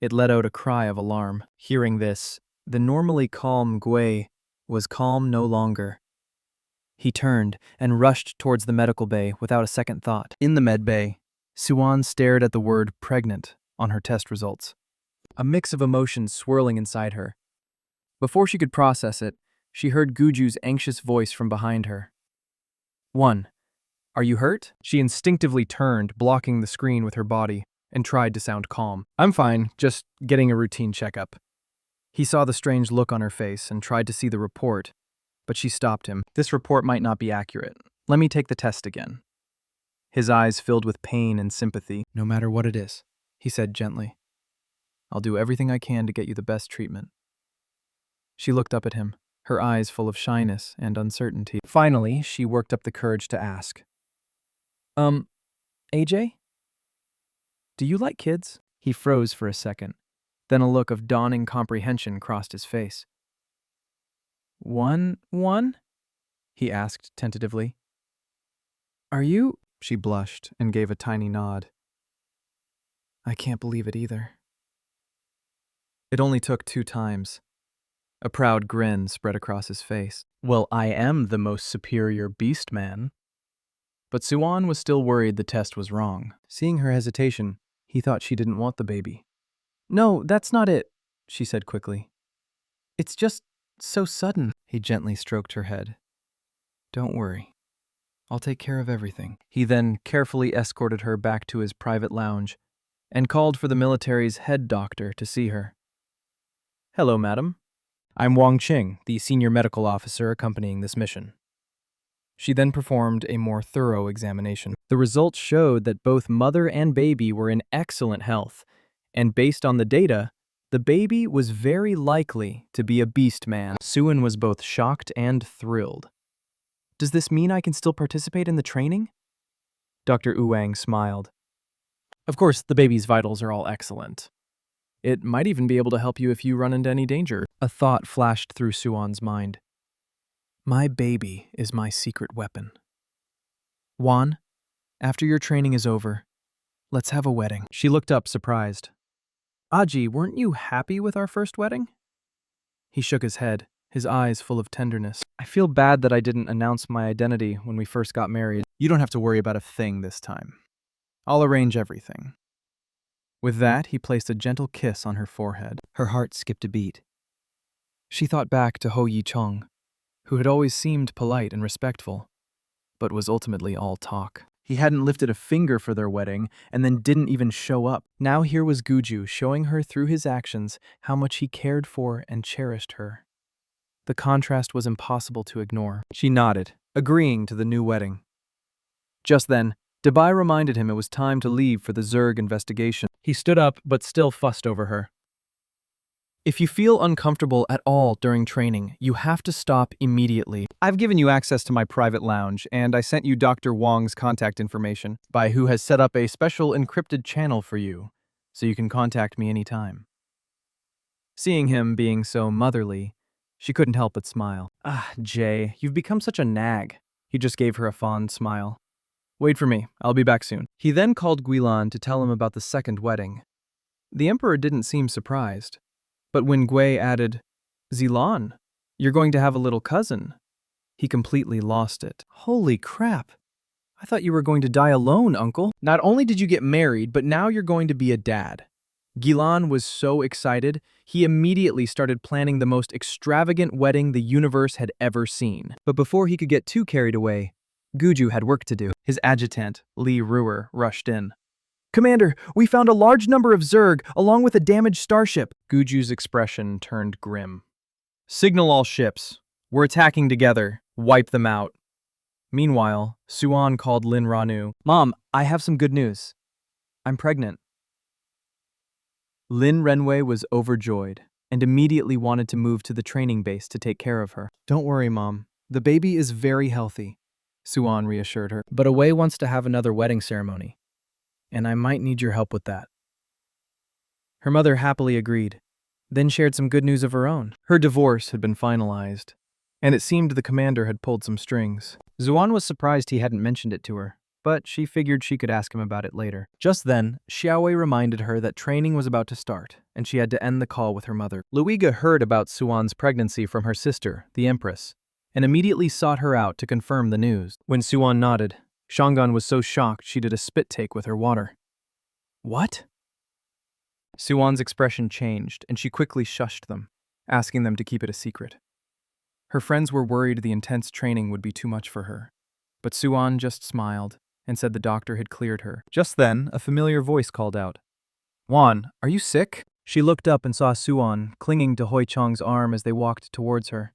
A: it let out a cry of alarm. Hearing this, the normally calm Gui was calm no longer. He turned and rushed towards the medical bay without a second thought. In the med bay, Suan stared at the word pregnant on her test results, a mix of emotions swirling inside her. Before she could process it, she heard Guju's anxious voice from behind her. 1. Are you hurt? She instinctively turned, blocking the screen with her body, and tried to sound calm. I'm fine, just getting a routine checkup. He saw the strange look on her face and tried to see the report, but she stopped him. This report might not be accurate. Let me take the test again. His eyes filled with pain and sympathy. No matter what it is, he said gently. I'll do everything I can to get you the best treatment. She looked up at him, her eyes full of shyness and uncertainty. Finally, she worked up the courage to ask. AJ? Do you like kids? He froze for a second. Then a look of dawning comprehension crossed his face. One? He asked tentatively. Are you? She blushed and gave a tiny nod. I can't believe it either. It only took 2 times. A proud grin spread across his face. Well, I am the most superior beast man. But Suan was still worried the test was wrong. Seeing her hesitation, he thought she didn't want the baby. No, that's not it, she said quickly. It's just so sudden. He gently stroked her head. Don't worry. I'll take care of everything. He then carefully escorted her back to his private lounge and called for the military's head doctor to see her. Hello, madam. I'm Wang Qing, the senior medical officer accompanying this mission. She then performed a more thorough examination. The results showed that both mother and baby were in excellent health, and based on the data, the baby was very likely to be a beast man. Suan was both shocked and thrilled. Does this mean I can still participate in the training? Dr. Uwang smiled. Of course, the baby's vitals are all excellent. It might even be able to help you if you run into any danger. A thought flashed through Suan's mind. My baby is my secret weapon. Juan, after your training is over, let's have a wedding. She looked up, surprised. Aji, weren't you happy with our first wedding? He shook his head his eyes full of tenderness.
C: I feel bad that I didn't announce my identity when we first got married.
A: You don't have to worry about a thing this time. I'll arrange everything. With that, he placed a gentle kiss on her forehead.
D: Her heart skipped a beat.
A: She thought back to Ho Yi-chong, who had always seemed polite and respectful, but was ultimately all talk. He hadn't lifted a finger for their wedding and then didn't even show up. Now here was Guju showing her through his actions how much he cared for and cherished her. The contrast was impossible to ignore. She nodded, agreeing to the new wedding. Just then, Dabai reminded him it was time to leave for the Zerg investigation. He stood up but still fussed over her. If you feel uncomfortable at all during training, you have to stop immediately.
C: I've given you access to my private lounge, and I sent you Dr. Wong's contact information.
A: Bai Hu has set up a special encrypted channel for you, so you can contact me anytime. Seeing him being so motherly, she couldn't help but smile.
C: Ah, Jay, you've become such a nag.
A: He just gave her a fond smile. Wait for me, I'll be back soon. He then called Guilan to tell him about the second wedding. The emperor didn't seem surprised. But when Gui added, "Zilan, you're going to have a little cousin," he completely lost it. Holy crap. I thought you were going to die alone, uncle. Not only did you get married, but now you're going to be a dad. Gilan was so excited, he immediately started planning the most extravagant wedding the universe had ever seen.
D: But before he could get too carried away, Guju had work to do.
A: His adjutant, Li Ruer, rushed in. "Commander, we found a large number of Zerg, along with a damaged starship." Guju's expression turned grim. "Signal all ships. We're attacking together. Wipe them out." Meanwhile, Suan called Lin Ranu.
D: Mom, I have some good news. I'm pregnant.
A: Lin Renwei was overjoyed and immediately wanted to move to the training base to take care of her. "Don't worry, Mom. The baby is very healthy," Suan reassured her. "But Awei wants to have another wedding ceremony, and I might need your help with that." Her mother happily agreed, then shared some good news of her own. Her divorce had been finalized, and it seemed the commander had pulled some strings.
C: Zuan was surprised he hadn't mentioned it to her, but she figured she could ask him about it later.
A: Just then, Xiaowei reminded her that training was about to start, and she had to end the call with her mother. Luiga heard about Suan's pregnancy from her sister, the Empress, and immediately sought her out to confirm the news. When Suan nodded, Shangan was so shocked she did a spit take with her water. "What?" Suan's expression changed, and she quickly shushed them, asking them to keep it a secret. Her friends were worried the intense training would be too much for her, but Suan just smiled and said the doctor had cleared her. Just then, a familiar voice called out, "Wan, are you sick?" She looked up and saw Suan clinging to Hoi Chong's arm as they walked towards her.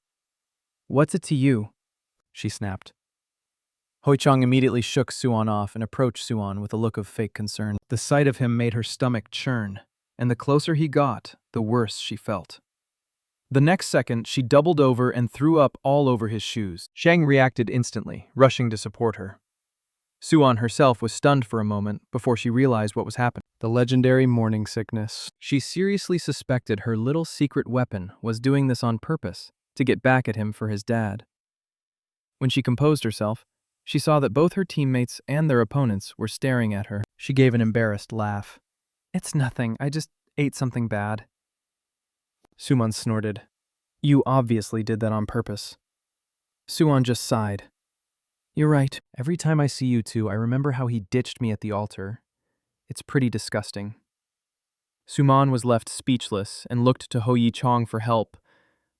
A: "What's it to you?" she snapped. Hoi Chong immediately shook Suan off and approached Suan with a look of fake concern. The sight of him made her stomach churn, and the closer he got, the worse she felt. The next second, she doubled over and threw up all over his shoes. Shang reacted instantly, rushing to support her. Suan herself was stunned for a moment before she realized what was happening. The legendary morning sickness. She seriously suspected her little secret weapon was doing this on purpose to get back at him for his dad. When she composed herself, she saw that both her teammates and their opponents were staring at her. She gave an embarrassed laugh. "It's nothing, I just ate something bad." Suman snorted. "You obviously did that on purpose." Suan just sighed. "You're right. Every time I see you two, I remember how he ditched me at the altar. It's pretty disgusting." Suman was left speechless and looked to Ho Yi-chong for help,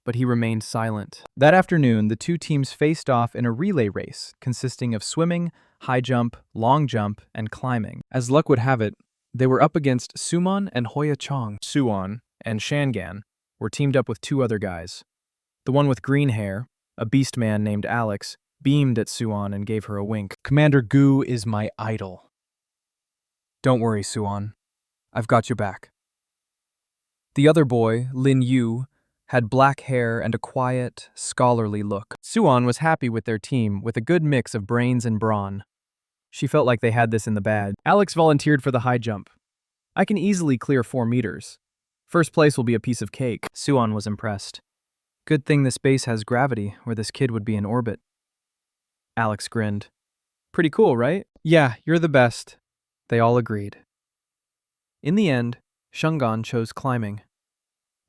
A: but he remained silent. That afternoon, the two teams faced off in a relay race consisting of swimming, high jump, long jump, and climbing. As luck would have it, they were up against Suman and Hoya Chong. Suan and Shangan were teamed up with two other guys. The one with green hair, a beast man named Alex, beamed at Suan and gave her a wink. "Commander Gu is my idol." "Don't worry, Suan. I've got your back." The other boy, Lin Yu, had black hair and a quiet, scholarly look. Suan was happy with their team with a good mix of brains and brawn. She felt like they had this in the bag. Alex volunteered for the high jump. "I can easily clear 4 meters. First place will be a piece of cake." Suan was impressed. "Good thing this base has gravity, or this kid would be in orbit." Alex grinned. "Pretty cool, right?" "Yeah, you're the best." They all agreed. In the end, Shungan chose climbing.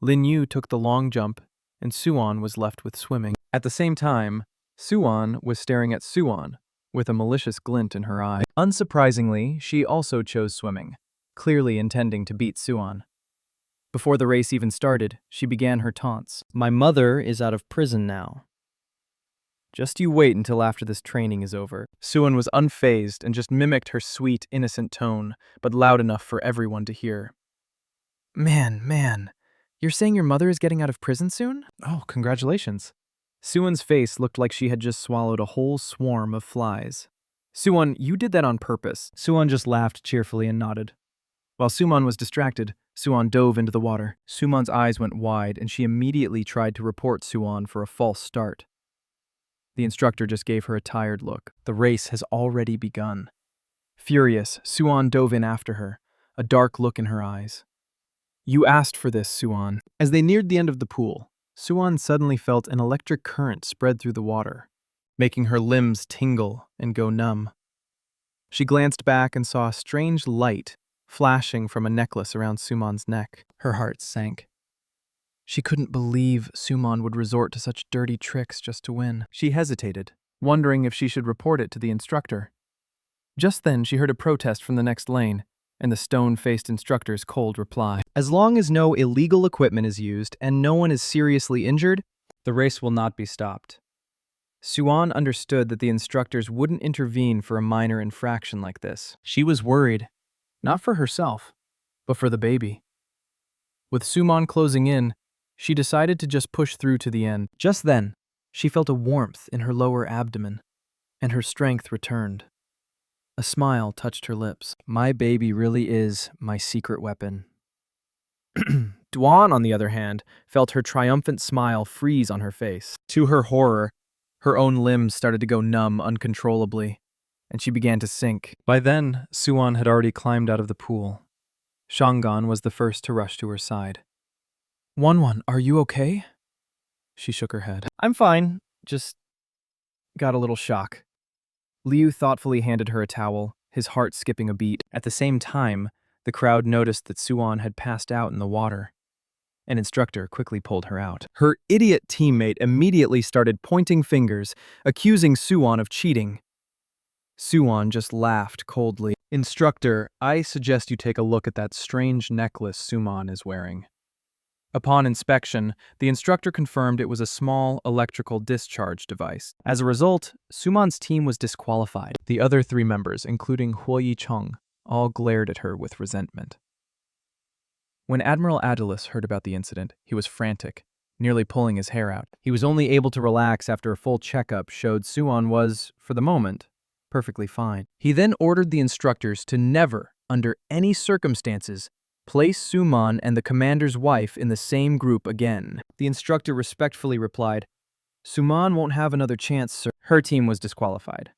A: Lin Yu took the long jump, and Suwon was left with swimming. At the same time, Suwon was staring at Suwon with a malicious glint in her eye. Unsurprisingly, she also chose swimming, clearly intending to beat Suwon. Before the race even started, she began her taunts.
D: My mother is out of prison now.
A: Just you wait until after this training is over. Suwon was unfazed and just mimicked her sweet, innocent tone, but loud enough for everyone to hear. Man, you're saying your mother is getting out of prison soon? Oh, congratulations. Suwon's face looked like she had just swallowed a whole swarm of flies. Suwon, you did that on purpose.
C: Suwon just laughed cheerfully and nodded.
A: While Suwon was distracted, Suwon dove into the water. Suwon's eyes went wide, and she immediately tried to report Suwon for a false start. The instructor just gave her a tired look. The race has already begun. Furious, Suwon dove in after her, a dark look in her eyes. You asked for this, Suwon. As they neared the end of the pool, Suwon suddenly felt an electric current spread through the water, making her limbs tingle and go numb. She glanced back and saw a strange light flashing from a necklace around Suwon's neck. Her heart sank. She couldn't believe Suwon would resort to such dirty tricks just to win. She hesitated, wondering if she should report it to the instructor. Just then, she heard a protest from the next lane, and the stone-faced instructor's cold reply.
C: As long as no illegal equipment is used and no one is seriously injured, the race will not be stopped.
A: Suwon understood that the instructors wouldn't intervene for a minor infraction like this. She was worried, not for herself, but for the baby. With Suwon closing in, she decided to just push through to the end. Just then, she felt a warmth in her lower abdomen, and her strength returned. A smile touched her lips. My baby really is my secret weapon. Duan, on the other hand, felt her triumphant smile freeze on her face. To her horror, her own limbs started to go numb uncontrollably, and she began to sink. By then, Suwon had already climbed out of the pool. Shangan was the first to rush to her side. Won, are you okay? She shook her head. I'm fine, just got a little shock. Liu thoughtfully handed her a towel, his heart skipping a beat. At the same time, the crowd noticed that Suwon had passed out in the water. An instructor quickly pulled her out. Her idiot teammate immediately started pointing fingers, accusing Suwon of cheating. Suwon just laughed coldly. Instructor, I suggest you take a look at that strange necklace Suwon is wearing. Upon inspection, the instructor confirmed it was a small electrical discharge device. As a result, Suwon's team was disqualified. The other three members, including Huo Yicheng, all glared at her with resentment. When Admiral Adulis heard about the incident, he was frantic, nearly pulling his hair out. He was only able to relax after a full checkup showed Suwon was, for the moment, perfectly fine. He then ordered the instructors to never, under any circumstances, place Suwon and the commander's wife in the same group again. The instructor respectfully replied, Suwon won't have another chance, sir. Her team was disqualified.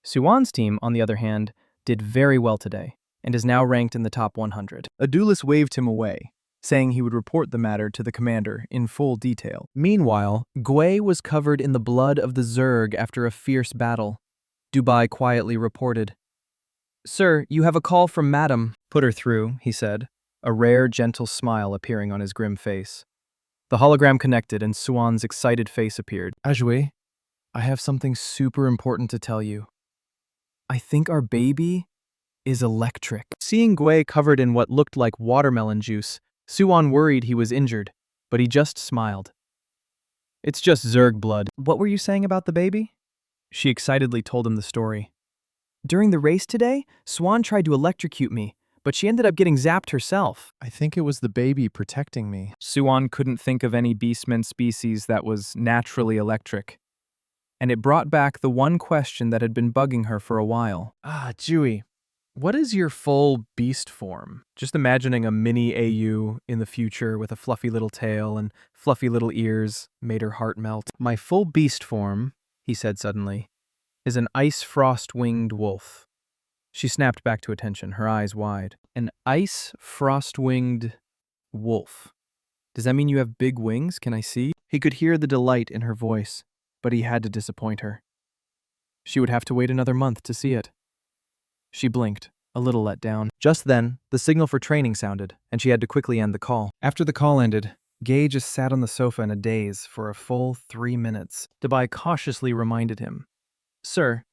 A: Suwon's team, on the other hand, did very well today, and is now ranked in the top 100. Adulis waved him away, saying he would report the matter to the commander in full detail. Meanwhile, Gui was covered in the blood of the Zerg after a fierce battle. Dubai quietly reported, Sir, you have a call from Madam. Put her through, he said, a rare, gentle smile appearing on his grim face. The hologram connected and Suwon's excited face appeared. Ajue, I have something super important to tell you. I think our baby is electric. Seeing Gui covered in what looked like watermelon juice, Suwon worried he was injured, but he just smiled. It's just Zerg blood.
D: What were you saying about the baby?
A: She excitedly told him the story. During the race today, Swan tried to electrocute me, but she ended up getting zapped herself. I think it was the baby protecting me. Suwon couldn't think of any beastman species that was naturally electric. And it brought back the one question that had been bugging her for a while. Jui, what is your full beast form? Just imagining a mini AU in the future with a fluffy little tail and fluffy little ears made her heart melt. My full beast form, he said suddenly, is an ice frost-winged wolf. She snapped back to attention, her eyes wide. An ice frost-winged wolf. Does that mean you have big wings? Can I see? He could hear the delight in her voice, but he had to disappoint her. She would have to wait another month to see it. She blinked, a little let down. Just then, the signal for training sounded, and she had to quickly end the call. After the call ended,
C: Gay just sat on the sofa in a daze for a full 3 minutes. Dubai cautiously reminded him, "Sir,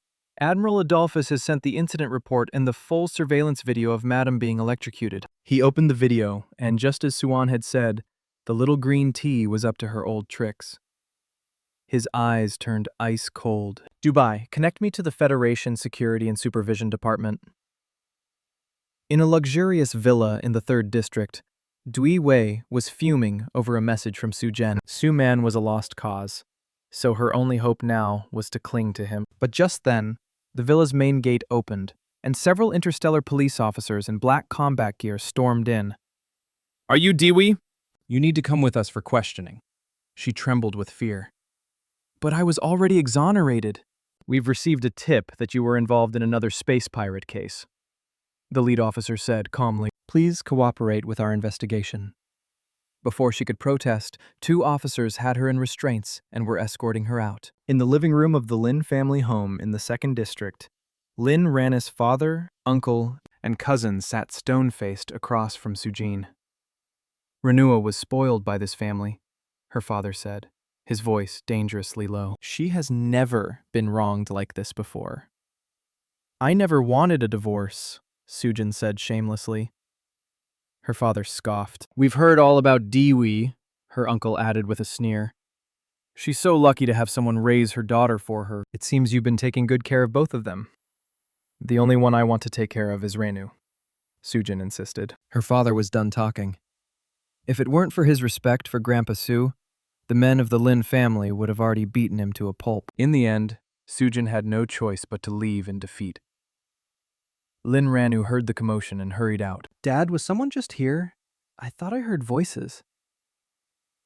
C: Admiral Adolphus has sent the incident report and the full surveillance video of Madam being electrocuted." He opened the video, and just as Suan had said, the little green tea was up to her old tricks. His eyes turned ice cold. "Dubai, connect me to the Federation Security and Supervision Department." In a luxurious villa in the 3rd District, Dui Wei was fuming over a message from Su Zhen. Su Man was a lost cause, so her only hope now was to cling to him. But just then, the villa's main gate opened, and several interstellar police officers in black combat gear stormed in.
A: Are you Dewey? You need to come with us for questioning.
C: She trembled with fear. "But I was already exonerated." "We've received a tip that you were involved in another space pirate case," the lead officer said calmly. "Please cooperate with our investigation." Before she could protest, 2 officers had her in restraints and were escorting her out. In the living room of the Lin family home in the 2nd District, Lin Rannis' father, uncle, and cousin sat stone-faced across from Sujin. "Renua was spoiled by this family," her father said, his voice dangerously low. "She has never been wronged like this before." "I never wanted a divorce," Sujin said shamelessly. Her father scoffed. "We've heard all about Dewey," her uncle added with a sneer. "She's so lucky to have someone raise her daughter for her. It seems you've been taking good care of both of them." "The only one I want to take care of is Renu," Sujin insisted. Her father was done talking. If it weren't for his respect for Grandpa Su, the men of the Lin family would have already beaten him to a pulp. In the end, Sujin had no choice but to leave in defeat. Lin Ranu heard the commotion and hurried out. "Dad, was someone just here? I thought I heard voices."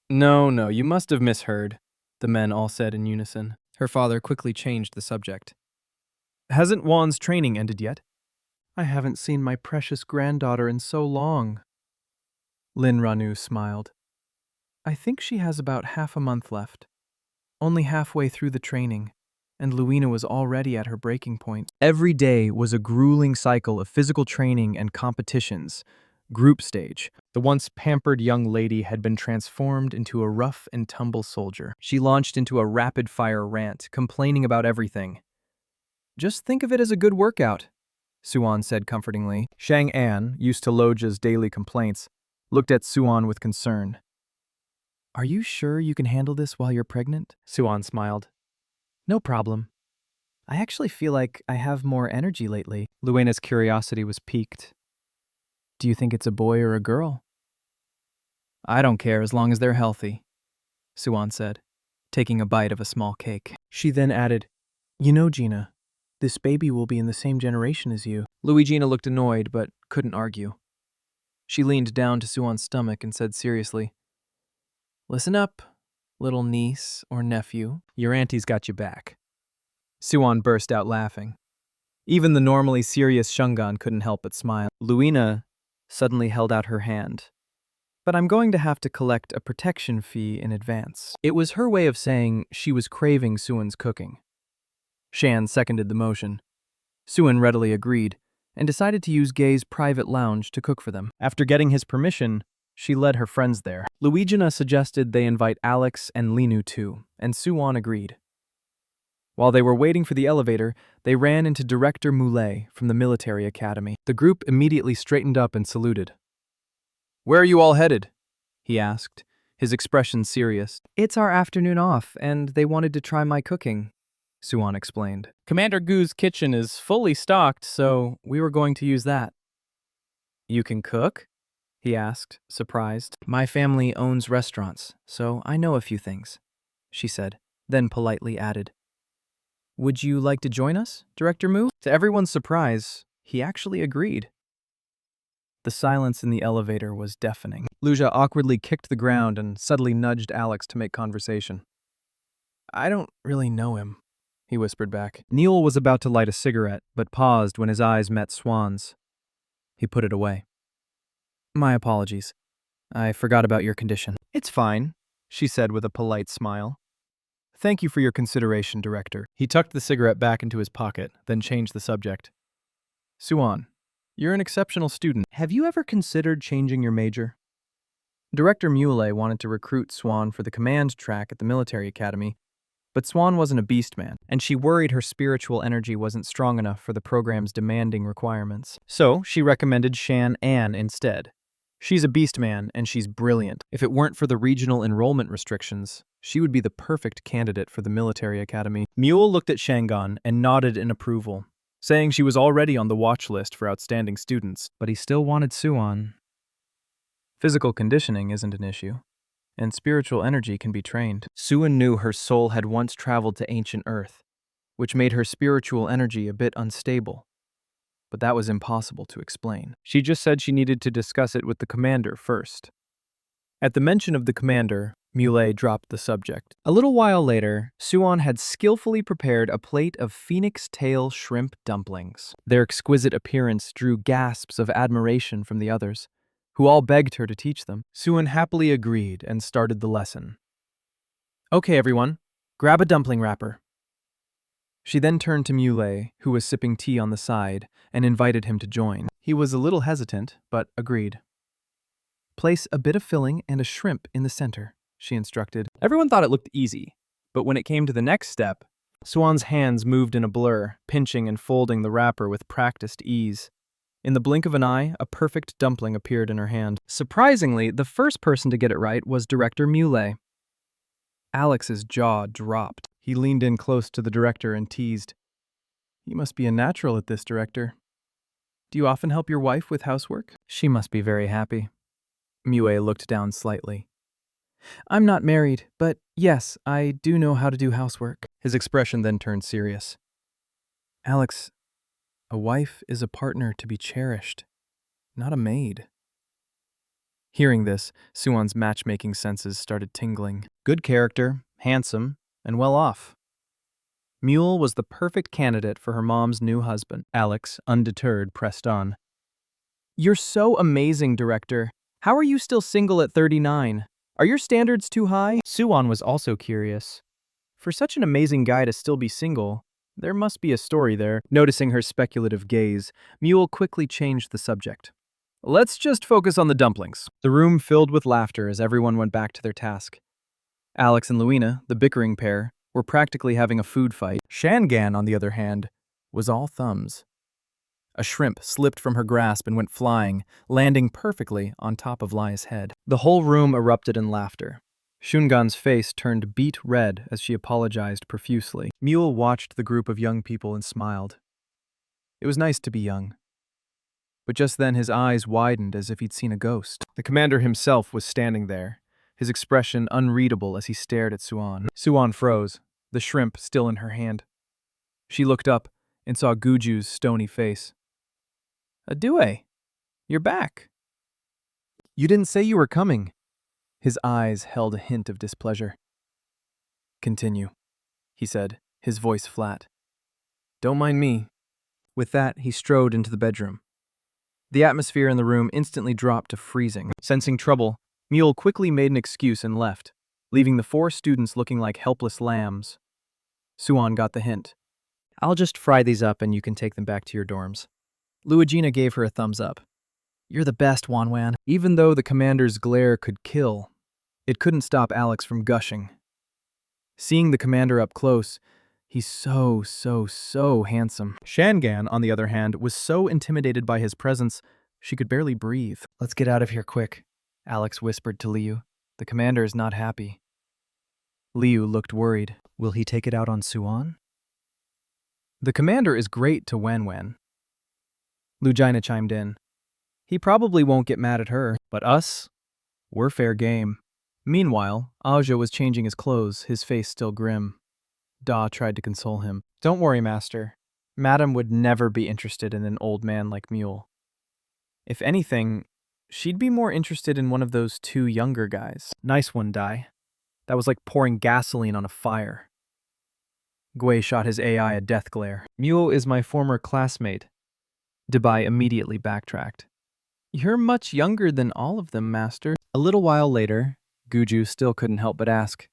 C: No, you must have misheard," the men all said in unison. Her father quickly changed the subject. "Hasn't Juan's training ended yet?" "I haven't seen my precious granddaughter in so long." Lin Ranu smiled. "I think she has about half a month left. Only halfway through the training, and Luina was already at her breaking point." Every day was a grueling cycle of physical training and competitions. Group stage. The once pampered young lady had been transformed into a rough and tumble soldier. She launched into a rapid-fire rant, complaining about everything. "Just think of it as a good workout," Suan said comfortingly. Shang An, used to Loja's daily complaints, looked at Suan with concern. "Are you sure you can handle this while you're pregnant?" Suan smiled. "No problem. I actually feel like I have more energy lately." Luena's curiosity was piqued. "Do you think it's a boy or a girl?" "I don't care as long as they're healthy," Suan said, taking a bite of a small cake. She then added, "You know, Gina, this baby will be in the same generation as you." Gina looked annoyed but couldn't argue. She leaned down to Suan's stomach and said seriously, "Listen up, little niece or nephew. Your auntie's got you back." Suan burst out laughing. Even the normally serious Shungan couldn't help but smile. Luina suddenly held out her hand. "But I'm going to have to collect a protection fee in advance." It was her way of saying she was craving Suan's cooking. Shan seconded the motion. Suan readily agreed and decided to use Gay's private lounge to cook for them. After getting his permission, she led her friends there. Luigina suggested they invite Alex and Linu too, and Suan agreed. While they were waiting for the elevator, they ran into Director Moulet from the military academy. The group immediately straightened up and saluted. "Where are you all headed?" he asked, his expression serious. "It's our afternoon off, and they wanted to try my cooking," Suan explained. "Commander Gu's kitchen is fully stocked, so we were going to use that." "You can cook?" he asked, surprised. "My family owns restaurants, so I know a few things," she said, then politely added, "Would you like to join us, Director Mu?" To everyone's surprise, he actually agreed. The silence in the elevator was deafening. Luja awkwardly kicked the ground and subtly nudged Alex to make conversation. "I don't really know him," he whispered back. Neil was about to light a cigarette, but paused when his eyes met Swan's. He put it away. "My apologies. I forgot about your condition." "It's fine," she said with a polite smile. "Thank you for your consideration, Director." He tucked the cigarette back into his pocket, then changed the subject. "Suan, you're an exceptional student. Have you ever considered changing your major?"
A: Director Muley wanted to recruit Swan for the command track at the military academy, but Swan wasn't a beast man, and she worried her spiritual energy wasn't strong enough for the program's demanding requirements. So she recommended Shan Ann instead. She's a beast man, and she's brilliant. If it weren't for the regional enrollment restrictions, she would be the perfect candidate for the military academy. Mule looked at Shangan and nodded in approval, saying she was already on the watch list for outstanding students, but he still wanted Suan. Physical conditioning isn't an issue, and spiritual energy can be trained. Suan knew her soul had once traveled to ancient Earth, which made her spiritual energy a bit unstable. But that was impossible to explain. She just said she needed to discuss it with the commander first. At the mention of the commander, Muley dropped the subject. A little while later, Suan had skillfully prepared a plate of phoenix tail shrimp dumplings. Their exquisite appearance drew gasps of admiration from the others, who all begged her to teach them. Suan happily agreed and started the lesson. Okay, everyone, grab a dumpling wrapper. She then turned to Muley, who was sipping tea on the side, and invited him to join. He was a little hesitant, but agreed. Place a bit of filling and a shrimp in the center, she instructed. Everyone thought it looked easy, but when it came to the next step, Swan's hands moved in a blur, pinching and folding the wrapper with practiced ease. In the blink of an eye, a perfect dumpling appeared in her hand. Surprisingly, the first person to get it right was Director Muley. Alex's jaw dropped. He leaned in close to the director and teased. You must be a natural at this, Director. Do you often help your wife with housework? She must be very happy. Muley looked down slightly. I'm not married, but yes, I do know how to do housework. His expression then turned serious. Alex, a wife is a partner to be cherished, not a maid. Hearing this, Suan's matchmaking senses started tingling. Good character, handsome, and well off. Mule was the perfect candidate for her mom's new husband. Alex, undeterred, pressed on. You're so amazing, Director. How are you still single at 39? Are your standards too high? Suan was also curious. For such an amazing guy to still be single, there must be a story there. Noticing her speculative gaze, Mule quickly changed the subject. Let's just focus on the dumplings. The room filled with laughter as everyone went back to their task. Alex and Luina, the bickering pair, were practically having a food fight. Shangan, on the other hand, was all thumbs. A shrimp slipped from her grasp and went flying, landing perfectly on top of Lai's head. The whole room erupted in laughter. Shungan's face turned beet red as she apologized profusely. Mule watched the group of young people and smiled. It was nice to be young. But just then his eyes widened as if he'd seen a ghost. The commander himself was standing there, his expression unreadable as he stared at Suan. Suan froze, the shrimp still in her hand. She looked up and saw Guju's stony face. Adue, you're back. You didn't say you were coming. His eyes held a hint of displeasure. Continue, he said, his voice flat. Don't mind me. With that, he strode into the bedroom. The atmosphere in the room instantly dropped to freezing. Sensing trouble, Mule quickly made an excuse and left, leaving the 4 students looking like helpless lambs. Suan got the hint. I'll just fry these up and you can take them back to your dorms. Luigina gave her a thumbs up. You're the best, Wanwan. Even though the commander's glare could kill, it couldn't stop Alex from gushing. Seeing the commander up close, he's so handsome. Shangan, on the other hand, was so intimidated by his presence, she could barely breathe. Let's get out of here quick, Alex whispered to Liu. The commander is not happy. Liu looked worried. Will he take it out on Suan? The commander is great to Wanwan. Luigina chimed in. He probably won't get mad at her, but us? We're fair game. Meanwhile, Aja was changing his clothes, his face still grim. Da tried to console him. Don't worry, Master. Madam would never be interested in an old man like Mule. If anything, she'd be more interested in one of those 2 younger guys. Nice one, Dai. That was like pouring gasoline on a fire. Gui shot his AI a death glare. Mule is my former classmate. Dabai immediately backtracked. You're much younger than all of them, Master. A little while later, Guju still couldn't help but ask.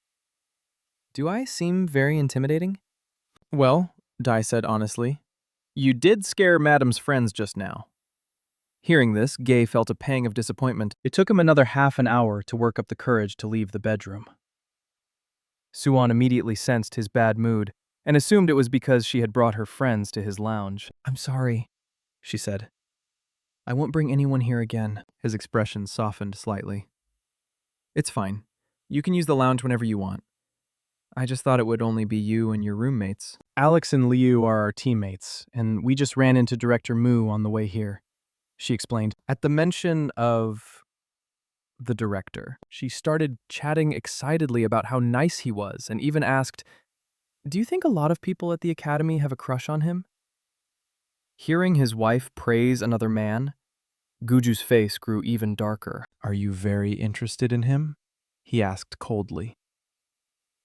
A: Do I seem very intimidating? Well, Dai said honestly, you did scare Madam's friends just now.
C: Hearing this, Gay felt a pang of disappointment. It took him another half an hour to work up the courage to leave the bedroom. Suan immediately sensed his bad mood and assumed it was because she had brought her friends to his lounge. "I'm sorry," she said. "I won't bring anyone here again." His expression softened slightly. "It's fine. You can use the lounge whenever you want. I just thought it would only be you and your roommates. Alex and Liu are our teammates, and we just ran into Director Mu on the way here," she explained. At the mention of the director, she started chatting excitedly about how nice he was and even asked, "Do you think a lot of people at the academy have a crush on him?" Hearing his wife praise another man, Guju's face grew even darker. "Are you very interested in him?" he asked coldly.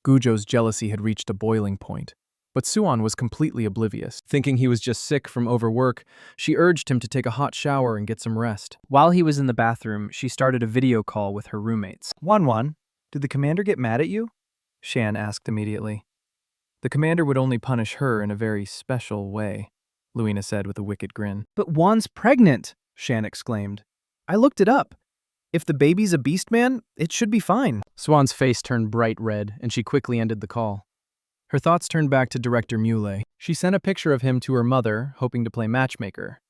C: Gujo's jealousy had reached a boiling point, but Suan was completely oblivious. Thinking he was just sick from overwork, she urged him to take a hot shower and get some rest. While he was in the bathroom, she started a video call with her roommates. "Wan, did the commander get mad at you?" Shan asked immediately. "The commander would only punish her in a very special way," Luina said with a wicked grin. "But Wan's pregnant," Shan exclaimed. "I looked it up. If the baby's a beast man, it should be fine." Swan's face turned bright red, and she quickly ended the call. Her thoughts turned back to Director Mule. She sent a picture of him to her mother, hoping to play matchmaker.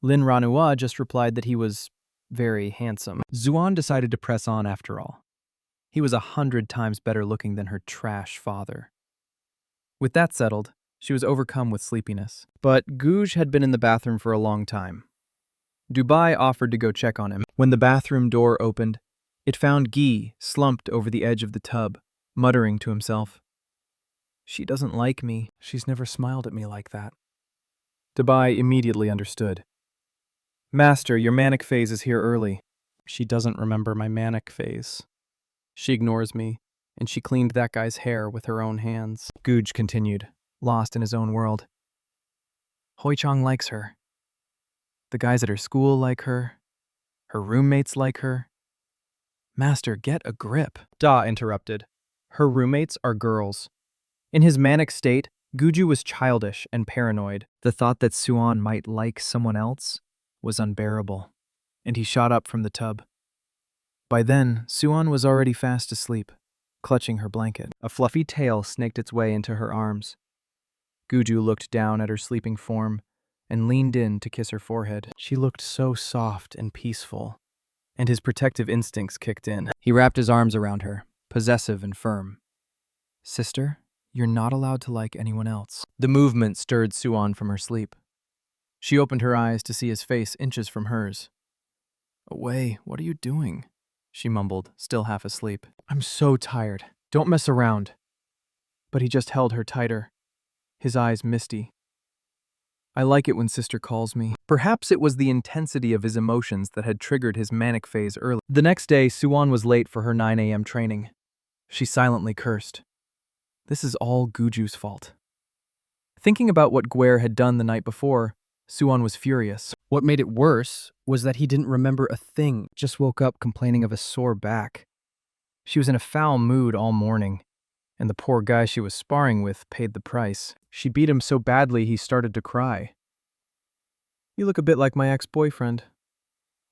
C: Lin Ranua just replied that he was very handsome. Zuan decided to press on after all. He was 100 times better looking than her trash father. With that settled, she was overcome with sleepiness. But Guj had been in the bathroom for a long time. Dubai offered to go check on him. When the bathroom door opened, it found Guy slumped over the edge of the tub, muttering to himself, "She doesn't like me. She's never smiled at me like that." Dubai immediately understood. "Master, your manic phase is here early." "She doesn't remember my manic phase. She ignores me, and she cleaned that guy's hair with her own hands." Guj continued, lost in his own world. "Hoi Chang likes her. The guys at her school like her. Her roommates like her. Master, get a grip." Da interrupted. "Her roommates are girls." In his manic state, Guju was childish and paranoid. The thought that Suan might like someone else was unbearable, and he shot up from the tub. By then, Suan was already fast asleep, clutching her blanket. A fluffy tail snaked its way into her arms. Guju looked down at her sleeping form and leaned in to kiss her forehead. She looked so soft and peaceful, and his protective instincts kicked in. He wrapped his arms around her, possessive and firm. "Sister, you're not allowed to like anyone else." The movement stirred Suan from her sleep. She opened her eyes to see his face inches from hers. "Away, what are you doing?" she mumbled, still half asleep. "I'm so tired. Don't mess around." But he just held her tighter, his eyes misty. "I like it when sister calls me." Perhaps it was the intensity of his emotions that had triggered his manic phase early. The next day, Suan was late for her 9 a.m. training. She silently cursed. This is all Guju's fault. Thinking about what Guer had done the night before, Suan was furious. What made it worse was that he didn't remember a thing, just woke up complaining of a sore back. She was in a foul mood all morning, and the poor guy she was sparring with paid the price. She beat him so badly he started to cry. "You look a bit like my ex-boyfriend,"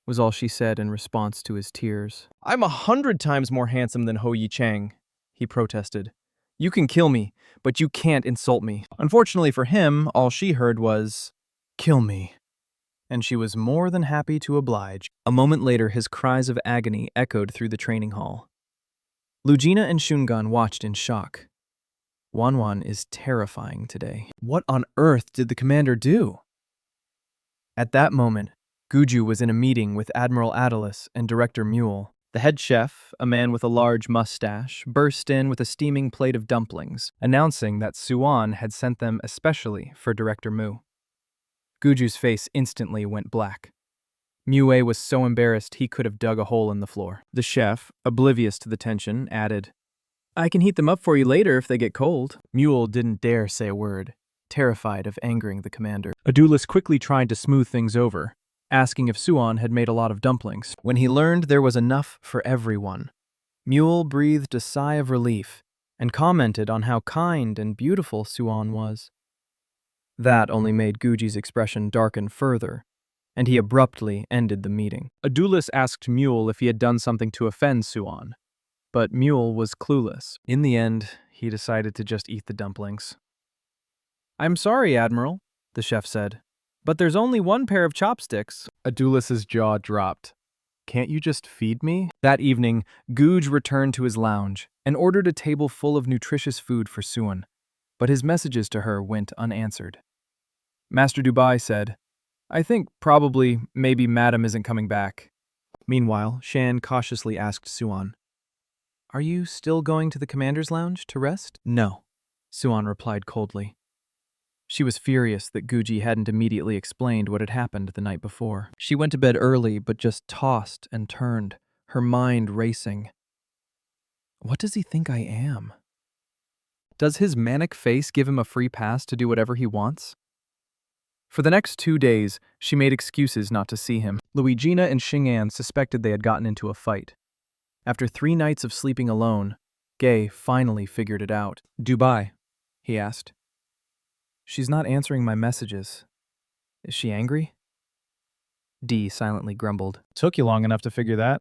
C: was all she said in response to his tears. "I'm 100 times more handsome than Ho Yi Chang," he protested. "You can kill me, but you can't insult me." Unfortunately for him, all she heard was, "Kill me." And she was more than happy to oblige. A moment later, his cries of agony echoed through the training hall. Lugina and Shungan watched in shock. Wanwan is terrifying today. What on earth did the commander do? At that moment, Guju was in a meeting with Admiral Attalus and Director Mule. The head chef, a man with a large mustache, burst in with a steaming plate of dumplings, announcing that Suan had sent them especially for Director Mu. Guju's face instantly went black. Mue was so embarrassed he could have dug a hole in the floor. The chef, oblivious to the tension, added, "I can heat them up for you later if they get cold." Mule didn't dare say a word, terrified of angering the commander. Adulis quickly tried to smooth things over, asking if Suan had made a lot of dumplings. When he learned there was enough for everyone, Mule breathed a sigh of relief and commented on how kind and beautiful Suan was. That only made Guji's expression darken further,
A: and he abruptly ended the meeting.
C: Adulis asked Mule if he had done something to offend Suan, but Mule was clueless. In the end, he decided to just eat the dumplings. "I'm sorry, Admiral," the chef said, "but there's only one pair of chopsticks."
A: Adulis's jaw dropped. "Can't you just feed me?"
C: That evening, Guj returned to his lounge and ordered a table full of nutritious food for Suan, but his messages to her went unanswered. Master Dubai said, "I think maybe Madam isn't coming back." Meanwhile, Shan cautiously asked Suan, "Are you still going to the commander's lounge to rest?" "No," Suan replied coldly. She was furious that Guji hadn't immediately explained what had happened the night before. She went to bed early, but just tossed and turned, her mind racing. What does he think I am? Does his manic face give him a free pass to do whatever he wants? For the next 2 days, she made excuses not to see him. Luigina and Xing'an suspected they had gotten into a fight. After 3 nights of sleeping alone, Gay finally figured it out. "Dubai?" he asked. "She's not answering my messages. Is she angry?" Dee silently grumbled.
A: Took you long enough to figure that.